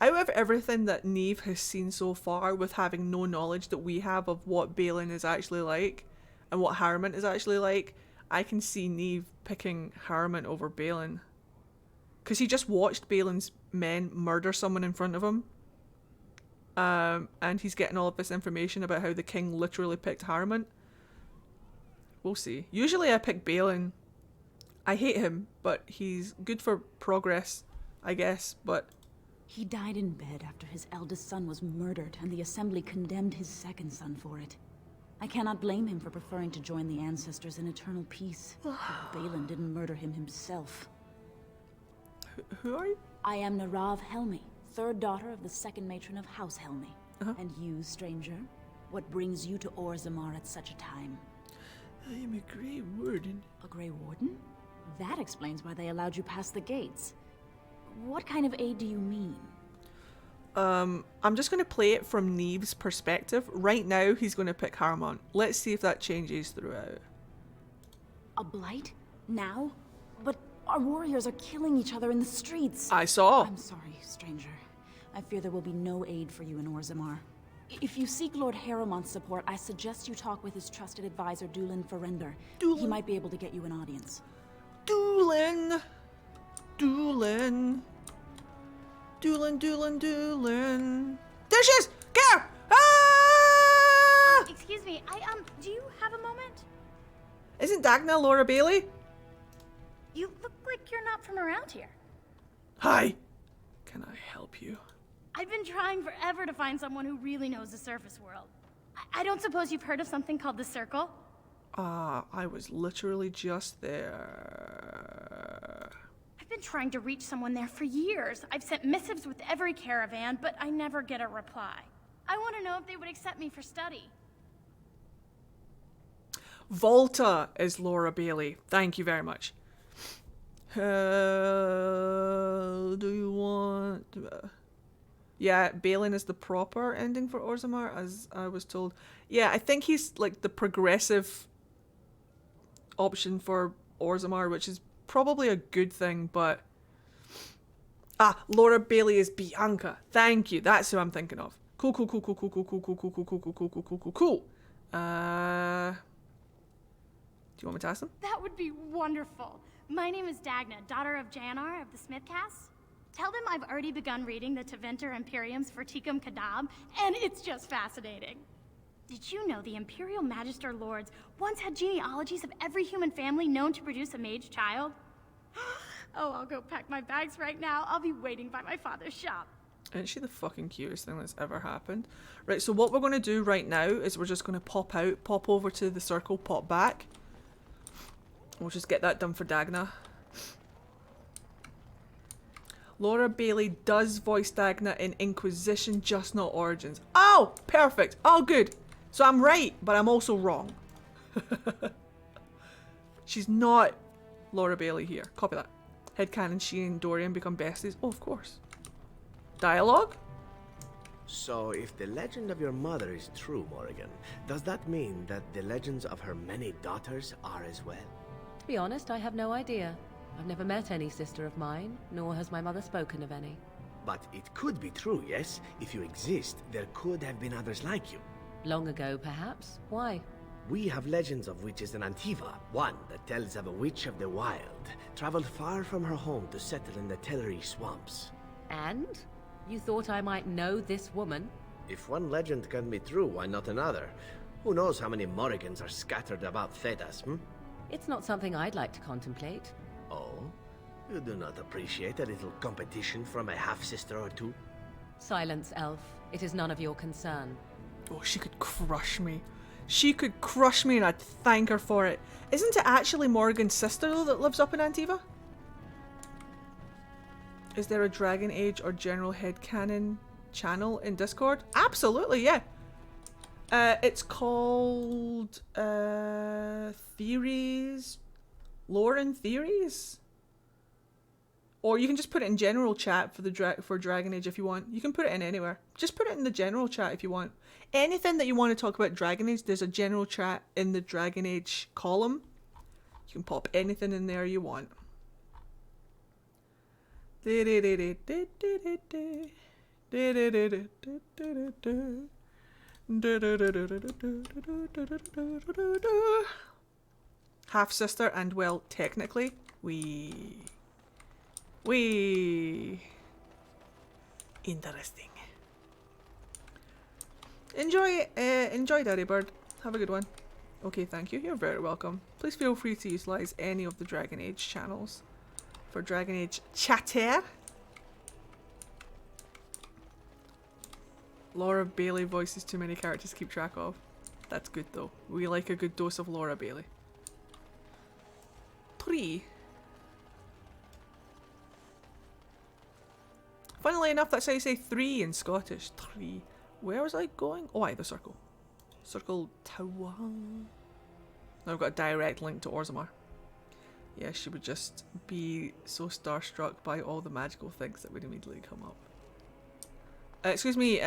Out of everything that Neve has seen so far, with having no knowledge that we have of what Balin is actually like, and what Harriman is actually like, I can see Neve picking Harriman over Balin. Because he just watched Balin's men murder someone in front of him. And he's getting all of this information about how the king literally picked Harriman. We'll see. Usually I pick Balin. I hate him, but he's good for progress, I guess, but... He died in bed after his eldest son was murdered, and the Assembly condemned his second son for it. I cannot blame him for preferring to join the ancestors in eternal peace. Balin didn't murder him himself. Who are you? I am Narav Helmi, third daughter of the second matron of House Helmi. And you, stranger? What brings you to Orzammar at such a time? I am a Grey Warden. A Grey Warden? That explains why they allowed you past the gates. What kind of aid do you mean? I'm just going to play it from Neve's perspective. Right now, he's going to pick Harriman. Let's see if that changes throughout. A blight? Now? But our warriors are killing each other in the streets. I saw. I'm sorry, stranger. I fear there will be no aid for you in Orzammar. If you seek Lord Harriman's support, I suggest you talk with his trusted advisor, Dulin Ferender. He might be able to get you an audience. Dulin! Dulin! Dulin, Dulin, Dulin! There she is! Get her! Ah! Excuse me, do you have a moment? Isn't Dagna Laura Bailey? You look like you're not from around here. Hi! Can I help you? I've been trying forever to find someone who really knows the surface world. I don't suppose you've heard of something called the Circle? I was literally just there. I've been trying to reach someone there for years. I've sent missives with every caravan, but I never get a reply. I want to know if they would accept me for study. Volta is Laura Bailey. Thank you very much. Do you want... Yeah, Balin is the proper ending for Orzammar, as I was told. Yeah, I think he's like the progressive option for Orzammar, which is probably a good thing, but... Laura Bailey is Bianca. Thank you. That's who I'm thinking of. Cool. Do you want me to ask them? That would be wonderful. My name is Dagna, daughter of Janar of the Smithcast. Tell them I've already begun reading the Teventer Imperiums for Tikum Kadab, and it's just fascinating. Did you know the Imperial Magister Lords once had genealogies of every human family known to produce a mage child? Oh, I'll go pack my bags right now. I'll be waiting by my father's shop. Isn't she the fucking cutest thing that's ever happened? Right, so what we're going to do right now is we're just going to pop out, pop over to the circle, pop back. We'll just get that done for Dagna. Laura Bailey does voice Dagna in Inquisition, just not Origins. Oh, perfect. Oh, good. So I'm right, but I'm also wrong. She's not Laura Bailey here. Copy that. Headcanon, she and Dorian become besties. Oh, of course. Dialogue? So, if the legend of your mother is true, Morrigan, does that mean that the legends of her many daughters are as well? To be honest, I have no idea. I've never met any sister of mine, nor has my mother spoken of any. But it could be true, yes? If you exist, there could have been others like you. Long ago, perhaps. Why? We have legends of witches in Antiva. One that tells of a witch of the wild, traveled far from her home to settle in the Tellery swamps. And? You thought I might know this woman? If one legend can be true, why not another? Who knows how many Morrigans are scattered about Thedas, It's not something I'd like to contemplate. Oh? You do not appreciate a little competition from a half-sister or two? Silence, Elf. It is none of your concern. Oh, she could crush me. She could crush me and I'd thank her for it. Isn't it actually Morrigan's sister, though, that lives up in Antiva? Is there a Dragon Age or General Headcanon channel in Discord? Absolutely, yeah. It's called... Theories... Lore and Theories? Or you can just put it in general chat for the for Dragon Age if you want. You can put it in anywhere. Just put it in the general chat if you want. Anything that you want to talk about Dragon Age, there's a general chat in the Dragon Age column. You can pop anything in there you want. Half sister, and well, technically, we interesting. Enjoy, Daddy Bird. Have a good one. Okay, thank you. You're very welcome. Please feel free to utilize any of the Dragon Age channels for Dragon Age chatter. Laura Bailey voices too many characters to keep track of. That's good though. We like a good dose of Laura Bailey. 3. Funnily enough, that's how you say 3 in Scottish. 3. Where was I going? Oh, aye, the circle. Circle Tower. I've got a direct link to Orzammar. Yeah, she would just be so starstruck by all the magical things that would immediately come up. Excuse me,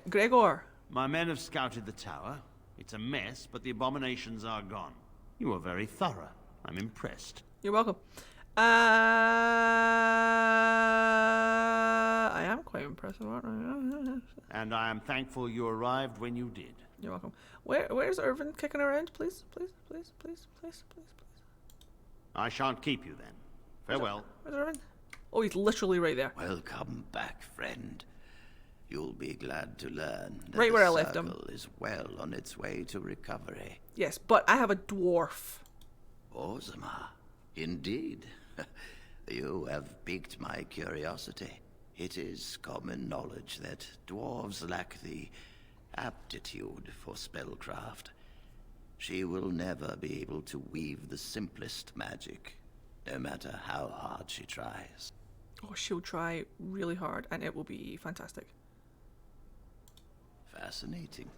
Gregor. My men have scouted the tower. It's a mess, but the abominations are gone. You were very thorough. I'm impressed. You're welcome. I am quite impressed, aren't I? And I am thankful you arrived when you did. You're welcome. Where's Irvin kicking around? Please, please, please, please, please, please, please. I shan't keep you then. Farewell. Where's Irvin? Oh, he's literally right there. Welcome back, friend. You'll be glad to learn that right where I the left him. circle is well on its way to recovery. Yes, but I have a dwarf. Orzammar, indeed. You have piqued my curiosity. It is common knowledge that dwarves lack the aptitude for spellcraft. She will never be able to weave the simplest magic, no matter how hard she tries. Oh, she'll try really hard, and it will be fantastic. Fascinating.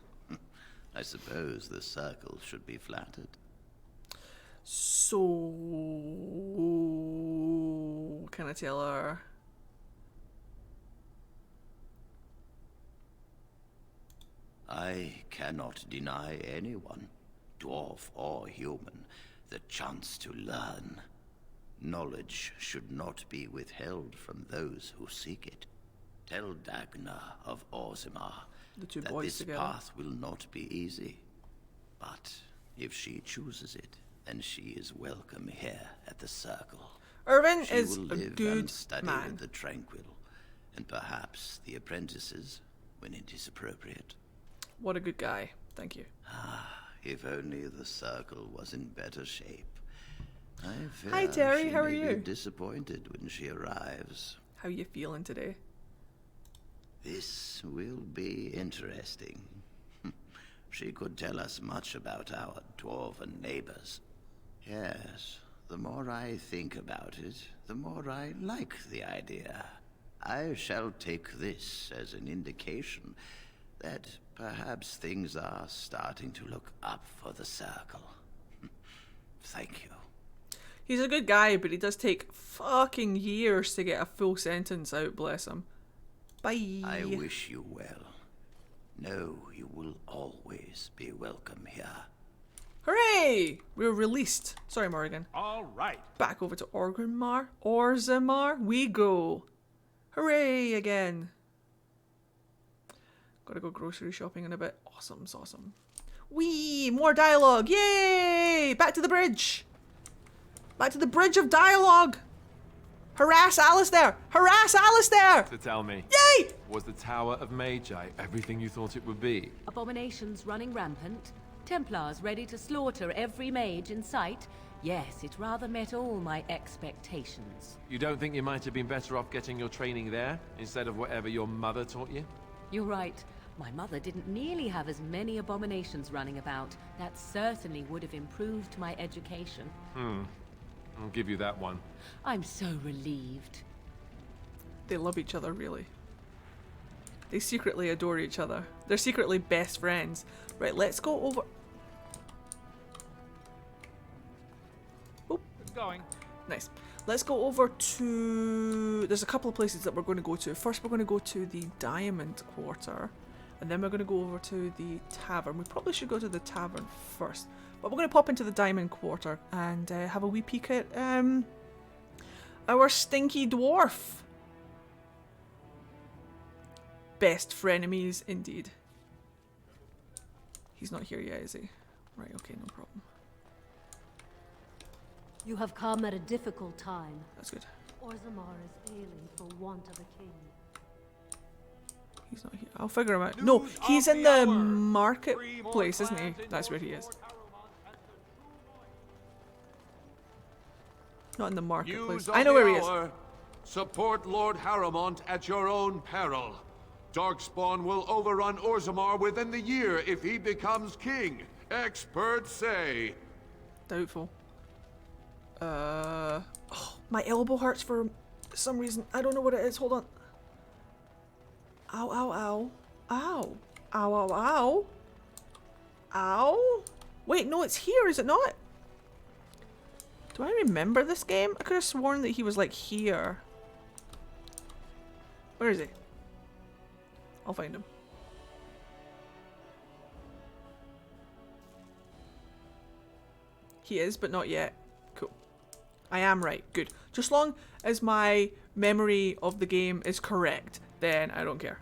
I suppose the circle should be flattered. So, can I tell her? I cannot deny anyone, dwarf or human, the chance to learn. Knowledge should not be withheld from those who seek it. Tell Dagna of Orzammar that this path will not be easy. But if she chooses it, then she is welcome here at the Circle. Irvin she is will a live good and study man. with the Tranquil, and perhaps the apprentices, when it is appropriate. What a good guy. Thank you. If only the Circle was in better shape. I fear Hi Terry, she how are may you? be disappointed when she arrives. How you feeling today? This will be interesting. She could tell us much about our dwarven neighbors. Yes, the more I think about it, the more I like the idea. I shall take this as an indication that perhaps things are starting to look up for the Circle. Thank you. He's a good guy, but he does take fucking years to get a full sentence out, bless him. Bye. I wish you well. Know you will always be welcome here. Hooray! We're released. Sorry, Morrigan. All right. Back over to Orzammar we go. Hooray again. Gotta go grocery shopping in a bit. Awesome, awesome. Wee! More dialogue! Yay! Back to the bridge! Back to the bridge of dialogue! Harass Alistair! Harass Alistair! So tell me. Yay! Was the Tower of Magi everything you thought it would be? Abominations running rampant? Templars ready to slaughter every mage in sight? Yes, it rather met all my expectations. You don't think you might have been better off getting your training there, instead of whatever your mother taught you? You're right. My mother didn't nearly have as many abominations running about. That certainly would have improved my education. I'll give you that one. I'm so relieved. They love each other, really. They secretly adore each other. They're secretly best friends. Right, let's go over... It's going. Nice. Let's go over to... There's a couple of places that we're going to go to. First, we're going to go to the Diamond Quarter. And then we're going to go over to the Tavern. We probably should go to the Tavern first. But we're going to pop into the Diamond Quarter and have a wee peek at our stinky dwarf. Best frenemies, indeed. He's not here yet, is he? Right, okay, no problem. You have come at a difficult time. That's good. Orzammar is ailing for want of a king. He's not here. I'll figure him out. No, he's in the marketplace, isn't he? That's where he is. Not in the marketplace. I know where he is. Support Lord Harrowmont at your own peril. Darkspawn will overrun Orzammar within the year if he becomes king. Experts say. Doubtful. Oh, my elbow hurts for some reason. I don't know what it is. Hold on. Ow, ow, ow. Ow. Ow, ow, ow. Ow. Wait, no, it's here, is it not? Do I remember this game? I could have sworn that he was like here. Where is he? I'll find him. He is, but not yet. Cool. I am right. Good. Just long as my memory of the game is correct, then I don't care.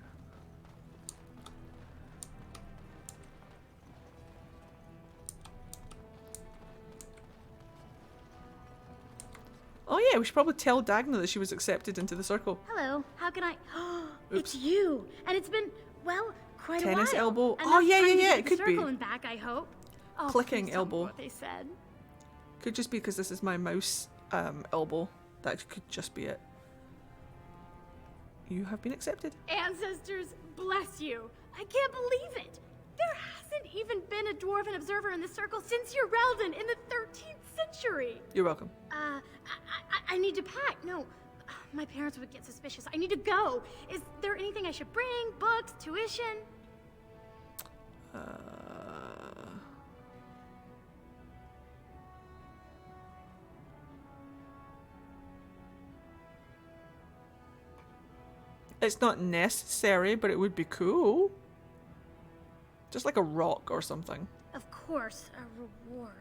Oh yeah, we should probably tell Dagna that she was accepted into the circle. Hello, how can I... It's you! And it's been, well, quite a while. Tennis elbow. Enough Oh yeah, time yeah, to yeah, get it the could be. circle and back, I hope. Oh, Clicking please tell me elbow. what they said. Could just be because this is my mouse elbow. That could just be it. You have been accepted. Ancestors, bless you. I can't believe it. There hasn't even been a Dwarven observer in the circle since Urelden in the 13th century. You're welcome. I need to pack. No, my parents would get suspicious. I need to go. Is there anything I should bring? Books, tuition? It's not necessary, but it would be cool. Just like a rock or something. Of course, a reward.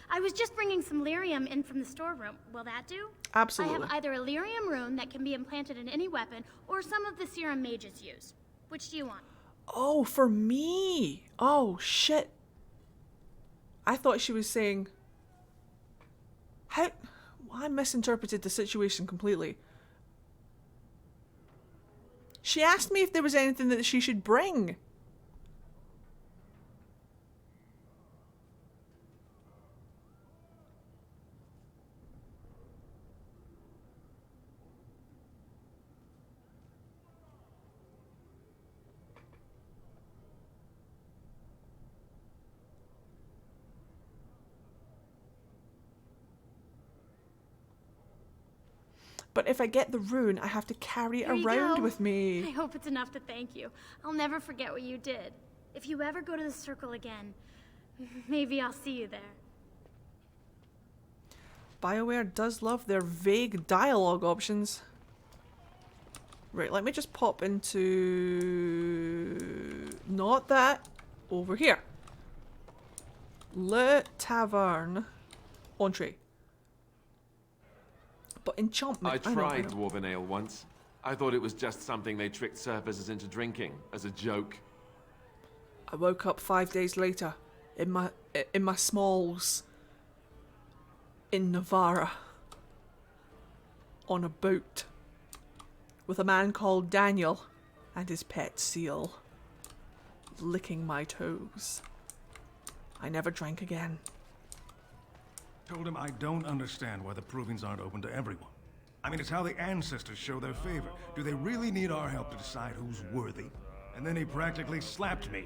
I was just bringing some lyrium in from the storeroom. Will that do? Absolutely. I have either a lyrium rune that can be implanted in any weapon, or some of the serum mages use. Which do you want? Oh, for me. Oh, shit. I thought she was saying... How... I misinterpreted the situation completely. She asked me if there was anything that she should bring. But if I get the rune, I have to carry it around with me. I hope it's enough to thank you. I'll never forget what you did. If you ever go to the circle again, maybe I'll see you there. BioWare does love their vague dialogue options. Right, let me just pop into... Not that. Over here. Le Taverne. Entree. But enchantment. I tried Dwarven ale once. I thought it was just something they tricked surfacers into drinking, as a joke. I woke up 5 days later, in my smalls, in Navarra, on a boat, with a man called Daniel and his pet seal, licking my toes. I never drank again. Told him I don't understand why the provings aren't open to everyone. I mean, it's how the ancestors show their favor. Do they really need our help to decide who's worthy? And then he practically slapped me.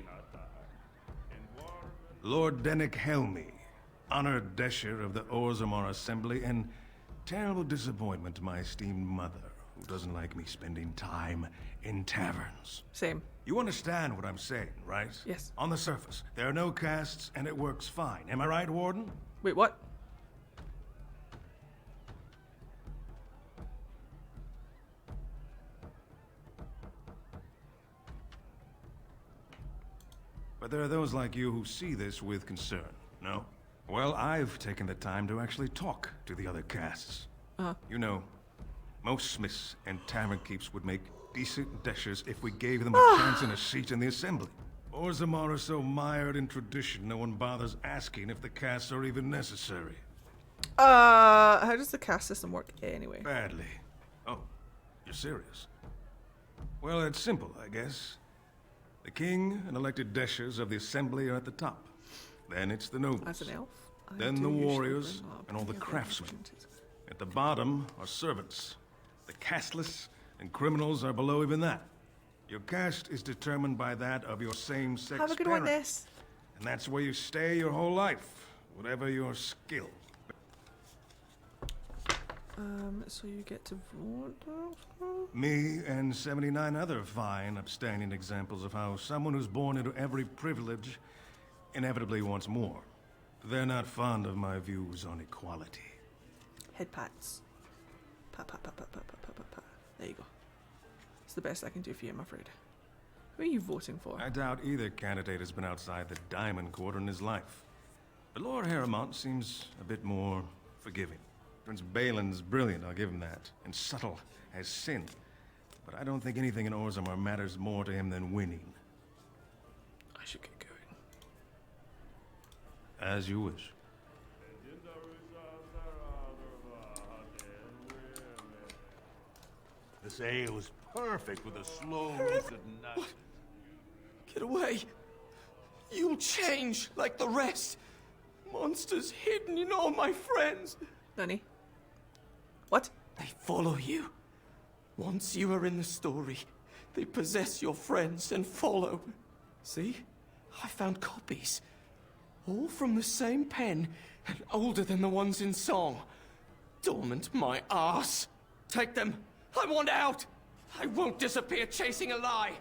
Lord Dennick Helmy, honored Desher of the Orzammar Assembly, and terrible disappointment to my esteemed mother, who doesn't like me spending time in taverns. Same. You understand what I'm saying, right? Yes. On the surface, there are no castes, and it works fine. Am I right, Warden? Wait, what? But there are those like you who see this with concern, no? Well, I've taken the time to actually talk to the other castes. You know, most smiths and tavern keeps would make decent dishes if we gave them a chance and a seat in the assembly. Orzammar are so mired in tradition, no one bothers asking if the castes are even necessary. How does the caste system work anyway? Badly. Oh, you're serious? Well, it's simple, I guess. The king and elected deshers of the assembly are at the top. Then it's the nobles. As an elf? Then the warriors and all the craftsmen. At the bottom are servants. The casteless and criminals are below even that. Your caste is determined by that of your same-sex Have a good one, Ness. And that's where you stay your whole life, whatever your skill. So you get to vote? Me and 79 other fine, upstanding examples of how someone who's born into every privilege inevitably wants more. They're not fond of my views on equality. Head pats. Pat, pat, pat, pat, pat, pat, pat, pat, pat. There you go. It's the best I can do for you, I'm afraid. Who are you voting for? I doubt either candidate has been outside the Diamond Quarter in his life. But Lord Harrowmont seems a bit more forgiving. Prince Balin's brilliant, I'll give him that, and subtle as sin. But I don't think anything in Orzammar matters more to him than winning. I should get going. As you wish. This ale is perfect with a slow roasted nut. Get away! You'll change like the rest. Monsters hidden in all my friends. Nani? What? They follow you. Once you are in the story, they possess your friends and follow. See? I found copies. All from the same pen and older than the ones in song. Dormant my arse. Take them. I want out. I won't disappear chasing a lie.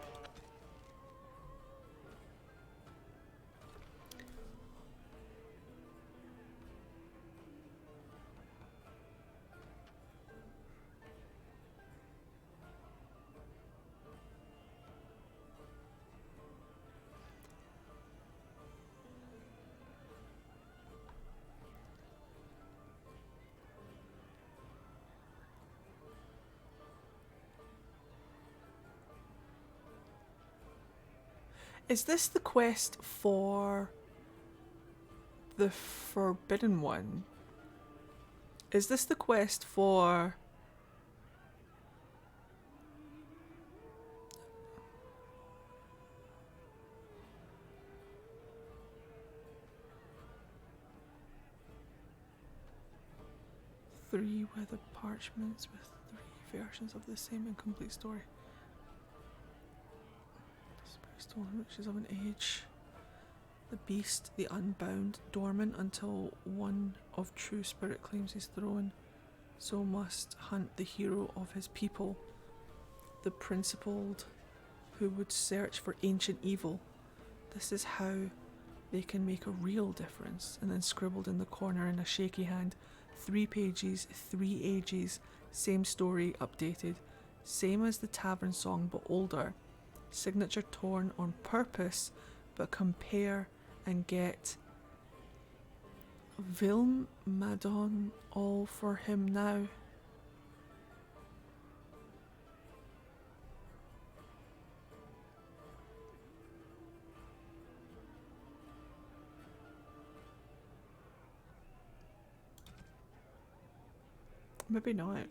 Is this the quest for the Forbidden One? Is this the quest for... Three weathered parchments with three versions of the same incomplete story. Stolen riches of an age. The beast, the unbound, dormant until one of true spirit claims his throne. So must hunt the hero of his people, the principled who would search for ancient evil. This is how they can make a real difference. And then scribbled in the corner in a shaky hand, 3 pages, 3 ages, same story, updated. Same as the tavern song, but older. Signature torn on purpose, but compare and get Vilm Madon all for him now. Maybe not.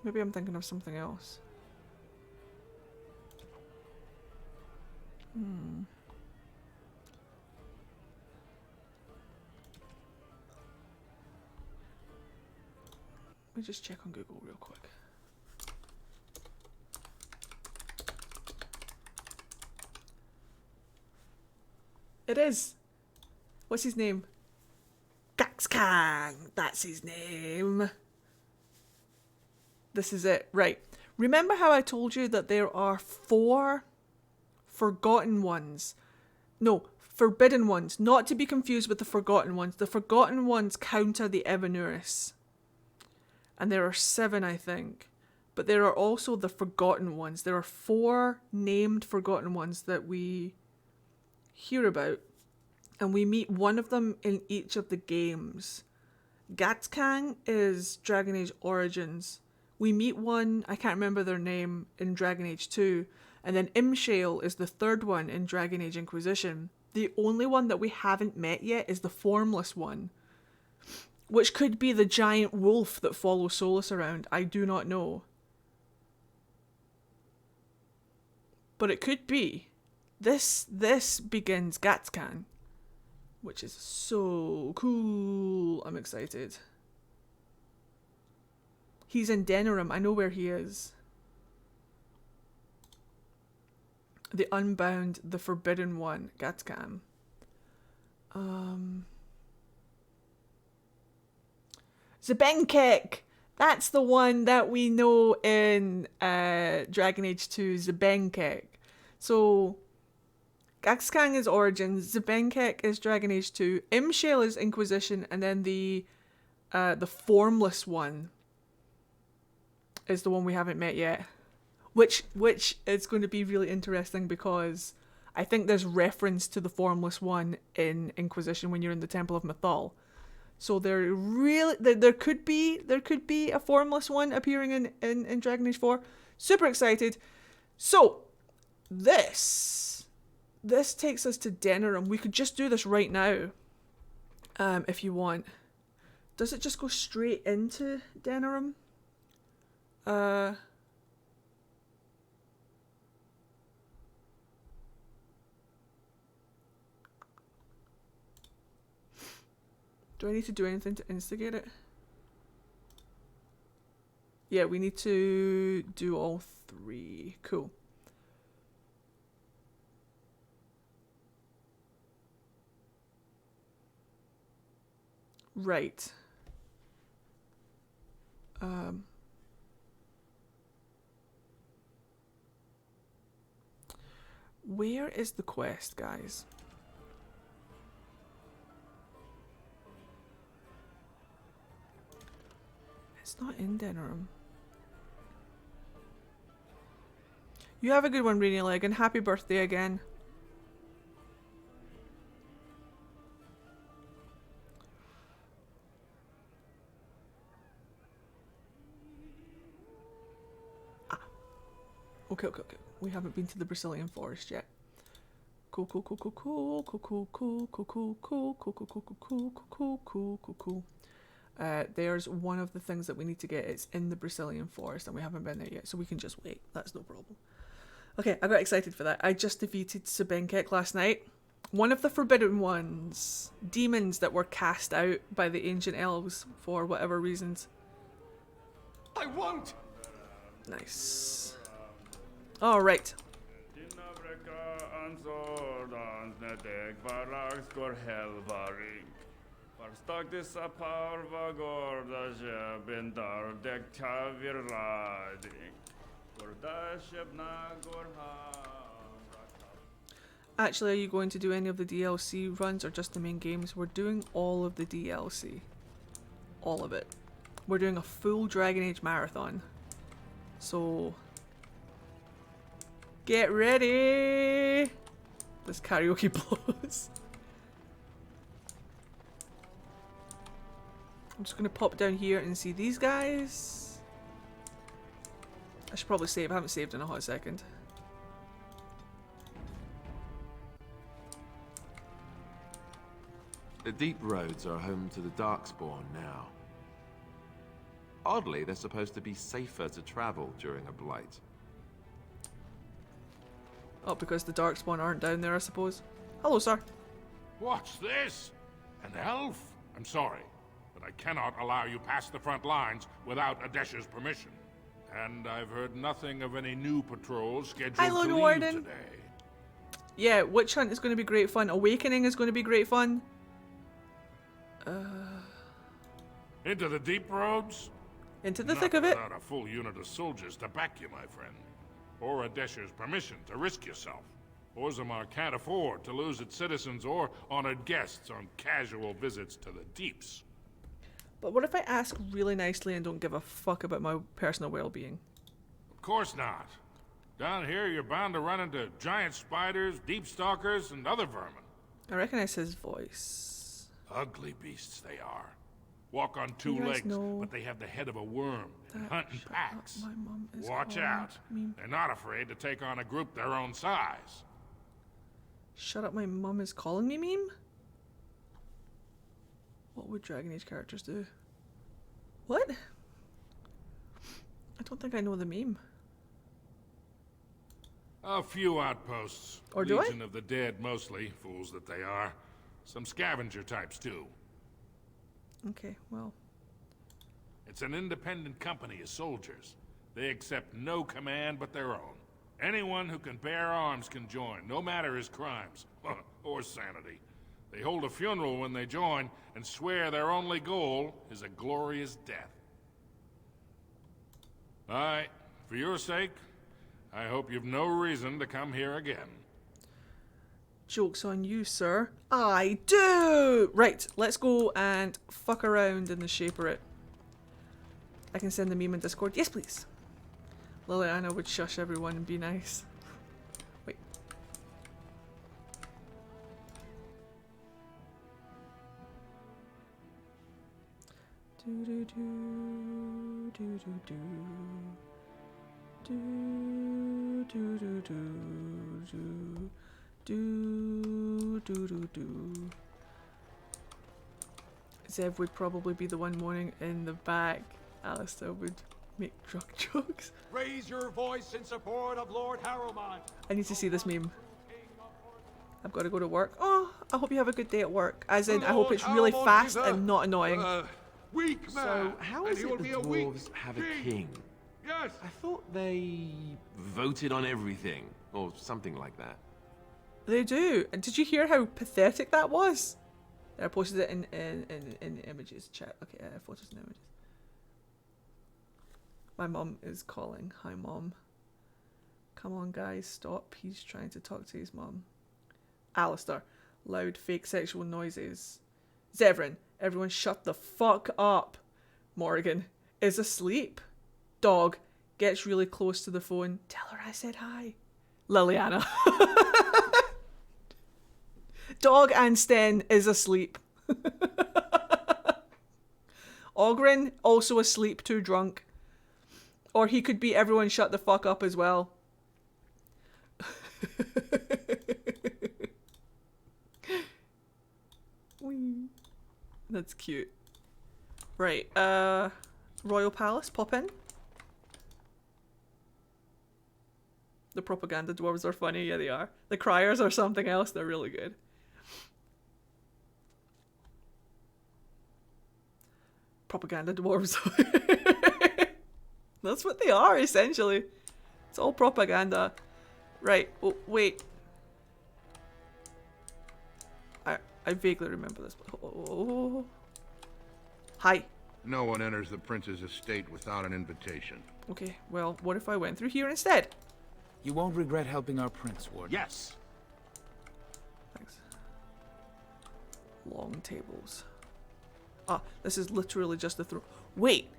Maybe I'm thinking of something else. Let me just check on Google real quick. It is. What's his name? Gaxkang. That's his name. This is it. Right. Remember how I told you that there are 4 Forgotten Ones? No, Forbidden Ones. Not to be confused with the Forgotten Ones. The Forgotten Ones counter the Evanuris. And there are 7, I think. but there are also the Forgotten Ones. There are 4 named Forgotten Ones that we hear about, and we meet one of them in each of the games. Gatskang is Dragon Age Origins. We meet one, I can't remember their name, in Dragon Age 2, and then Imshale is the 3rd one in Dragon Age Inquisition. The only one that we haven't met yet is the Formless one, which could be the giant wolf that follows Solus around. I do not know. But it could be. This begins Gatskan, which is so cool. I'm excited. He's in Denerim. I know where he is. The Unbound, the Forbidden One, Gatskan. Zebenkek! That's the one that we know in Dragon Age 2, Zebenkek. So, Gatskan is Origins, Zebenkek is Dragon Age 2, Imshale is Inquisition, and then the Formless one is the one we haven't met yet. Which is going to be really interesting because I think there's reference to the Formless one in Inquisition when you're in the Temple of Mythal. So there could be a Formless one appearing in Dragon Age 4. Super excited. So this takes us to Denerim. We could just do this right now, if you want. Does it just go straight into Denerim? Do I need to do anything to instigate it? Yeah, we need to do all 3. Cool. Right. Where is the quest, guys? It's not in Denerim. You have a good one, Rainy Leg, and happy birthday again. Okay. We haven't been to the Brazilian forest yet. Cool. There's one of the things that we need to get. It's in the Brazilian forest and we haven't been there yet, so we can just wait. That's no problem. Okay, I got excited for that. I just defeated Sebenkek last night. One of the Forbidden Ones. Demons that were cast out by the ancient elves for whatever reasons. I won't! Nice. Alright. Actually, are you going to do any of the DLC runs or just the main games? We're doing all of the DLC. All of it. We're doing a full Dragon Age marathon. So, get ready! This karaoke blows. I'm just gonna pop down here and see these guys. I should probably save. I haven't saved in a hot second. The deep roads are home to the Darkspawn now. Oddly, they're supposed to be safer to travel during a blight. Oh, because the Darkspawn aren't down there, I suppose. Hello, sir. What's this? An elf? I'm sorry, but I cannot allow you past the front lines without Adesha's permission. And I've heard nothing of any new patrols scheduled to leave Warden. today. Yeah, Witch Hunt is going to be great fun. Awakening is going to be great fun. Into the deep roads? Into the Not thick of it. without a full unit of soldiers to back you, my friend. Or Adesha's permission to risk yourself. Orzammar can't afford to lose its citizens or honored guests on casual visits to the deeps. But what if I ask really nicely and don't give a fuck about my personal well-being? Of course not. Down here, you're bound to run into giant spiders, deep stalkers, and other vermin. I recognize his voice. Ugly beasts they are. Walk on two You guys legs, know but they have the head of a worm and that hunt in shut packs. up, my mum is Watch calling out. me. They're not afraid to take on a group their own size. Shut up, my mum is calling me meme? What would Dragon Age characters do? What? I don't think I know the meme. A few outposts. Or do I? Legion of the Dead mostly, fools that they are. Some scavenger types too. Okay, well. It's an independent company of soldiers. They accept no command but their own. Anyone who can bear arms can join, no matter his crimes or sanity. They hold a funeral when they join and swear their only goal is a glorious death. For your sake, I hope you've no reason to come here again. Joke's on you, sir. I do! Right, let's go and fuck around in the Shaperate. I can send the meme in Discord. Yes, please. Liliana would shush everyone and be nice. Wait. Do do do do do do do do do do do do do do. Zev would probably be the one moaning in the back. Alistair would make drug jokes. Raise your voice in support of Lord Harrowmont. I need to see this meme. I've got to go to work. Oh, I hope you have a good day at work. As in, I hope it's really fast and not annoying. Weak man. So, how and is he will it the be a weak dwarves have a king? Yes. I thought they voted on everything, or something like that. They do. And did you hear how pathetic that was? I posted it in images chat. Okay, photos and images. My mum is calling. Hi, Mom. Come on, guys, stop. He's trying to talk to his mum. Alistair. Loud, fake sexual noises. Zevran. Everyone shut the fuck up. Morrigan is asleep. Dog gets really close to the phone. Tell her I said hi. Liliana. Dog and Sten is asleep. Ogren also asleep, too drunk. Or he could be everyone shut the fuck up as well. That's cute. Right, Royal Palace, pop in. The propaganda dwarves are funny, yeah they are. The criers are something else, they're really good. Propaganda dwarves. That's what they are, essentially. It's all propaganda. Right, oh, wait. I vaguely remember this. Oh. Hi. No one enters the prince's estate without an invitation. Okay, well, what if I went through here instead? You won't regret helping our prince, Ward. Yes. Thanks. Long tables. Ah, this is literally just the throne. Wait.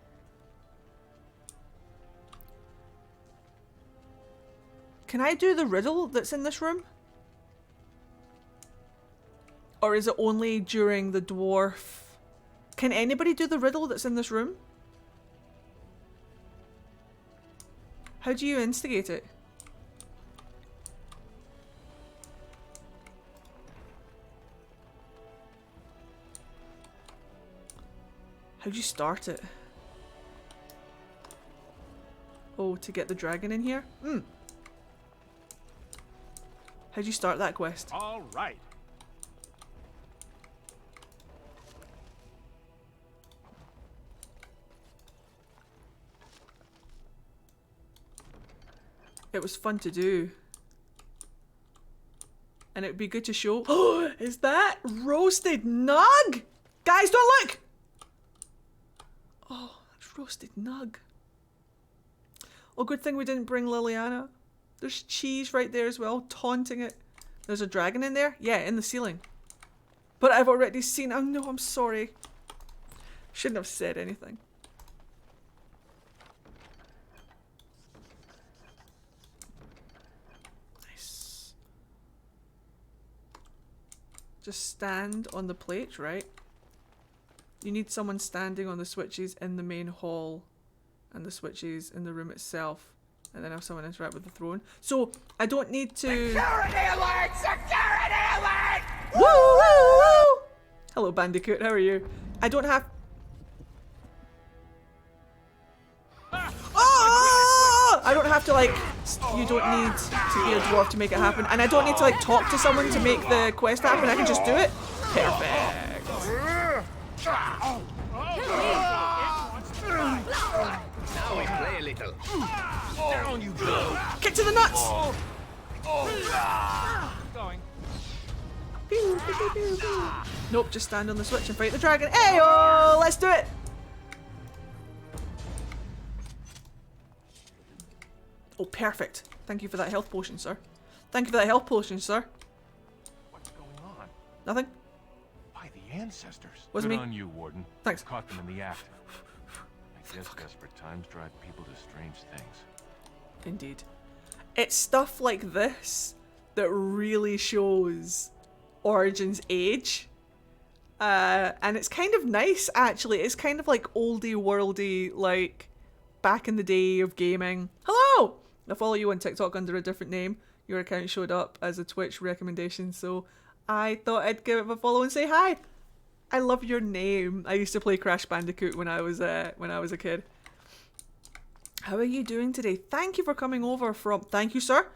Can I do the riddle that's in this room? Or is it only during the dwarf? Can anybody do the riddle that's in this room? How do you instigate it? How do you start it? Oh, to get the dragon in here? How do you start that quest? All right. It was fun to do. And it would be good to show. Oh, is that roasted nug? Guys, don't look! Oh, that's roasted nug. Oh, good thing we didn't bring Liliana. There's cheese right there as well, taunting it. There's a dragon in there? Yeah, in the ceiling. But I've already seen. Oh no, I'm sorry. Shouldn't have said anything. Just stand on the plate, right? You need someone standing on the switches in the main hall and the switches in the room itself, and then have someone interact with the throne. So I don't need to. Security alert! Security alert! Woo, woo, woo! Hello, Bandicoot. How are you? I don't have. Oh! I don't have to like. You don't need to be a dwarf to make it happen, and I don't need to like talk to someone to make the quest happen. I can just do it. Perfect. Now we play a little. Down you go. Kick to the nuts. Going. Pew, pew, pew, pew, pew. Nope, just stand on the switch and fight the dragon. Ayo! Let's do it. Oh, perfect. Thank you for that health potion, sir. Thank you for that health potion, sir. What's going on? Nothing. By the ancestors. Wasn't Good me. on you, Warden. Thanks. Caught them in the act. I guess desperate times drive people to strange things. Indeed. It's stuff like this that really shows Origin's age. And it's kind of nice, actually. It's kind of like oldie worldy, like back in the day of gaming. Hello! I follow you on TikTok under a different name. Your account showed up as a Twitch recommendation, so I thought I'd give it a follow and say hi. I love your name. I used to play Crash Bandicoot when I was a kid. How are you doing today? Thank you for coming over from... Thank you, sir.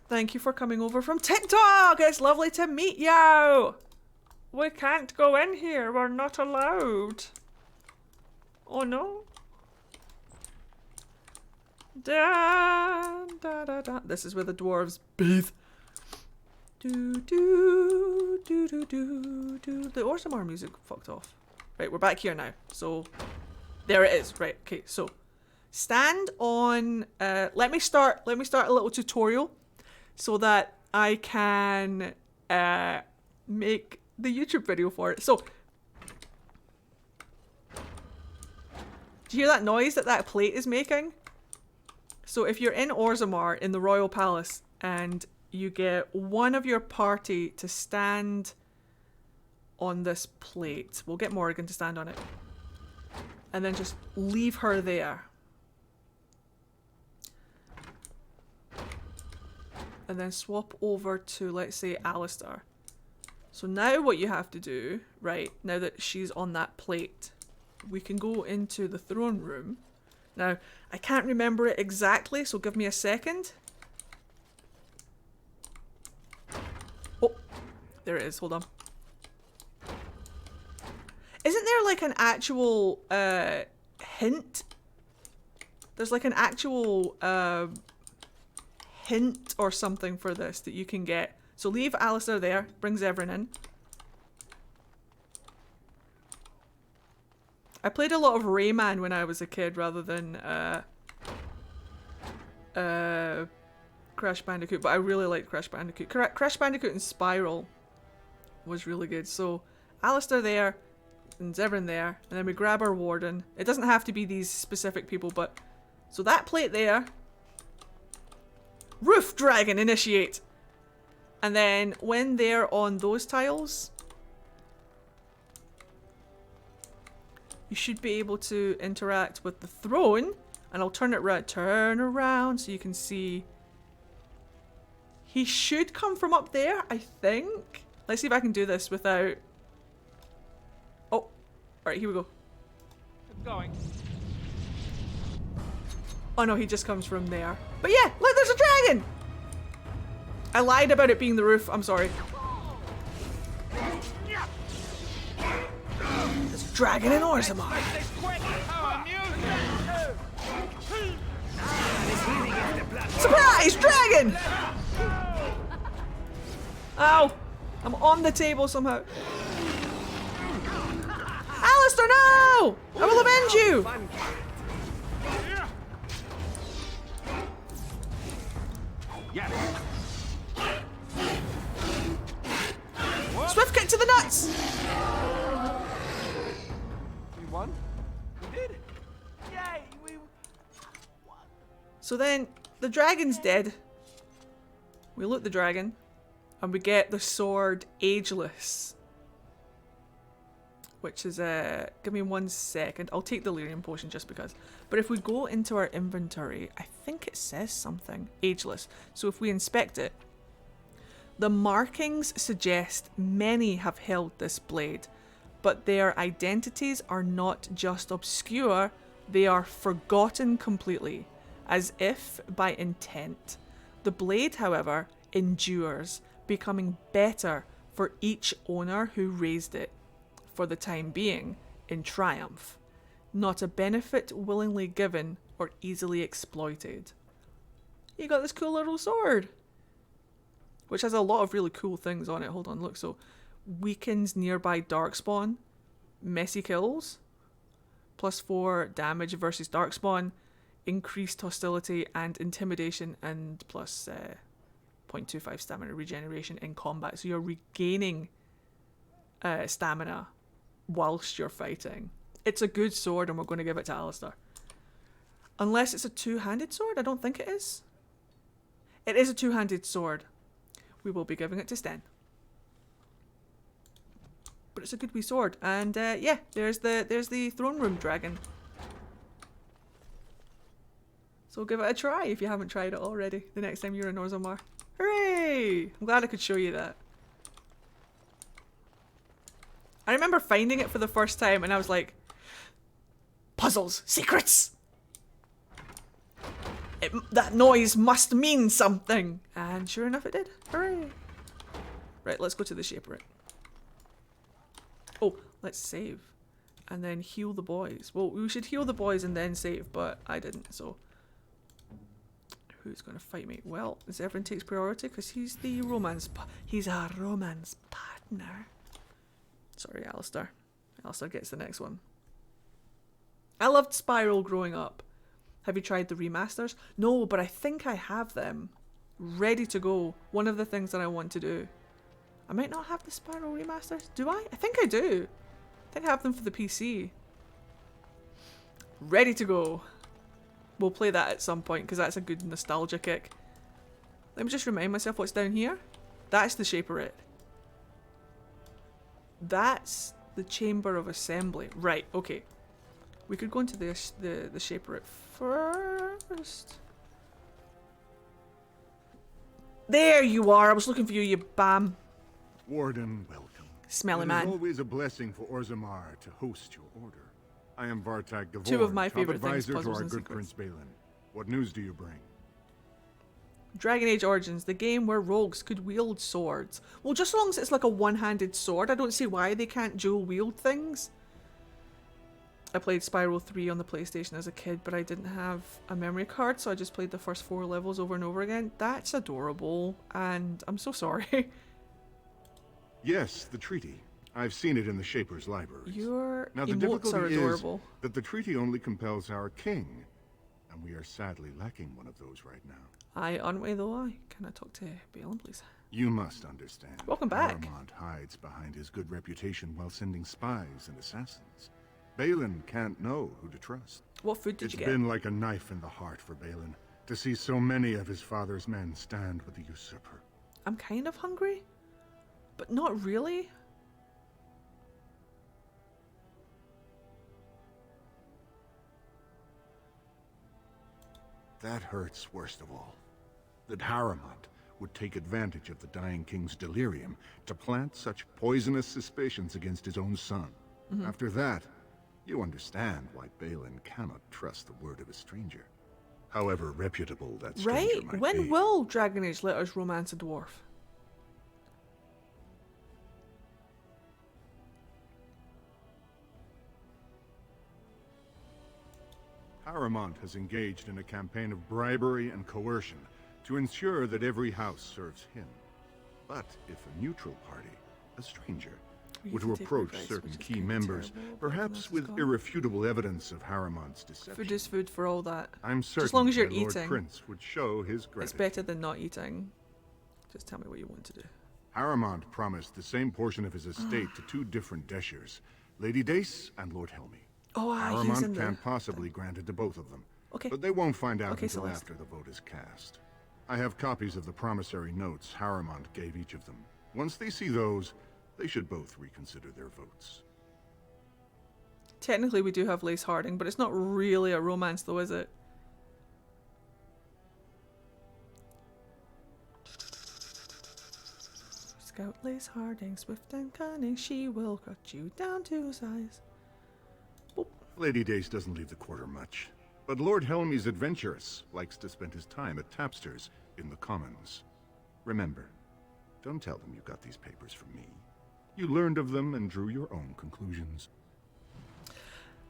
Thank you for coming over from TikTok. It's lovely to meet you. We can't go in here. We're not allowed. Oh, no. Da, da, da, da. This is where the dwarves bathe. Do, do, do, do, do, do. The Orzammar music fucked off. Right, we're back here now. So, there it is. Right, okay, so. Stand on, let me start a little tutorial so that I can make the YouTube video for it. So, do you hear that noise that plate is making? So if you're in Orzammar in the Royal Palace and you get one of your party to stand on this plate, we'll get Morrigan to stand on it, and then just leave her there. And then swap over to, let's say, Alistair. So now what you have to do, right, now that she's on that plate, we can go into the throne room. Now, I can't remember it exactly, so give me a second. Oh, there it is, hold on. Isn't there like an actual hint? There's like an actual hint or something for this that you can get. So leave Alistair there, brings everyone in. I played a lot of Rayman when I was a kid rather than Crash Bandicoot, but I really liked Crash Bandicoot. Crash Bandicoot and Spiral was really good. So Alistair there, and everyone there, and then we grab our warden. It doesn't have to be these specific people, but so that plate there. Roof Dragon initiate! And then when they're on those tiles, you should be able to interact with the throne. And I'll turn it around. Turn around so you can see. He should come from up there, I think. Let's see if I can do this without... Oh, alright, here we go. Keep going. Oh no, he just comes from there. But yeah, look, there's a dragon! I lied about it being the roof, I'm sorry. There's a dragon in Orzammar. Surprise! Dragon! Ow! I'm on the table somehow. Alistair, no! I will avenge you! Yes. Swift kick to the nuts! We won? We did? Yay! So then, the dragon's dead. We loot the dragon. And we get the sword Ageless. Which is, give me 1 second. I'll take the Lyrium potion just because. But if we go into our inventory, I think it says something. Ageless. So if we inspect it, the markings suggest many have held this blade, but their identities are not just obscure, they are forgotten completely, as if by intent. The blade, however, endures, becoming better for each owner who raised it, for the time being, in triumph. Not a benefit willingly given or easily exploited. You got this cool little sword, which has a lot of really cool things on it. Hold on, look. So, weakens nearby darkspawn, messy kills, +4 damage versus darkspawn, increased hostility and intimidation, and plus 0.25 stamina regeneration in combat. So you're regaining stamina whilst you're fighting. It's a good sword, and we're going to give it to Alistair. Unless it's a two-handed sword. I don't think it is. It is a two-handed sword. We will be giving it to Sten. But it's a good wee sword. And yeah, there's the throne room dragon. So give it a try if you haven't tried it already the next time you're in Orzammar. Hooray! I'm glad I could show you that. I remember finding it for the first time and I was like, puzzles, secrets! That noise must mean something! And sure enough it did. Hooray! Right, let's go to the Shaperate. Oh, let's save. And then heal the boys. Well, we should heal the boys and then save, but I didn't, so... Who's going to fight me? Well, Zevran takes priority because he's the romance... He's a romance partner. Sorry, Alistair. Alistair gets the next one. I loved Spiral growing up. Have you tried the remasters? No, but I think I have them. Ready to go. One of the things that I want to do. I might not have the Spiral remasters. Do I? I think I do. I think I have them for the PC. Ready to go. We'll play that at some point because that's a good nostalgia kick. Let me just remind myself what's down here. That's the Shaperate. That's the Chamber of Assembly. Right, okay. We could go into the Shaperate first. There you are. I was looking for you, you bam. Warden, welcome. Smelly man. It is always a blessing for Orzammar to host your order. I am Vartak Gavor, Two of my top favorite things, advisor to puzzles our and good secrets. Prince Balin. What news do you bring? Dragon Age Origins, the game where rogues could wield swords. Well, just as long as it's like a one-handed sword, I don't see why they can't dual wield things. I played Spiral 3 on the PlayStation as a kid, but I didn't have a memory card, so I just played the first 4 levels over and over again. That's adorable, and I'm so sorry. Yes, the treaty. I've seen it in the Shaper's library. Your Now the emotes difficulty are adorable. is that the treaty only compels our king, and we are sadly lacking one of those right now. Aye, aren't we though? Aye. Can I talk to Balin, please? You must understand. Welcome back. Paramount hides behind his good reputation while sending spies and assassins. Balin can't know who to trust. What food did you get? It's been like a knife in the heart for Balin to see so many of his father's men stand with the usurper. I'm kind of hungry, but not really. That hurts worst of all. That Harrowmont would take advantage of the dying king's delirium to plant such poisonous suspicions against his own son. Mhm. After that, you understand why Balin cannot trust the word of a stranger. However reputable that stranger Right? might When be. will Dragon Age let us romance a dwarf? Harrowmont has engaged in a campaign of bribery and coercion to ensure that every house serves him. But if a neutral party, a stranger, were to approach certain key members, perhaps with irrefutable evidence of Harrowmont's deception, Food is food for all that. I'm certain Just as long as you're my Lord eating. Prince would show his It's gratitude. better than not eating. Just tell me what you want to do. Harrowmont promised the same portion of his estate to two different Deshers, Lady Dace and Lord Helmy. Oh, he's in Harrowmont the can't possibly grant it to both of them. Okay. But they won't find out Okay, until Celeste. after the vote is cast. I have copies of the promissory notes Harriman gave each of them. Once they see those, they should both reconsider their votes. Technically we do have Lace Harding, but it's not really a romance though, is it? Scout Lace Harding, swift and cunning, she will cut you down to size. Boop. Lady Dace doesn't leave the quarter much, but Lord Helmy's adventurous, likes to spend his time at tapsters in the Commons. Remember, don't tell them you got these papers from me. You learned of them and drew your own conclusions.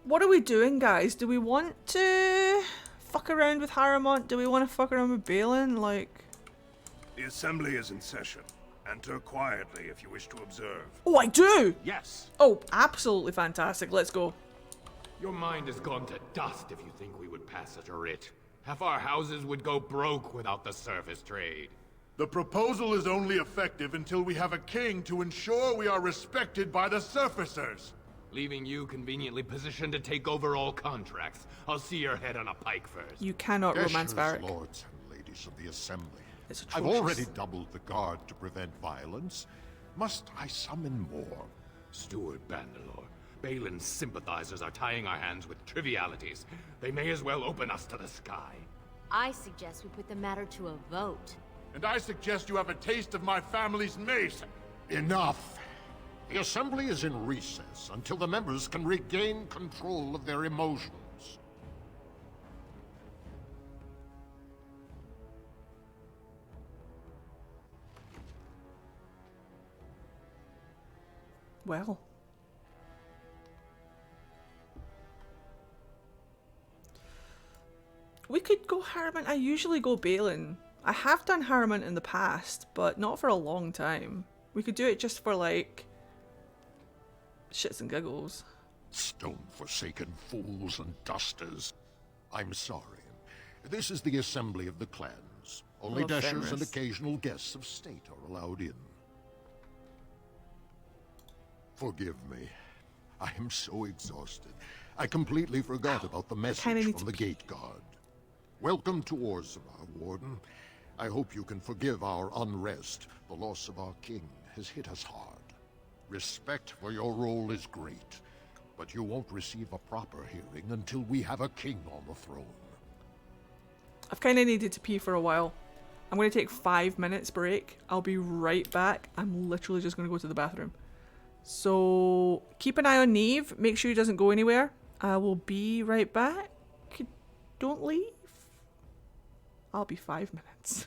What are we doing, guys? Do we want to fuck around with Harriman? Do we want to fuck around with Balin? Like... The assembly is in session. Enter quietly if you wish to observe. Oh, I do! Yes. Oh, absolutely fantastic. Let's go. Your mind has gone to dust if you think we would pass such a writ. Half our houses would go broke without the service trade. The proposal is only effective until we have a king to ensure we are respected by the surfacers. Leaving you conveniently positioned to take over all contracts. I'll see your head on a pike first. You cannot romance Varric. Lords and ladies of the assembly. It's I've atrocious. already doubled the guard to prevent violence. Must I summon more? Steward Bandelor, Balin's sympathizers are tying our hands with trivialities. They may as well open us to the sky. I suggest we put the matter to a vote. And I suggest you have a taste of my family's mace. Enough. The assembly is in recess until the members can regain control of their emotions. Well. We could go Harriman. I usually go Balin. I have done Harriman in the past, but not for a long time. We could do it just for like shits and giggles. Stone-forsaken fools and dusters. I'm sorry. This is the assembly of the clans. Only Oh, dashers and Fenris. occasional guests of state are allowed in. Forgive me. I am so exhausted. I completely forgot about the kinda message need from the gate guard. Welcome to Orzammar, Warden. I hope you can forgive our unrest. The loss of our king has hit us hard. Respect for your role is great, but you won't receive a proper hearing until we have a king on the throne. I've kind of needed to pee for a while. I'm going to take 5 minutes break. I'll be right back. I'm literally just going to go to the bathroom. So keep an eye on Neve. Make sure he doesn't go anywhere. I will be right back. Don't leave. I'll be 5 minutes.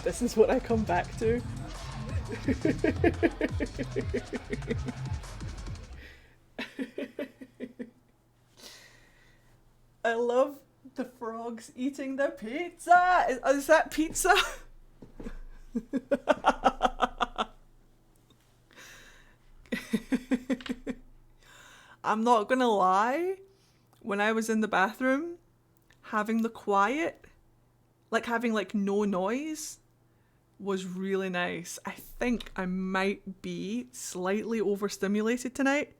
This is what I come back to. I love the frogs eating the pizza. Is that pizza? I'm not gonna lie. When I was in the bathroom, having the quiet, like having like no noise, was really nice. I think I might be slightly overstimulated tonight.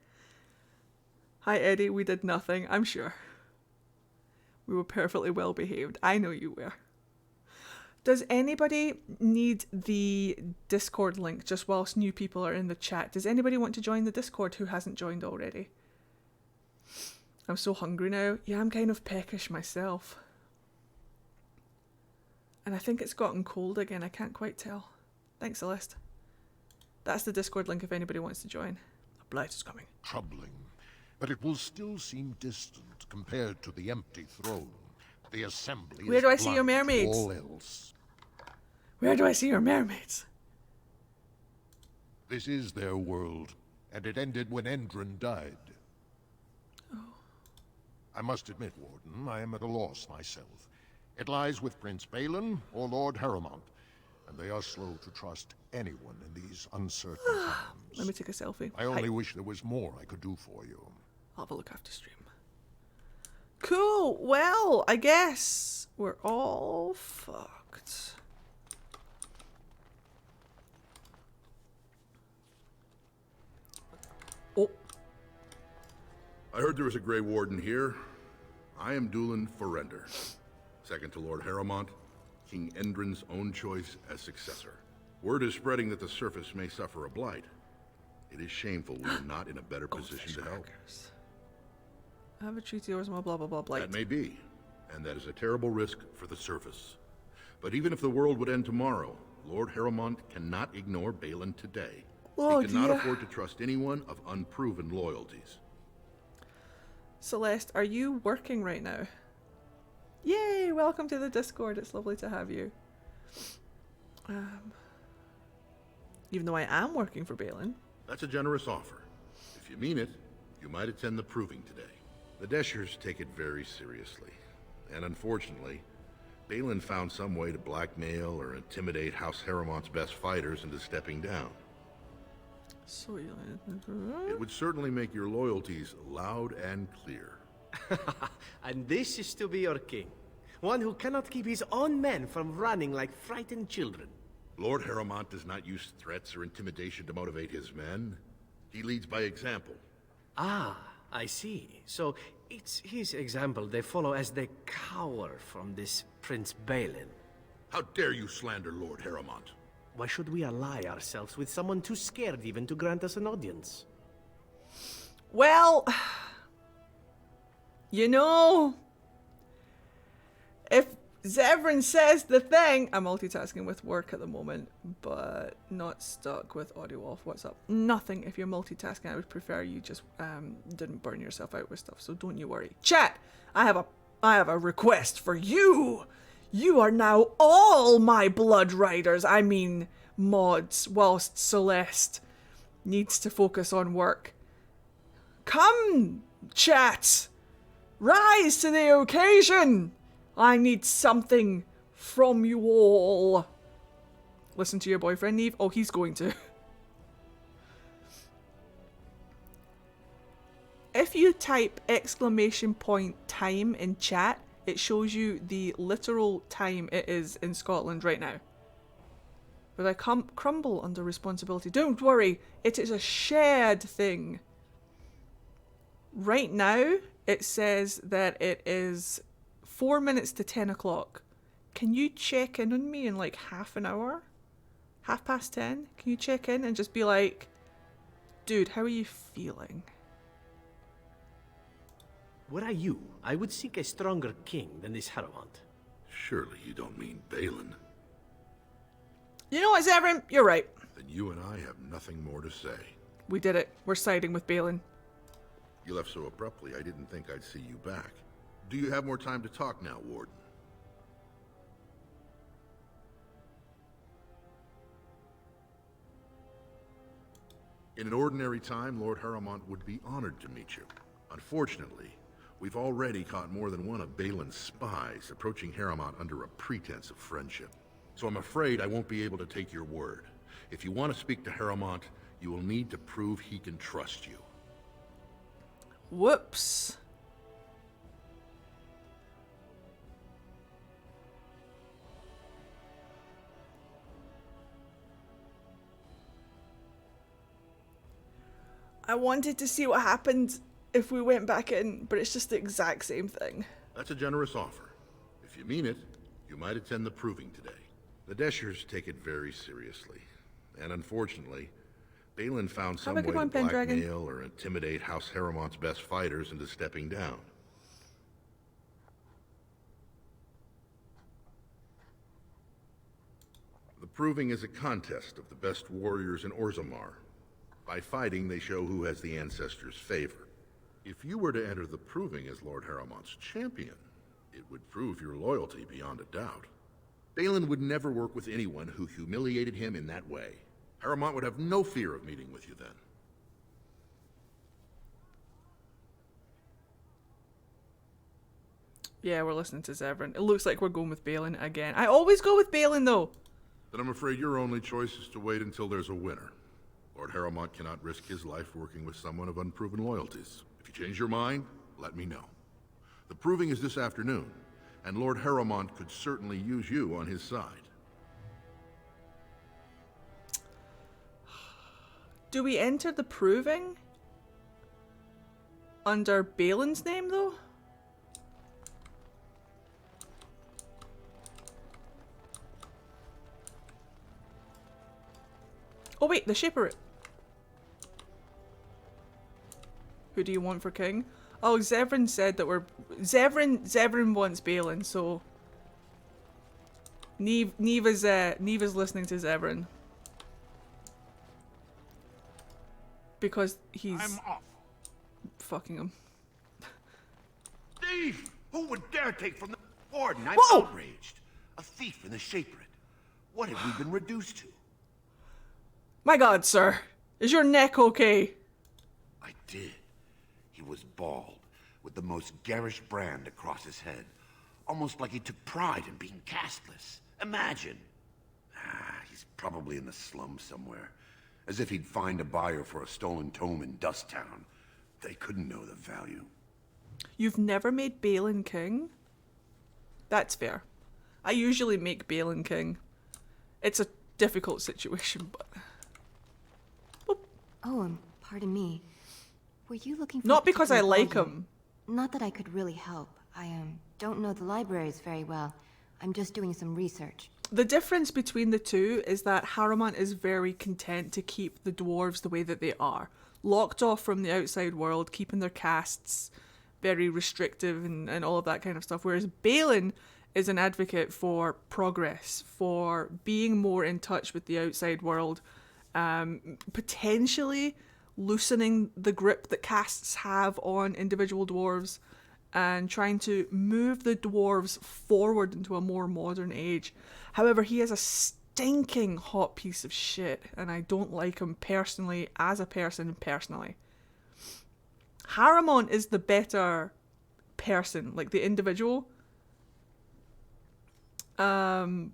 Hi Eddie, we did nothing, I'm sure. We were perfectly well behaved. I know you were. Does anybody need the Discord link just whilst new people are in the chat? Does anybody want to join the Discord who hasn't joined already? I'm so hungry now. Yeah, I'm kind of peckish myself. And I think it's gotten cold again. I can't quite tell. Thanks, Celeste. That's the Discord link if anybody wants to join. A blight is coming. Troubling, but it will still seem distant compared to the empty throne. The assembly Where do I see your mermaids? all else. Where do I see your mermaids? This is their world, and it ended when Endrin died. Oh. I must admit, Warden, I am at a loss myself. It lies with Prince Balin or Lord Harrowmont, and they are slow to trust anyone in these uncertain times. Let me take a selfie. I only wish there was more I could do for you. I'll have a look after stream. Cool. Well, I guess we're all fucked. Oh. I heard there was a Grey Warden here. I am Dulin Forrender, second to Lord Harrowmont, King Endrin's own choice as successor. Word is spreading that the surface may suffer a blight. It is shameful we are not in a better position to help. I have a treaty or blah blah blah blight. That may be, and that is a terrible risk for the surface. But even if the world would end tomorrow, Lord Harrowmont cannot ignore Balin today. Oh, he cannot dear. afford to trust anyone of unproven loyalties. Celeste, are you working right now? Yay! Welcome to the Discord. It's lovely to have you. Even though I am working for Balin. That's a generous offer. If you mean it, you might attend the proving today. The Deshers take it very seriously. And unfortunately, Balin found some way to blackmail or intimidate House Harrowmont's best fighters into stepping down. So It would certainly make your loyalties loud and clear. And this is to be your king. One who cannot keep his own men from running like frightened children. Lord Harrowmont does not use threats or intimidation to motivate his men. He leads by example. Ah, I see. So it's his example they follow as they cower from this Prince Balin. How dare you slander Lord Harrowmont? Why should we ally ourselves with someone too scared even to grant us an audience? Well, you know, if Zevran says the thing, I'm multitasking with work at the moment, but not stuck with audio off. What's up? Nothing. If you're multitasking, I would prefer you just didn't burn yourself out with stuff, so don't you worry. Chat, I have a request for you. You are now all my blood riders, I mean mods, whilst Celeste needs to focus on work. Come, chat! Rise to the occasion! I need something from you all. Listen to your boyfriend, Neve? Oh, he's going to. If you type !time in chat, it shows you the literal time it is in Scotland right now. But I crumble under responsibility. Don't worry, it is a shared thing. Right now, it says that it is 4 minutes to 10 o'clock. Can you check in on me in like half an hour? 10:30? Can you check in and just be like, dude, how are you feeling? Were I you, I would seek a stronger king than this Harrowmont. Surely you don't mean Balin. You know what, Zevran? You're right. Then you and I have nothing more to say. We did it. We're siding with Balin. You left so abruptly, I didn't think I'd see you back. Do you have more time to talk now, Warden? In an ordinary time, Lord Harrowmont would be honored to meet you. Unfortunately, we've already caught more than one of Balin's spies approaching Harrowmont under a pretense of friendship. So I'm afraid I won't be able to take your word. If you want to speak to Harrowmont, you will need to prove he can trust you. Whoops. I wanted to see what happened if we went back in, but it's just the exact same thing. That's a generous offer. If you mean it, you might attend the proving today. The Deshers take it very seriously. And unfortunately, Balin found some way to blackmail or intimidate House Harrowmont's best fighters into stepping down. The proving is a contest of the best warriors in Orzammar. By fighting, they show who has the ancestors' favor. If you were to enter the proving as Lord Harrowmont's champion, it would prove your loyalty beyond a doubt. Balin would never work with anyone who humiliated him in that way. Harrowmont would have no fear of meeting with you then. Yeah, we're listening to Zevran. It looks like we're going with Balin again. I always go with Balin, though. Then I'm afraid your only choice is to wait until there's a winner. Lord Harrowmont cannot risk his life working with someone of unproven loyalties. If you change your mind, let me know. The proving is this afternoon, and Lord Harrowmont could certainly use you on his side. Do we enter the proving under Balin's name, though? Oh wait, the Shaper. Who do you want for king? Oh, Zevran said that we're... Zevran wants Balin, so... Neva's listening to Zevran. Because he's... I'm off. Fucking him. Thief! Who would dare take from the warden? I'm Whoa! outraged. A thief in the Shapered. What have we been reduced to? My god, sir. Is your neck okay? I did. He was bald, with the most garish brand across his head. Almost like he took pride in being castless. Imagine. He's probably in the slums somewhere. As if he'd find a buyer for a stolen tome in Dusttown. They couldn't know the value. You've never made Balin king? That's fair. I usually make Balin king. It's a difficult situation, but... Oh, pardon me. Were you looking for... Not because I like volume? him. Not that I could really help. I don't know the libraries very well. I'm just doing some research. The difference between the two is that Harrowmont is very content to keep the dwarves the way that they are. Locked off from the outside world, keeping their castes very restrictive and all of that kind of stuff. Whereas Balin is an advocate for progress, for being more in touch with the outside world, potentially loosening the grip that castes have on individual dwarves and trying to move the dwarves forward into a more modern age. However, he is a stinking hot piece of shit, and I don't like him personally, as a person personally. Harrowmont is the better person, like the individual. But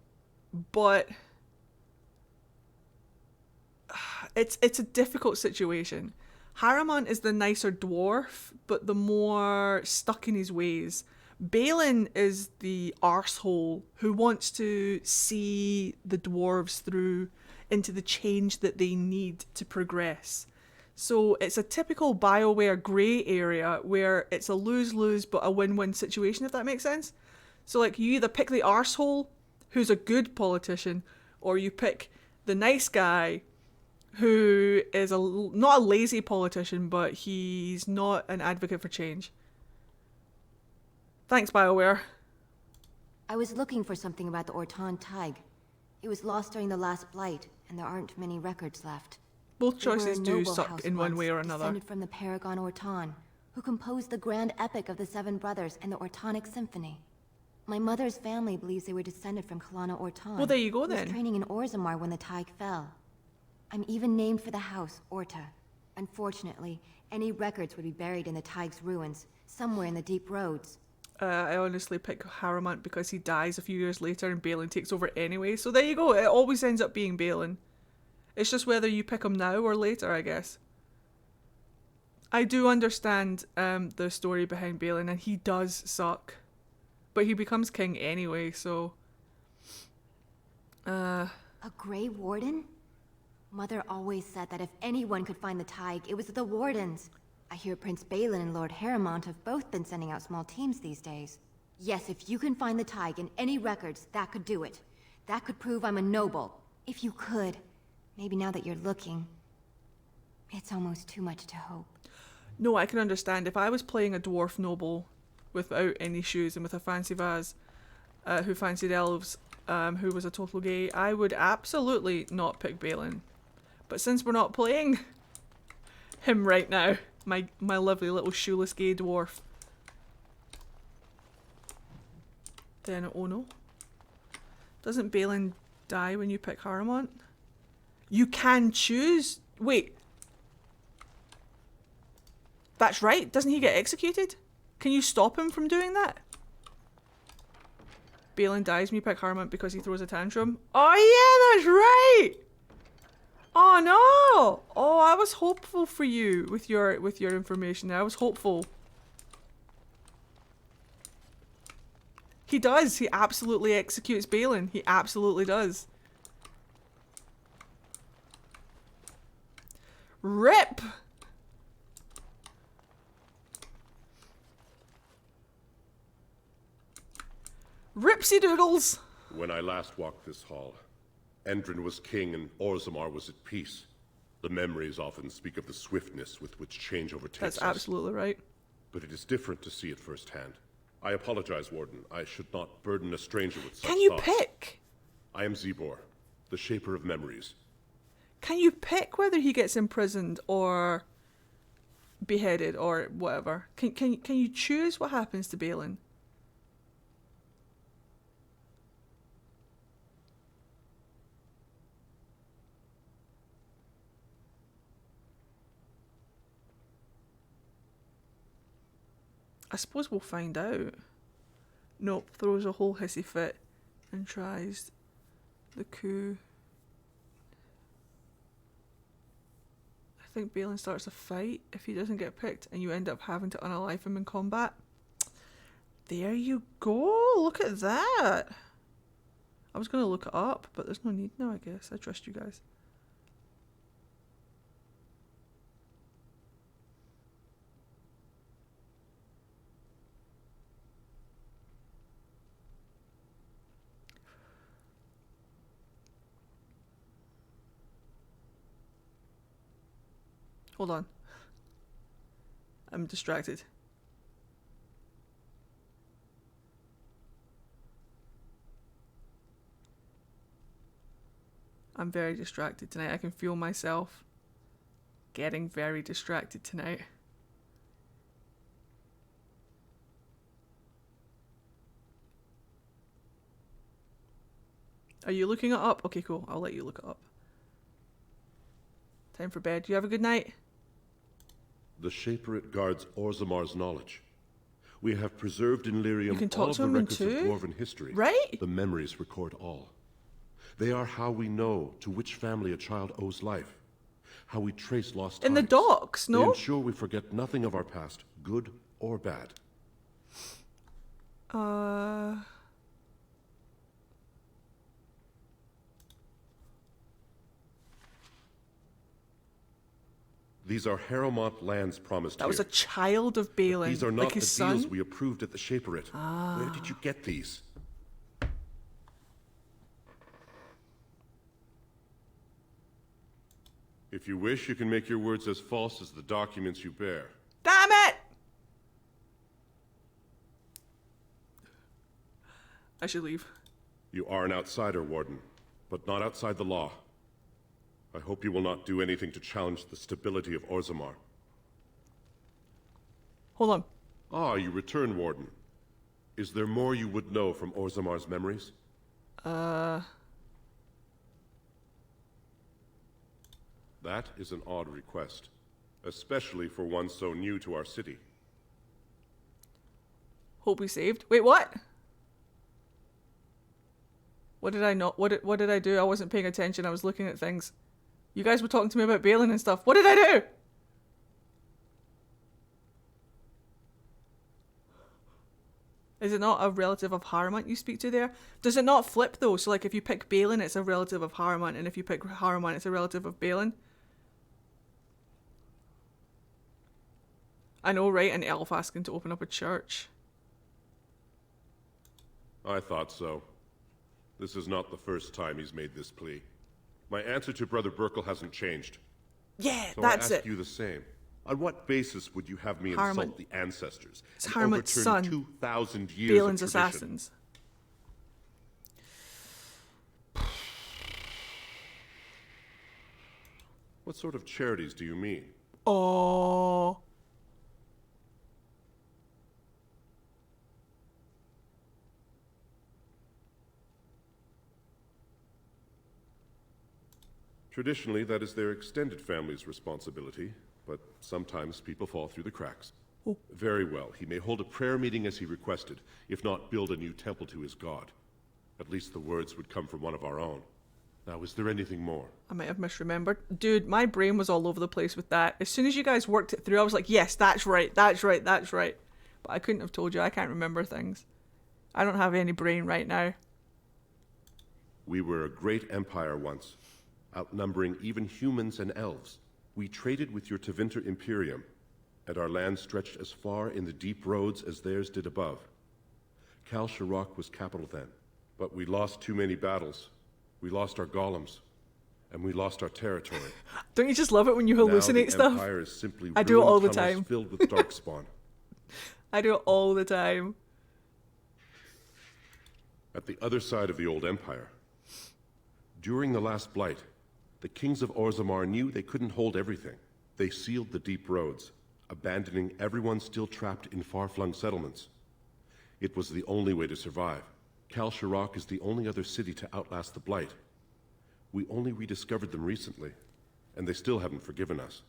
it's a difficult situation. Harrowmont is the nicer dwarf, but the more stuck in his ways. Balin is the arsehole who wants to see the dwarves through into the change that they need to progress. So it's a typical BioWare grey area where it's a lose-lose but a win-win situation, if that makes sense. So like you either pick the arsehole who's a good politician, or you pick the nice guy who is not a lazy politician, but he's not an advocate for change. Thanks, BioWare. I was looking for something about the Ortan Tig. It was lost during the last Blight, and there aren't many records left. Both They were a choices do noble suck house in one once, way or another. Descended from the Paragon Ortan, who composed the grand epic of the Seven Brothers and the Ortonic Symphony. My mother's family believes they were descended from Kalana Ortan. Well, there you go who was then. training in Orzammar when the Tig fell. I'm even named for the house, Orta. Unfortunately, any records would be buried in the Tig's ruins, somewhere in the deep roads. I honestly pick Harrowmont because he dies a few years later and Balin takes over anyway. So there you go. It always ends up being Balin. It's just whether you pick him now or later, I guess. I do understand the story behind Balin, and he does suck. But he becomes king anyway, so... A Grey Warden? Mother always said that if anyone could find the Tig, it was the Wardens. I hear Prince Balin and Lord Harrowmont have both been sending out small teams these days. Yes, if you can find the Tig in any records, that could do it. That could prove I'm a noble. If you could. Maybe now that you're looking. It's almost too much to hope. No, I can understand. If I was playing a dwarf noble without any shoes and with a fancy vase who fancied elves, who was a total gay, I would absolutely not pick Balin. But since we're not playing him right now, my lovely little shoeless gay dwarf, then oh no. Doesn't Balin die when you pick Harrowmont? You can choose? Wait. That's right. Doesn't he get executed? Can you stop him from doing that? Balin dies when you pick Harrowmont because he throws a tantrum. Oh yeah, that's right! Oh no! Oh, I was hopeful for you with your information there. I was hopeful. He does. He absolutely executes Balin. He absolutely does. RIP! Ripsy doodles! When I last walked this hall, Endrin was king and Orzammar was at peace. The memories often speak of the swiftness with which change overtakes us. That's absolutely right. But it is different to see it firsthand. I apologize, Warden. I should not burden a stranger with such Can you thoughts. pick? I am Zebor, the shaper of memories. Can you pick whether he gets imprisoned or beheaded or whatever? Can you choose what happens to Balin? I suppose we'll find out. Nope, throws a whole hissy fit and tries the coup. I think Balin starts a fight if he doesn't get picked and you end up having to unalive him in combat. There you go, look at that. I was going to look it up, but there's no need now, I guess. I trust you guys. Hold on. I'm distracted. I'm very distracted tonight. I can feel myself getting very distracted tonight. Are you looking it up? Okay, cool. I'll let you look it up. Time for bed. You have a good night? The Shaperate guards Orzammar's knowledge. We have preserved in Lyrium all of the records of Dwarven history. Right? The memories record all. They are how we know to which family a child owes life. How we trace lost times. In the docks, no? They ensure we forget nothing of our past, good or bad. These are Harrowmont lands promised That was a child of Balin. These are not like his the deals son? we approved at the Shaperate. Where did you get these? If you wish, you can make your words as false as the documents you bear. Damn it! I should leave. You are an outsider, Warden, but not outside the law. I hope you will not do anything to challenge the stability of Orzammar. Hold on. Ah, you return, Warden. Is there more you would know from Orzammar's memories? That is an odd request, especially for one so new to our city. Hope we saved. Wait, what? What did I not? What did I do? I wasn't paying attention. I was looking at things. You guys were talking to me about Balin and stuff. What did I do? Is it not a relative of Haramont you speak to there? Does it not flip though? So like if you pick Balin, it's a relative of Haramont, and if you pick Haramont, it's a relative of Balin? I know, right? An elf asking to open up a church. I thought so. This is not the first time he's made this plea. My answer to Brother Burkle hasn't changed. Yeah, so that's I ask it. you the same. On what basis would you have me Haramont. insult the ancestors It's and Haramont's overturn son. 2,000 years Balin's of tradition? assassins. What sort of charities do you mean? Oh. Traditionally, that is their extended family's responsibility, but sometimes people fall through the cracks. Oh. Very well, he may hold a prayer meeting as he requested, if not build a new temple to his god. At least the words would come from one of our own. Now, is there anything more? I might have misremembered. Dude, my brain was all over the place with that. As soon as you guys worked it through, I was like, yes, that's right, that's right, that's right. But I couldn't have told you. I can't remember things. I don't have any brain right now. We were a great empire once, outnumbering even humans and elves. We traded with your Tevinter Imperium, and our land stretched as far in the deep roads as theirs did above. Kal Sharok was capital then, but we lost too many battles. We lost our golems, and we lost our territory. Don't you just love it when you hallucinate now the stuff? Empire is simply I do it all the ruined tunnels time. filled with darkspawn. I do it all the time. At the other side of the old empire, during the last blight, the kings of Orzammar knew they couldn't hold everything. They sealed the deep roads, abandoning everyone still trapped in far-flung settlements. It was the only way to survive. Kal Sharok is the only other city to outlast the blight. We only rediscovered them recently, and they still haven't forgiven us.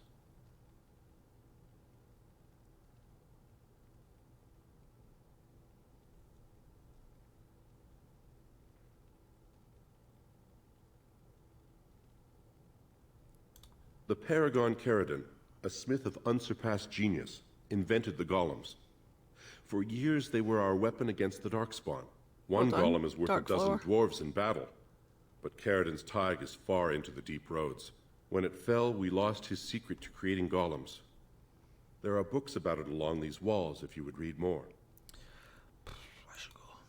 The Paragon Caradon, a smith of unsurpassed genius, invented the golems. For years they were our weapon against the darkspawn. One Well done, golem is worth a dozen dwarves in battle. But Caradon's Tig is far into the deep roads. When it fell, we lost his secret to creating golems. There are books about it along these walls if you would read more.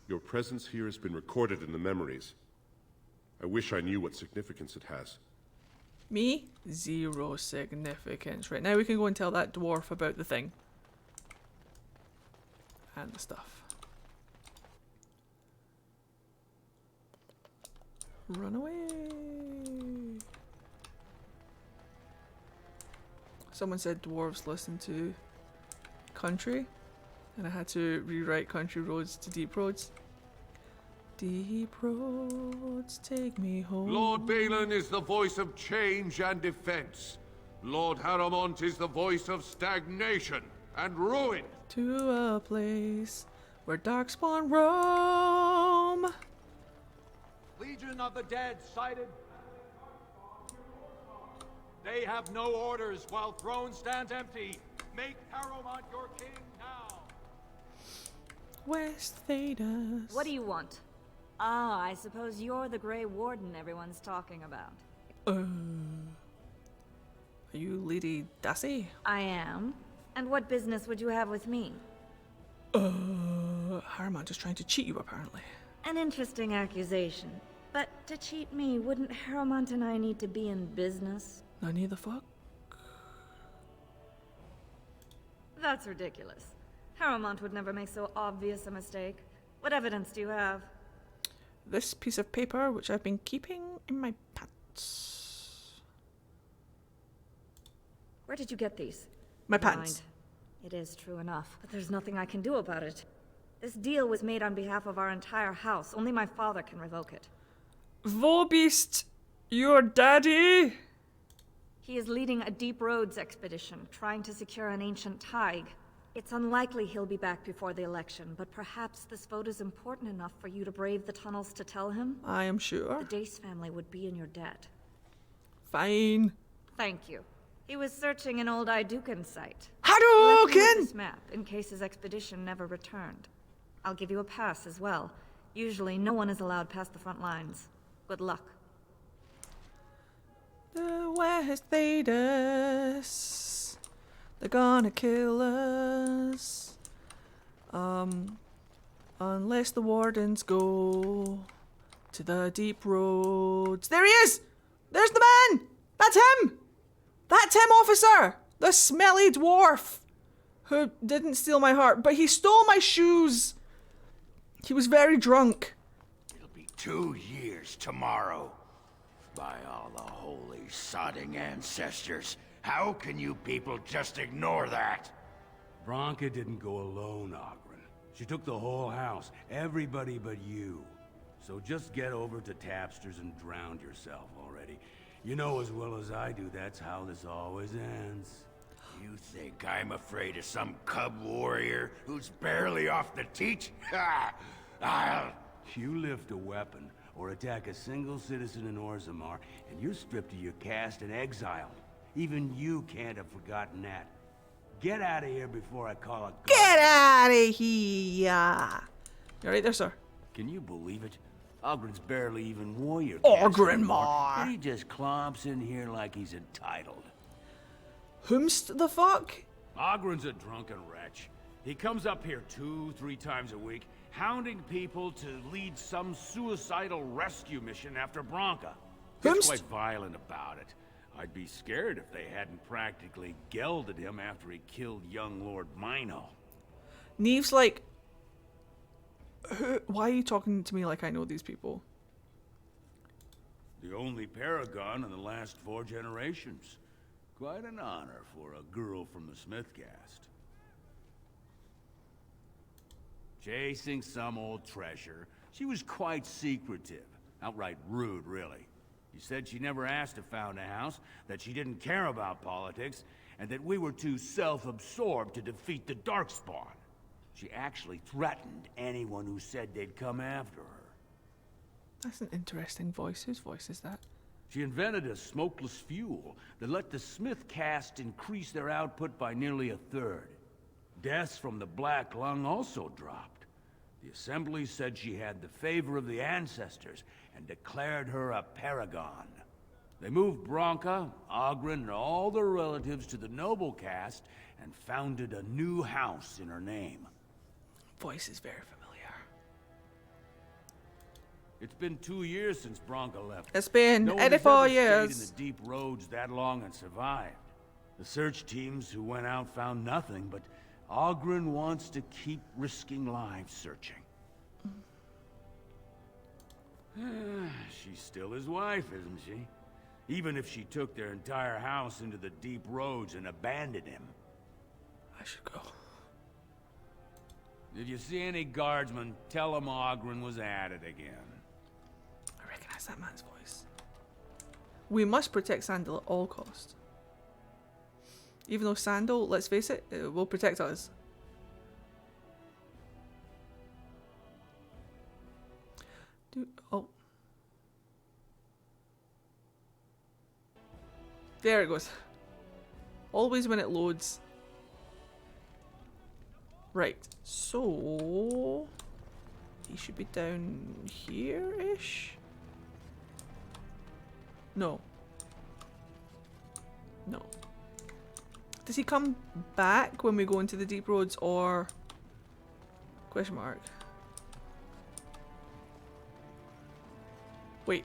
Your presence here has been recorded in the memories. I wish I knew what significance it has. Me? Zero significance. Right, now we can go and tell that dwarf about the thing. And the stuff. Run away! Someone said dwarves listen to country, and I had to rewrite country roads to deep roads. Deep roads take me home. Lord Balin is the voice of change and defense. Lord Haramont is the voice of stagnation and ruin. To a place where darkspawn roam. Legion of the Dead sighted. They have no orders while throne stands empty. Make Haramont your king now. West Thedas. What do you want? Ah, I suppose you're the Grey Warden everyone's talking about. Are you Lady Dassy? I am. And what business would you have with me? Haramont is trying to cheat you, apparently. An interesting accusation. But to cheat me, wouldn't Haramont and I need to be in business? None the fuck? That's ridiculous. Haramont would never make so obvious a mistake. What evidence do you have? This piece of paper, which I've been keeping in my pants. Where did you get these? My Never pants. mind. It is true enough, but there's nothing I can do about it. This deal was made on behalf of our entire house. Only my father can revoke it. Vorbeast, your daddy? He is leading a Deep Roads expedition, trying to secure an ancient thaig. It's unlikely he'll be back before the election, but perhaps this vote is important enough for you to brave the tunnels to tell him? I am sure. The Dace family would be in your debt. Fine. Thank you. He was searching an old Idukan site. Hadouken! He left me with this map in case his expedition never returned. I'll give you a pass as well. Usually, no one is allowed past the front lines. Good luck. The West Thedas. They're gonna kill us. Unless the wardens go to the deep roads. There he is! There's the man! That's him! That's him, officer! The smelly dwarf! Who didn't steal my heart, but he stole my shoes! He was very drunk. It'll be 2 years tomorrow. By all the holy sodding ancestors, how can you people just ignore that? Branka didn't go alone, Ogren. She took the whole house, everybody but you. So just get over to Tapster's and drown yourself already. You know as well as I do that's how this always ends. You think I'm afraid of some cub warrior who's barely off the teat? Ha! You lift a weapon or attack a single citizen in Orzammar, and you're stripped of your caste and exiled. Even you can't have forgotten that. Get out of here before I call a guard. Get out of here! You right there, sir? Can you believe it? Ogren's barely even warrior. Orzammar! He just clomps in here like he's entitled. Whomst the fuck? Ogren's a drunken wretch. He comes up here 2-3 times a week, hounding people to lead some suicidal rescue mission after Branka. He's quite violent about it. I'd be scared if they hadn't practically gelded him after he killed young Lord Mino. Neve's like, why are you talking to me like I know these people? The only paragon in the last 4 generations. Quite an honor for a girl from the Smith caste. Chasing some old treasure. She was quite secretive. Outright rude, really. She said she never asked if found a house, that she didn't care about politics, and that we were too self-absorbed to defeat the Darkspawn. She actually threatened anyone who said they'd come after her. That's an interesting voice. Whose voice is that? She invented a smokeless fuel that let the Smith caste increase their output by nearly 1/3. Deaths from the Black Lung also dropped. The Assembly said she had the favor of the ancestors and declared her a paragon. They moved Branka, Ogren, and all their relatives to the noble caste and founded a new house in her name. Voice is very familiar. It's been 2 years since Branka left. It's been 84 years. Stayed in the deep roads that long and survived. The search teams who went out found nothing, but Ogren wants to keep risking lives searching. She's still his wife, isn't she? Even if she took their entire house into the deep roads and abandoned him. I should go. If you see any guardsmen, tell them Ogren was at it again. I recognize that man's voice. We must protect Sandal at all costs. Even though Sandal, let's face it, will protect us. Oh. There it goes. Always when it loads. Right, so he should be down here-ish? No. No. Does he come back when we go into the deep roads, or question mark? Wait.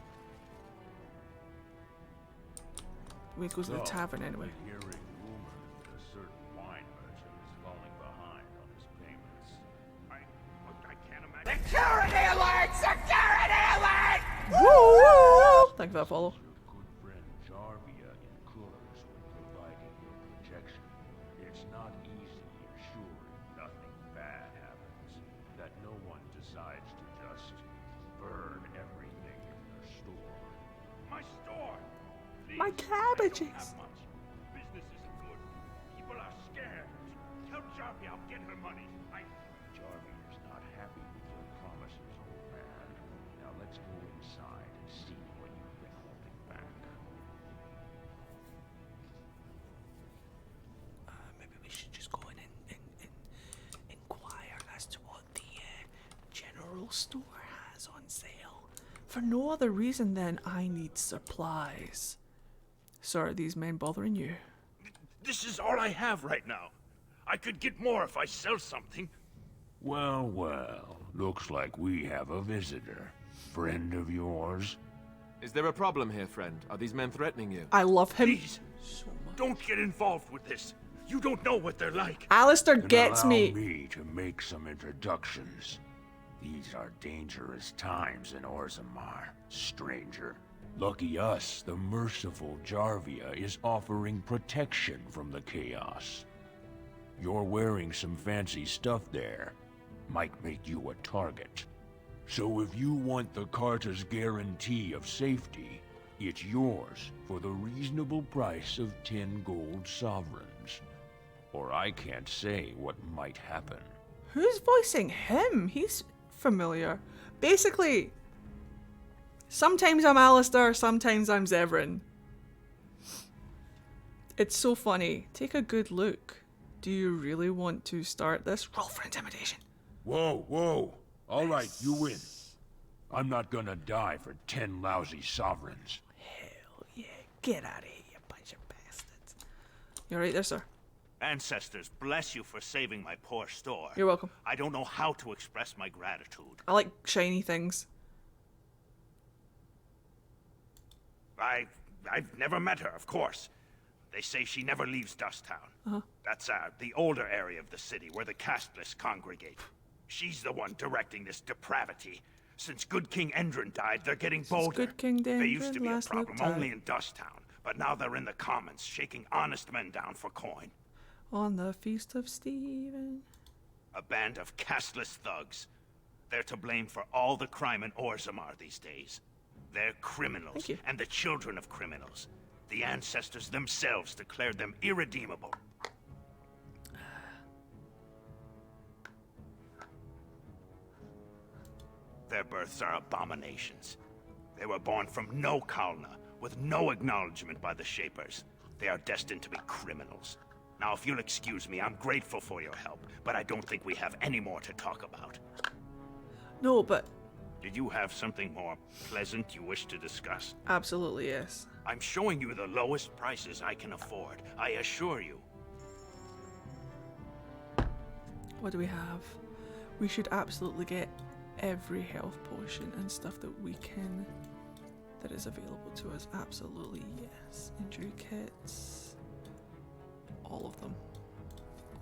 We have to go to the tavern anyway. Hearing rumor that a certain wine merchant is falling behind on his payments. I can't imagine. Security alert! Security alert! Woo! Thank you for that follow. Your good friend Jarvia in Coolers when providing your projection. It's not easy assuring nothing bad happens, that no one decides to just burn everything in their store. My store! My cabbages! the money. Jarvia's not happy with your promises, old man. Now let's go inside and see what you've been holding back. Maybe we should just go in and inquire as to what the general store has on sale. For no other reason than I need supplies. So are these men bothering you? This is all I have right now. I could get more if I sell something. Well, well, looks like we have a visitor. Friend of yours? Is there a problem here, friend? Are these men threatening you? I love him. Please, don't get involved with this. You don't know what they're like. Alistair Then gets allow me. me to make some introductions. These are dangerous times in Orzammar, stranger. Lucky us, the merciful Jarvia is offering protection from the chaos. You're wearing some fancy stuff there. Might make you a target. So if you want the Carta's guarantee of safety, it's yours for the reasonable price of 10 gold sovereigns. Or I can't say what might happen. Who's voicing him? He's familiar. Basically, sometimes I'm Alistair, sometimes I'm Zevran. It's so funny. Take a good look. Do you really want to start this? Roll for intimidation. Whoa, whoa. All right, you win. I'm not gonna die for 10 lousy sovereigns. Hell yeah. Get out of here, you bunch of bastards. You're right there, sir. Ancestors, bless you for saving my poor store. You're welcome. I don't know how to express my gratitude. I like shiny things. I've never met her, of course. They say she never leaves Dusttown. Uh-huh. That's the older area of the city where the casteless congregate. She's the one directing this depravity. Since Good King Endrin died, they're getting bolder. Good King They used to be a last problem looked only at. in Dusttown, but now they're in the commons, shaking honest men down for coin. On the Feast of Stephen. A band of casteless thugs. They're to blame for all the crime in Orzammar these days. They're criminals, and the children of criminals. The ancestors themselves declared them irredeemable. Their births are abominations. They were born from no Kalna, with no acknowledgement by the Shapers. They are destined to be criminals. Now, if you'll excuse me, I'm grateful for your help, but I don't think we have any more to talk about. No, but... Did you have something more pleasant you wish to discuss? Absolutely, yes. I'm showing you the lowest prices I can afford, I assure you. What do we have? We should absolutely get every health potion and stuff that we can, that is available to us. Absolutely, yes. Injury kits. All of them.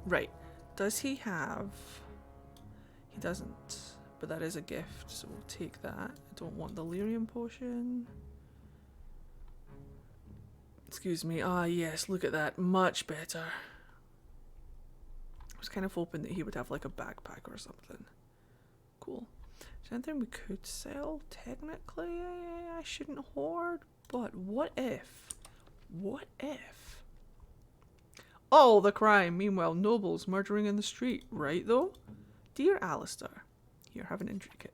Right. Does he have... He doesn't. But that is a gift, so we'll take that. I don't want the lyrium potion. Excuse me. Ah, yes, look at that. Much better. I was kind of hoping that he would have like a backpack or something. Cool. Is there anything we could sell? Technically, I shouldn't hoard. But what if? What if? All the crime. Meanwhile, nobles murdering in the street. Right, though? Dear Alistair. Here, have an injury kit.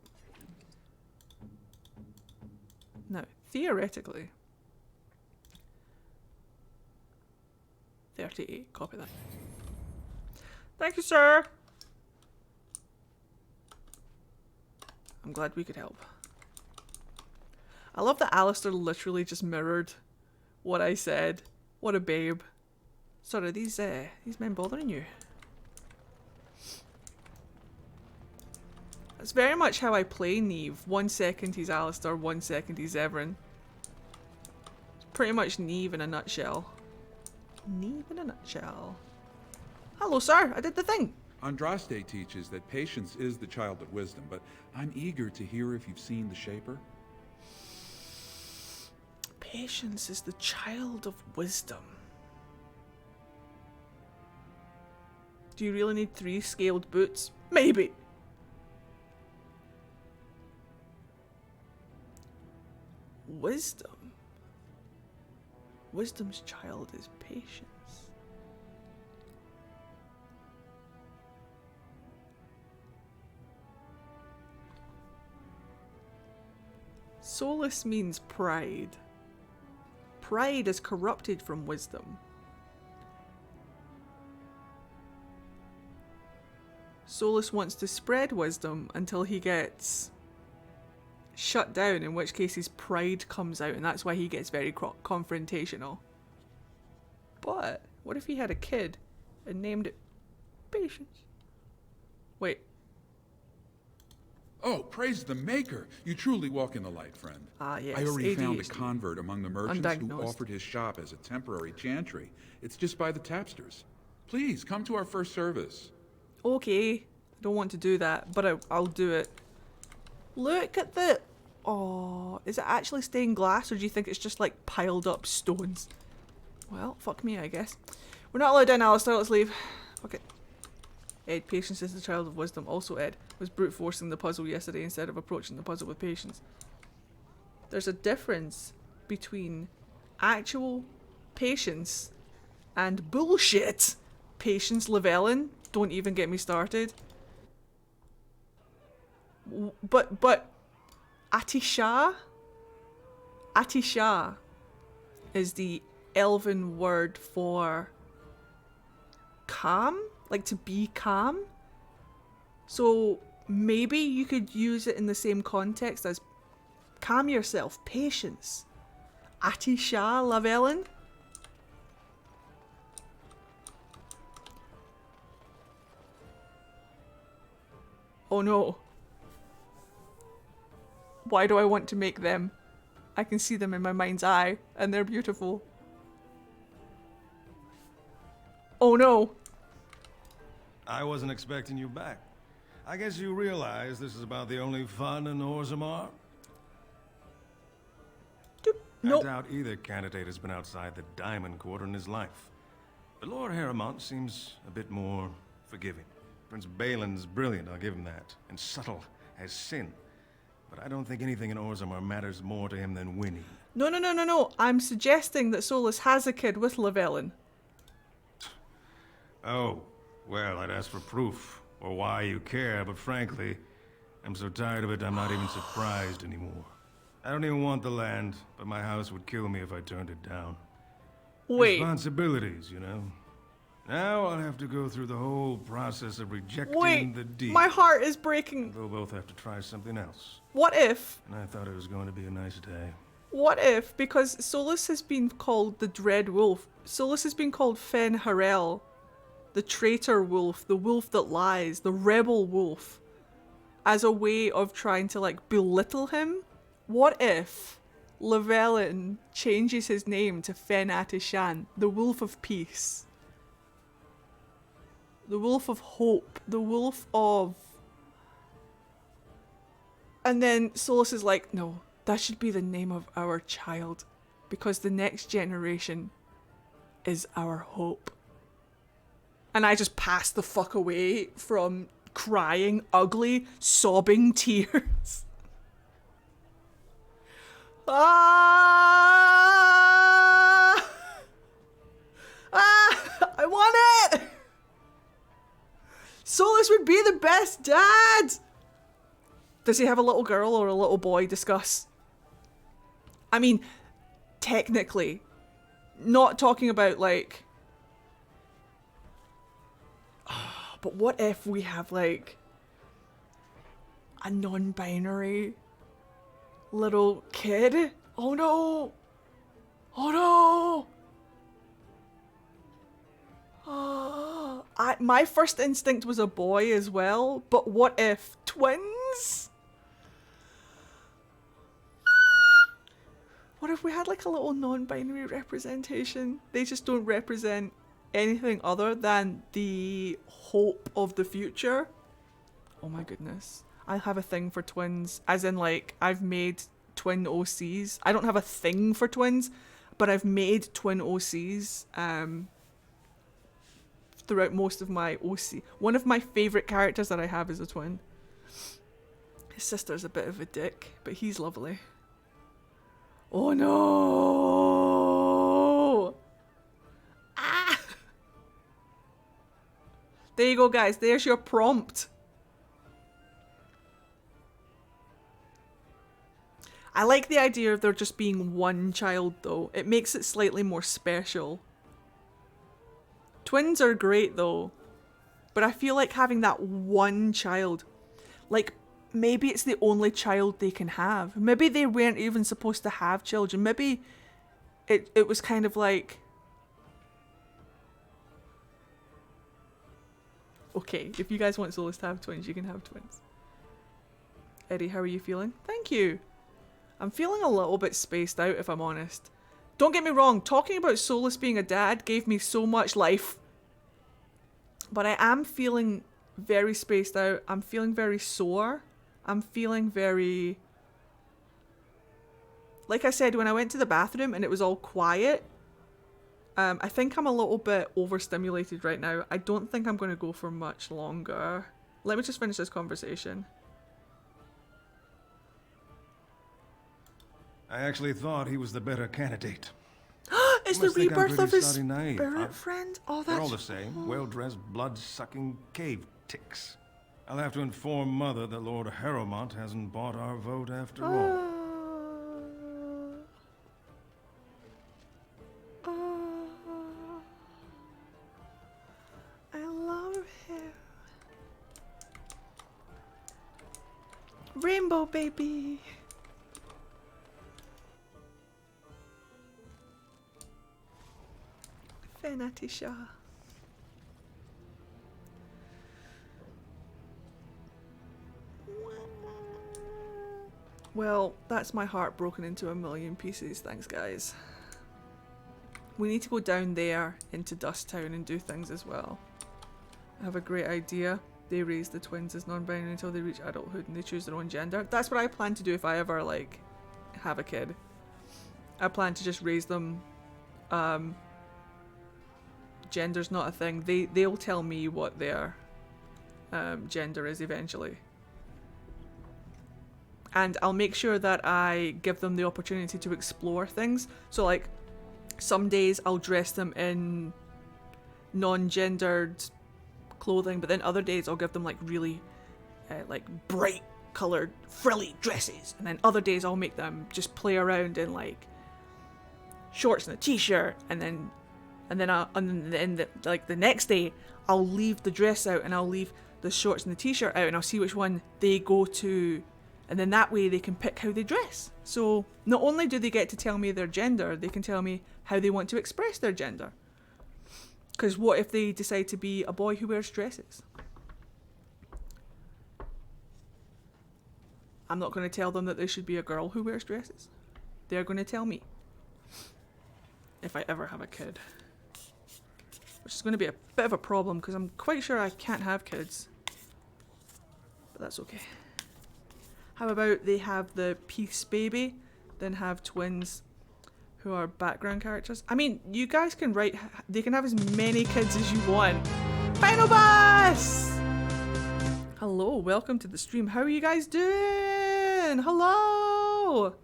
Now, theoretically, 38. Copy that. Thank you, sir. I'm glad we could help. I love that Alistair literally just mirrored what I said. What a babe. Sorry, are these men bothering you? That's very much how I play Neve. 1 second he's Alistair, 1 second he's Zevran. It's pretty much Neve in a nutshell. Neve in a nutshell. Hello, sir. I did the thing. Andraste teaches that patience is the child of wisdom, but I'm eager to hear if you've seen the Shaper. Patience is the child of wisdom. Do you really need 3 scaled boots? Maybe. Wisdom. Wisdom's child is patience. Solus means pride. Pride is corrupted from wisdom. Solus wants to spread wisdom until he gets shut down, in which case his pride comes out, and that's why he gets very confrontational. But what if he had a kid and named it Patience? Wait. Oh, praise the Maker! You truly walk in the light, friend. Ah, yes. I already found a ADHD. convert among the merchants who Undiagnosed. offered his shop as a temporary chantry. It's just by the tapsters. Please, come to our first service. Okay. I don't want to do that, but I'll do it. Look at the... Oh, is it actually stained glass, or do you think it's just like piled up stones? Well, fuck me, I guess. We're not allowed in, Alistair. Let's leave. Fuck it. Ed, patience is the child of wisdom. Also, Ed was brute forcing the puzzle yesterday instead of approaching the puzzle with patience. There's a difference between actual patience and bullshit. Patience Llewellyn. Don't even get me started. But Atisha is the elven word for calm, like to be calm. So maybe you could use it in the same context as calm yourself, patience. Atisha Llewellyn. Oh no. Why do I want to make them? I can see them in my mind's eye, and they're beautiful. Oh no. I wasn't expecting you back. I guess you realize this is about the only fun in Orzammar? Nope. I doubt either candidate has been outside the Diamond Quarter in his life. But Lord Harrowmont seems a bit more forgiving. Prince Balin's brilliant, I'll give him that, and subtle as sin. But I don't think anything in Orzammar matters more to him than winning. No. I'm suggesting that Solus has a kid with Llewellyn. Oh, well, I'd ask for proof, or why you care, but frankly, I'm so tired of it I'm not even surprised anymore. I don't even want the land, but my house would kill me if I turned it down. Wait. Responsibilities, you know? Now I'll have to go through the whole process of rejecting the deal. My heart is breaking. We'll both have to try something else. What if? And I thought it was going to be a nice day. What if, because Solus has been called the Dread Wolf, Solus has been called Fen Harel, the traitor wolf, the wolf that lies, the rebel wolf, as a way of trying to like belittle him? What if Llewellyn changes his name to Fen Atishan, the wolf of peace? The wolf of hope, the wolf of... And then Solus is like, no, that should be the name of our child, because the next generation is our hope. And I just passed the fuck away from crying, ugly, sobbing tears. I want it! Solus would be the best dad! Does he have a little girl or a little boy? Discuss. I mean, technically, not talking about like... But what if we have like a non-binary little kid? Oh no! Oh no! My first instinct was a boy as well, but what if twins? What if we had like a little non-binary representation? They just don't represent anything other than the hope of the future. Oh my goodness. I have a thing for twins, as in like I've made twin OCs. I don't have a thing for twins, but I've made twin OCs throughout most of my OC. One of my favourite characters that I have is a twin. His sister's a bit of a dick, but he's lovely. Oh no! Ah! There you go, guys. There's your prompt. I like the idea of there just being one child, though. It makes it slightly more special. Twins are great, though. But I feel like having that one child, like, maybe it's the only child they can have. Maybe they weren't even supposed to have children. Maybe it was kind of like... Okay, if you guys want Solus to have twins, you can have twins. Eddie, how are you feeling? Thank you. I'm feeling a little bit spaced out, if I'm honest. Don't get me wrong, talking about Solus being a dad gave me so much life. But I am feeling very spaced out. I'm feeling very sore. I'm feeling very... Like I said, when I went to the bathroom and it was all quiet, I think I'm a little bit overstimulated right now. I don't think I'm going to go for much longer. Let me just finish this conversation. I actually thought he was the better candidate. It's the Must think I'm rebirth pretty of his snotty naive, spirit huh? friend? Oh, They're all that's... the same. Well-dressed, blood-sucking cave ticks. I'll have to inform Mother that Lord Harrowmont hasn't bought our vote after all. I love him. Rainbow baby. Fenatisha. Well, that's my heart broken into a million pieces. Thanks, guys. We need to go down there into Dust Town and do things as well. I have a great idea. They raise the twins as non-binary until they reach adulthood and they choose their own gender. That's what I plan to do if I ever, like, have a kid. I plan to just raise them. Gender's not a thing. They'll tell me what their gender is eventually. And I'll make sure that I give them the opportunity to explore things. So, like, some days I'll dress them in non-gendered clothing, but then other days I'll give them, like, really, like, bright coloured, frilly dresses. And then other days I'll make them just play around in, like, shorts and a t-shirt. And then the next day I'll leave the dress out and I'll leave the shorts and the t-shirt out and I'll see which one they go to. And then that way they can pick how they dress. So not only do they get to tell me their gender, they can tell me how they want to express their gender. Because what if they decide to be a boy who wears dresses? I'm not going to tell them that they should be a girl who wears dresses. They're going to tell me. If I ever have a kid. Which is going to be a bit of a problem because I'm quite sure I can't have kids. But that's okay. How about they have the Peace baby, then have twins who are background characters? I mean, you guys can write, they can have as many kids as you want. Final boss! Hello, welcome to the stream. How are you guys doing? Hello!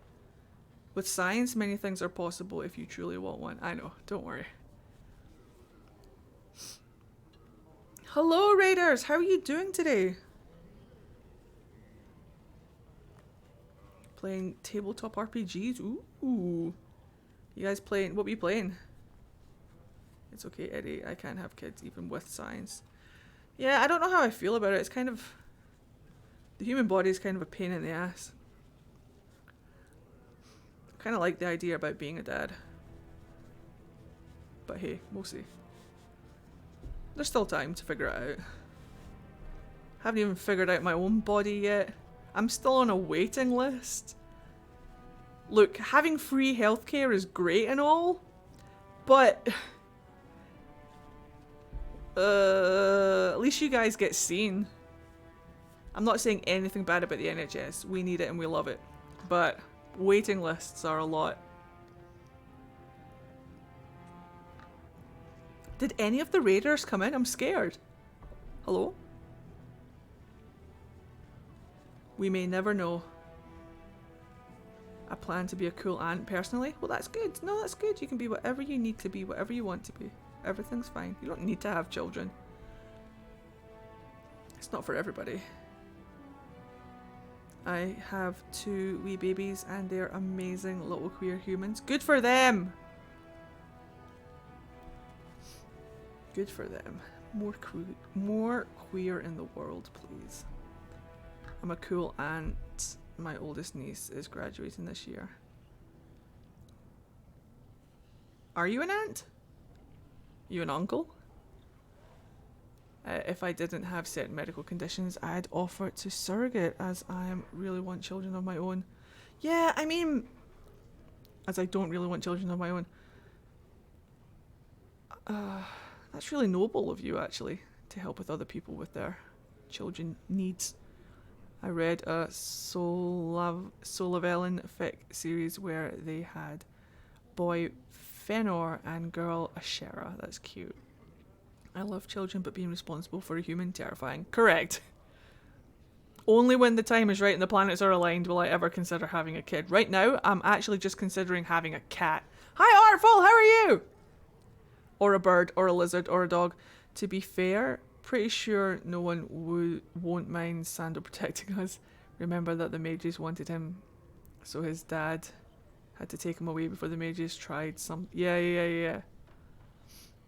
With science, many things are possible if you truly want one. I know, don't worry. Hello, Raiders! How are you doing today? Playing tabletop RPGs? Ooh. You guys playing? What were you playing? It's okay, Eddie. I can't have kids even with science. Yeah, I don't know how I feel about it. It's kind of... The human body is kind of a pain in the ass. I kind of like the idea about being a dad. But hey, we'll see. There's still time to figure it out. Haven't even figured out my own body yet. I'm still on a waiting list. Look, having free healthcare is great and all, but at least you guys get seen. I'm not saying anything bad about the NHS. We need it and we love it. But waiting lists are a lot. Did any of the raiders come in? I'm scared. Hello? We may never know. I plan to be a cool aunt personally. Well, that's good. No, that's good. You can be whatever you need to be, whatever you want to be. Everything's fine. You don't need to have children. It's not for everybody. I have 2 wee babies and they're amazing little queer humans. Good for them! Good for them. More queer in the world, please. I'm a cool aunt. My oldest niece is graduating this year. Are you an aunt? You an uncle? If I didn't have certain medical conditions, I'd offer to surrogate, as I really want children of my own. Yeah, I mean, as I don't really want children of my own. That's really noble of you, actually, to help with other people with their children needs. I read a Solavelin fic series where they had boy Fëanor and girl Ashera. That's cute. I love children, but being responsible for a human, terrifying. Correct. Only when the time is right and the planets are aligned will I ever consider having a kid. Right now, I'm actually just considering having a cat. Hi, Artful, how are you? Or a bird, or a lizard, or a dog. To be fair, pretty sure no one won't mind Sandor protecting us. Remember that the mages wanted him, so his dad had to take him away before the mages tried some... Yeah.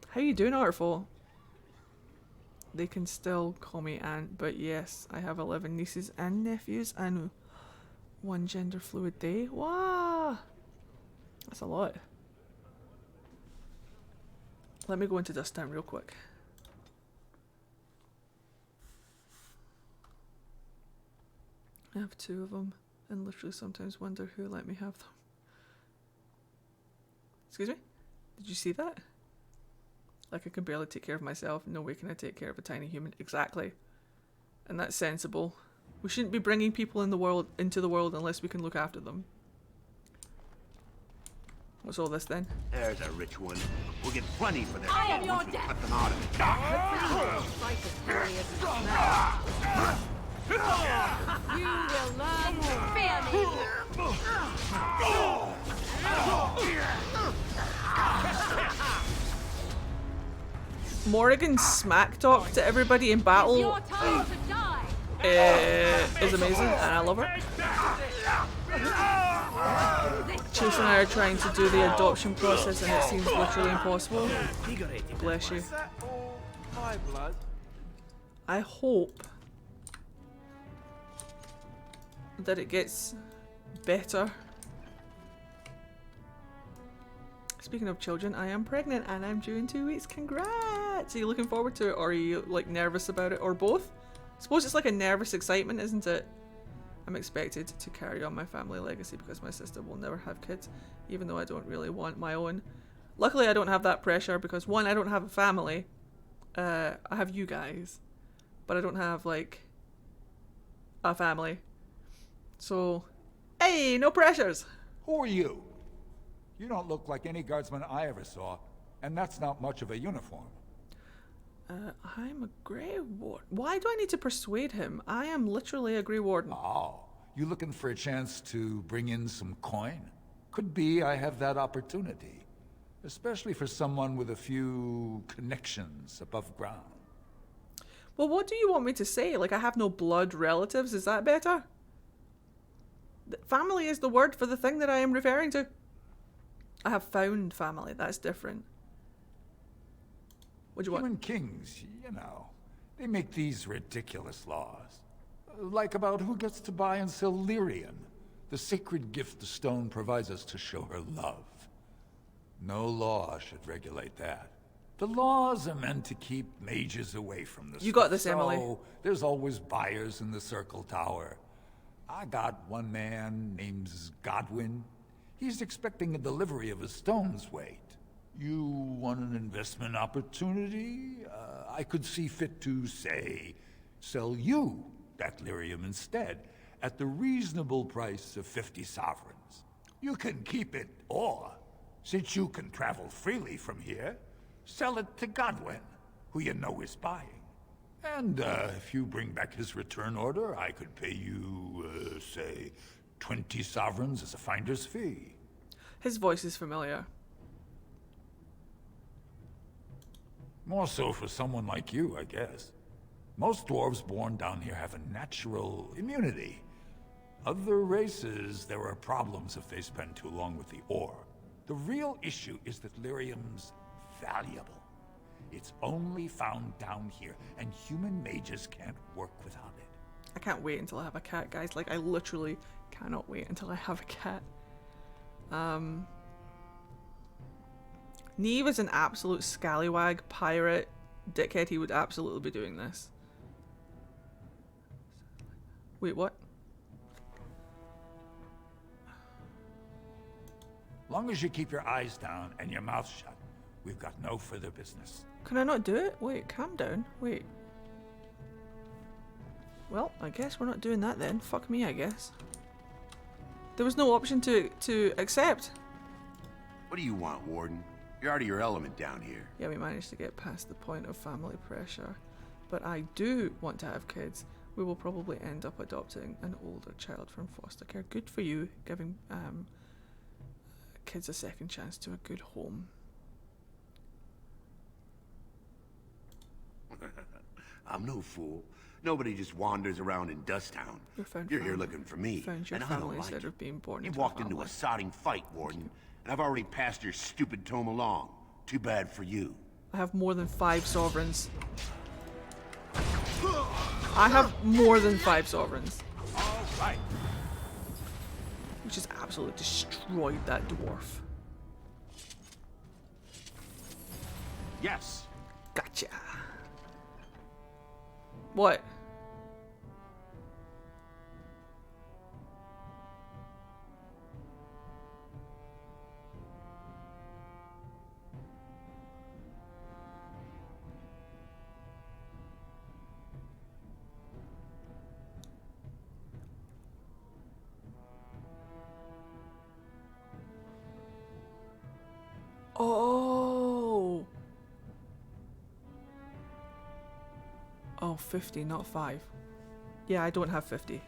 How you doing, Artful? They can still call me Aunt, but yes, I have 11 nieces and nephews and 1 gender fluid day. Wow! That's a lot. Let me go into this town real quick. I have 2 of them and literally sometimes wonder who let me have them. Excuse me? Did you see that? Like I can barely take care of myself. No way can I take care of a tiny human. Exactly. And that's sensible. We shouldn't be bringing people into the world unless we can look after them. What's all this then? There's a rich one. We'll get plenty for their I am once your we death. cut them out of it. Fight as fury as you will learn to fear me. Morrigan's smack talk to everybody in battle Your time to die. is amazing, and I love her. Chase and I are trying to do the adoption process, and it seems literally impossible. Bless you. I hope that it gets better. Speaking of children, I am pregnant and I'm due in 2 weeks. Congrats! Are you looking forward to it, or are you like nervous about it, or both? I suppose it's like a nervous excitement, isn't it? I'm expected to carry on my family legacy because my sister will never have kids, even though I don't really want my own. Luckily, I don't have that pressure because 1, I don't have a family. I have you guys, but I don't have like a family. So, hey, no pressures. Who are you? You don't look like any guardsman I ever saw, and that's not much of a uniform. I'm a Grey Warden. Why do I need to persuade him? I am literally a Grey Warden. Oh, you looking for a chance to bring in some coin? Could be I have that opportunity. Especially for someone with a few connections above ground. Well, what do you want me to say? Like I have no blood relatives? Is that better? Family is the word for the thing that I am referring to. I have found family. That's different. What do you want? Human kings, you know, they make these ridiculous laws. Like about who gets to buy and sell lyrium, the sacred gift the stone provides us to show her love. No law should regulate that. The laws are meant to keep mages away from the You got this, Emily. So there's always buyers in the Circle Tower. I got one man named Godwin. He's expecting a delivery of a stone's weight. You want an investment opportunity? I could see fit to, say, sell you that lyrium instead, at the reasonable price of 50 sovereigns. You can keep it, or, since you can travel freely from here, sell it to Godwin, who you know is buying. And if you bring back his return order, I could pay you, say, 20 sovereigns as a finder's fee. His voice is familiar. More so for someone like you, I guess. Most dwarves born down here have a natural immunity. Other races, there are problems if they spend too long with the ore. The real issue is that lyrium's valuable. It's only found down here, and human mages can't work without it. I can't wait until I have a cat, guys. Like, I literally cannot wait until I have a cat. Neve is an absolute scallywag, pirate, dickhead. He would absolutely be doing this. Wait, what? Long as you keep your eyes down and your mouth shut, we've got no further business. Can I not do it? Wait, calm down. Wait. Well, I guess we're not doing that then. Fuck me, I guess. There was no option to accept. What do you want, Warden? You're out of your element down here. Yeah, we managed to get past the point of family pressure. But I do want to have kids. We will probably end up adopting an older child from foster care. Good for you, giving kids a second chance to a good home. I'm no fool. Nobody just wanders around in Dusttown. You're here looking for me, Found your and I don't family like instead it. of being born You into walked a into family. a sodding fight, Warden, and I've already passed your stupid tome along. Too bad for you. I have more than 5 sovereigns. I have more than 5 sovereigns. All right. We just absolutely destroyed that dwarf. Yes. Gotcha. What? Oh. Oh, 50, not 5. Yeah, I don't have 50.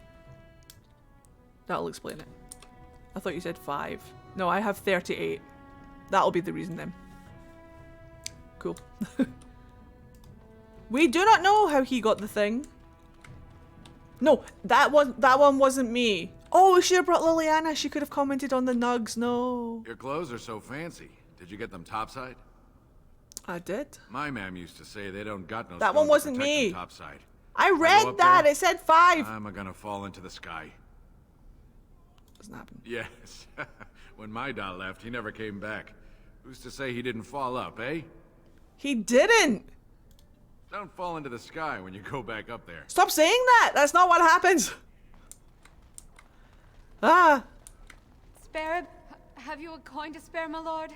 That'll explain it. I thought you said 5. No, I have 38. That'll be the reason then. Cool. We do not know how he got the thing. No, that one wasn't me. Oh, we should have brought Liliana. She could have commented on the nugs. No. Your clothes are so fancy. Did you get them topside? I did. My ma'am used to say they don't got no That stone one to wasn't protect them me. topside. I go read up that. there, It said 5. I'm gonna fall into the sky. Doesn't happen. Yes. When my doll left, he never came back. Who's to say he didn't fall up, eh? He didn't. Don't fall into the sky when you go back up there. Stop saying that. That's not what happens. Ah. Spare, have you a coin to spare, my lord?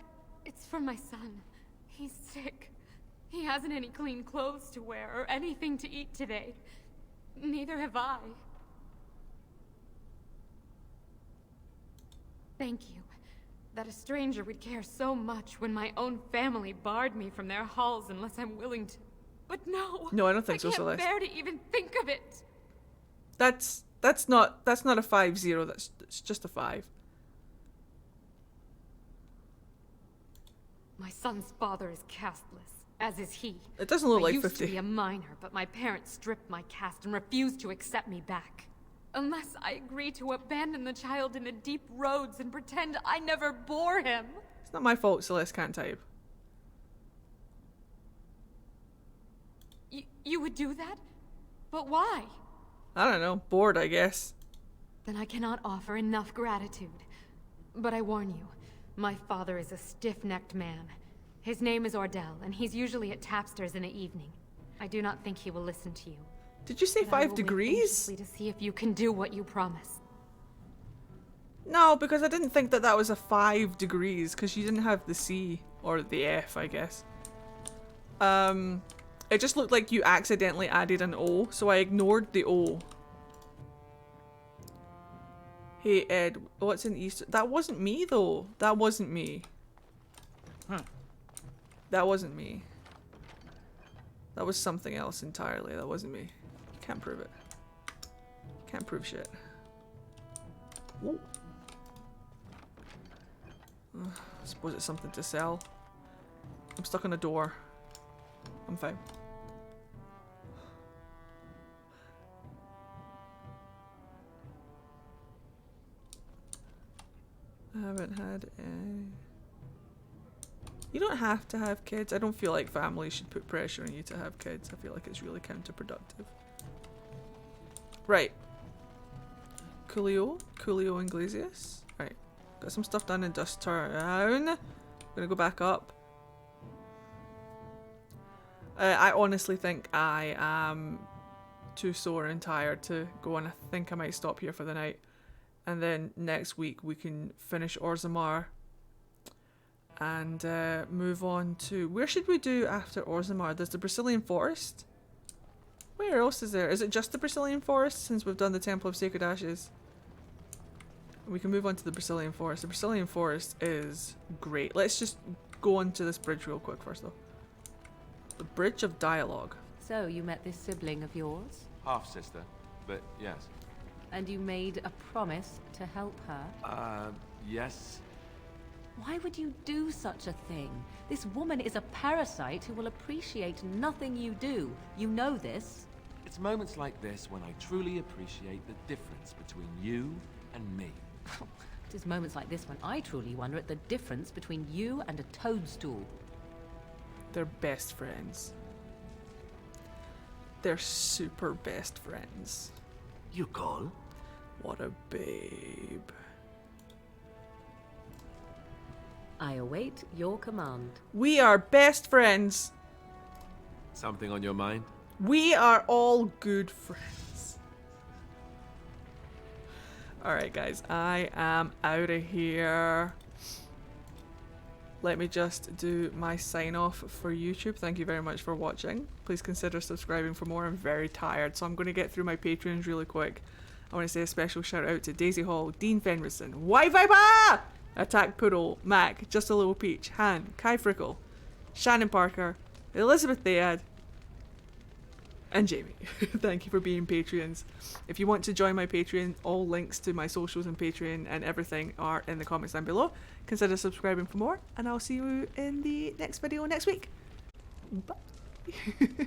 It's for my son. He's sick. He hasn't any clean clothes to wear or anything to eat today. Neither have I. Thank you. That a stranger would care so much when my own family barred me from their halls unless I'm willing to. But no. No, I don't think so, I can't Celeste. bear to even think of it. That's not a 5-0. That's just a 5. My son's father is casteless, as is he. It doesn't look I like used 50. to be a minor, but my parents stripped my caste and refused to accept me back. Unless I agree to abandon the child in the deep roads and pretend I never bore him. It's not my fault Celeste can't type. You would do that? But why? I don't know. Bored, I guess. Then I cannot offer enough gratitude. But I warn you, my father is a stiff-necked man. His name is Ordell, and he's usually at Tapster's in the evening. I do not think he will listen to you. Did you say But I 5 will wait degrees? anxiously to see if you can do what you promise. No, because I didn't think that was a 5 degrees, because you didn't have the C, or the F, I guess. It just looked like you accidentally added an O, so I ignored the O. Hey Ed, what's an Easter? That wasn't me though. That wasn't me. That wasn't me. That was something else entirely. That wasn't me. Can't prove it. Can't prove shit. Whoa. I suppose it's something to sell. I'm stuck on a door. I'm fine. I haven't had any. You don't have to have kids. I don't feel like families should put pressure on you to have kids. I feel like it's really counterproductive. Right. Coolio Iglesias. Right. Got some stuff done in Dust Town. Gonna go back up. I honestly think I am too sore and tired to go, and I think I might stop here for the night. And then next week we can finish Orzammar and move on to... Where should we do after Orzammar? There's the Brazilian Forest. Where else is there? Is it just the Brazilian Forest since we've done the Temple of Sacred Ashes? We can move on to the Brazilian Forest. The Brazilian Forest is great. Let's just go on to this bridge real quick first though. The Bridge of Dialogue. So, you met this sibling of yours? Half-sister, but yes. And you made a promise to help her? Yes. Why would you do such a thing? This woman is a parasite who will appreciate nothing you do. You know this. It's moments like this when I truly appreciate the difference between you and me. It is moments like this when I truly wonder at the difference between you and a toadstool. They're best friends. They're super best friends. You call? What a babe. I await your command. We are best friends. Something on your mind? We are all good friends. Alright guys, I am out of here. Let me just do my sign off for YouTube. Thank you very much for watching. Please consider subscribing for more. I'm very tired, so I'm going to get through my Patreons really quick. I want to say a special shout out to Daisy Hall, Dean Fenrison, White Viper, Attack Poodle, Mac, Just a Little Peach, Han, Kai Frickle, Shannon Parker, Elizabeth Thayad, and Jamie. Thank you for being Patreons. If you want to join my Patreon, all links to my socials and Patreon and everything are in the comments down below. Consider subscribing for more, and I'll see you in the next video next week. Bye.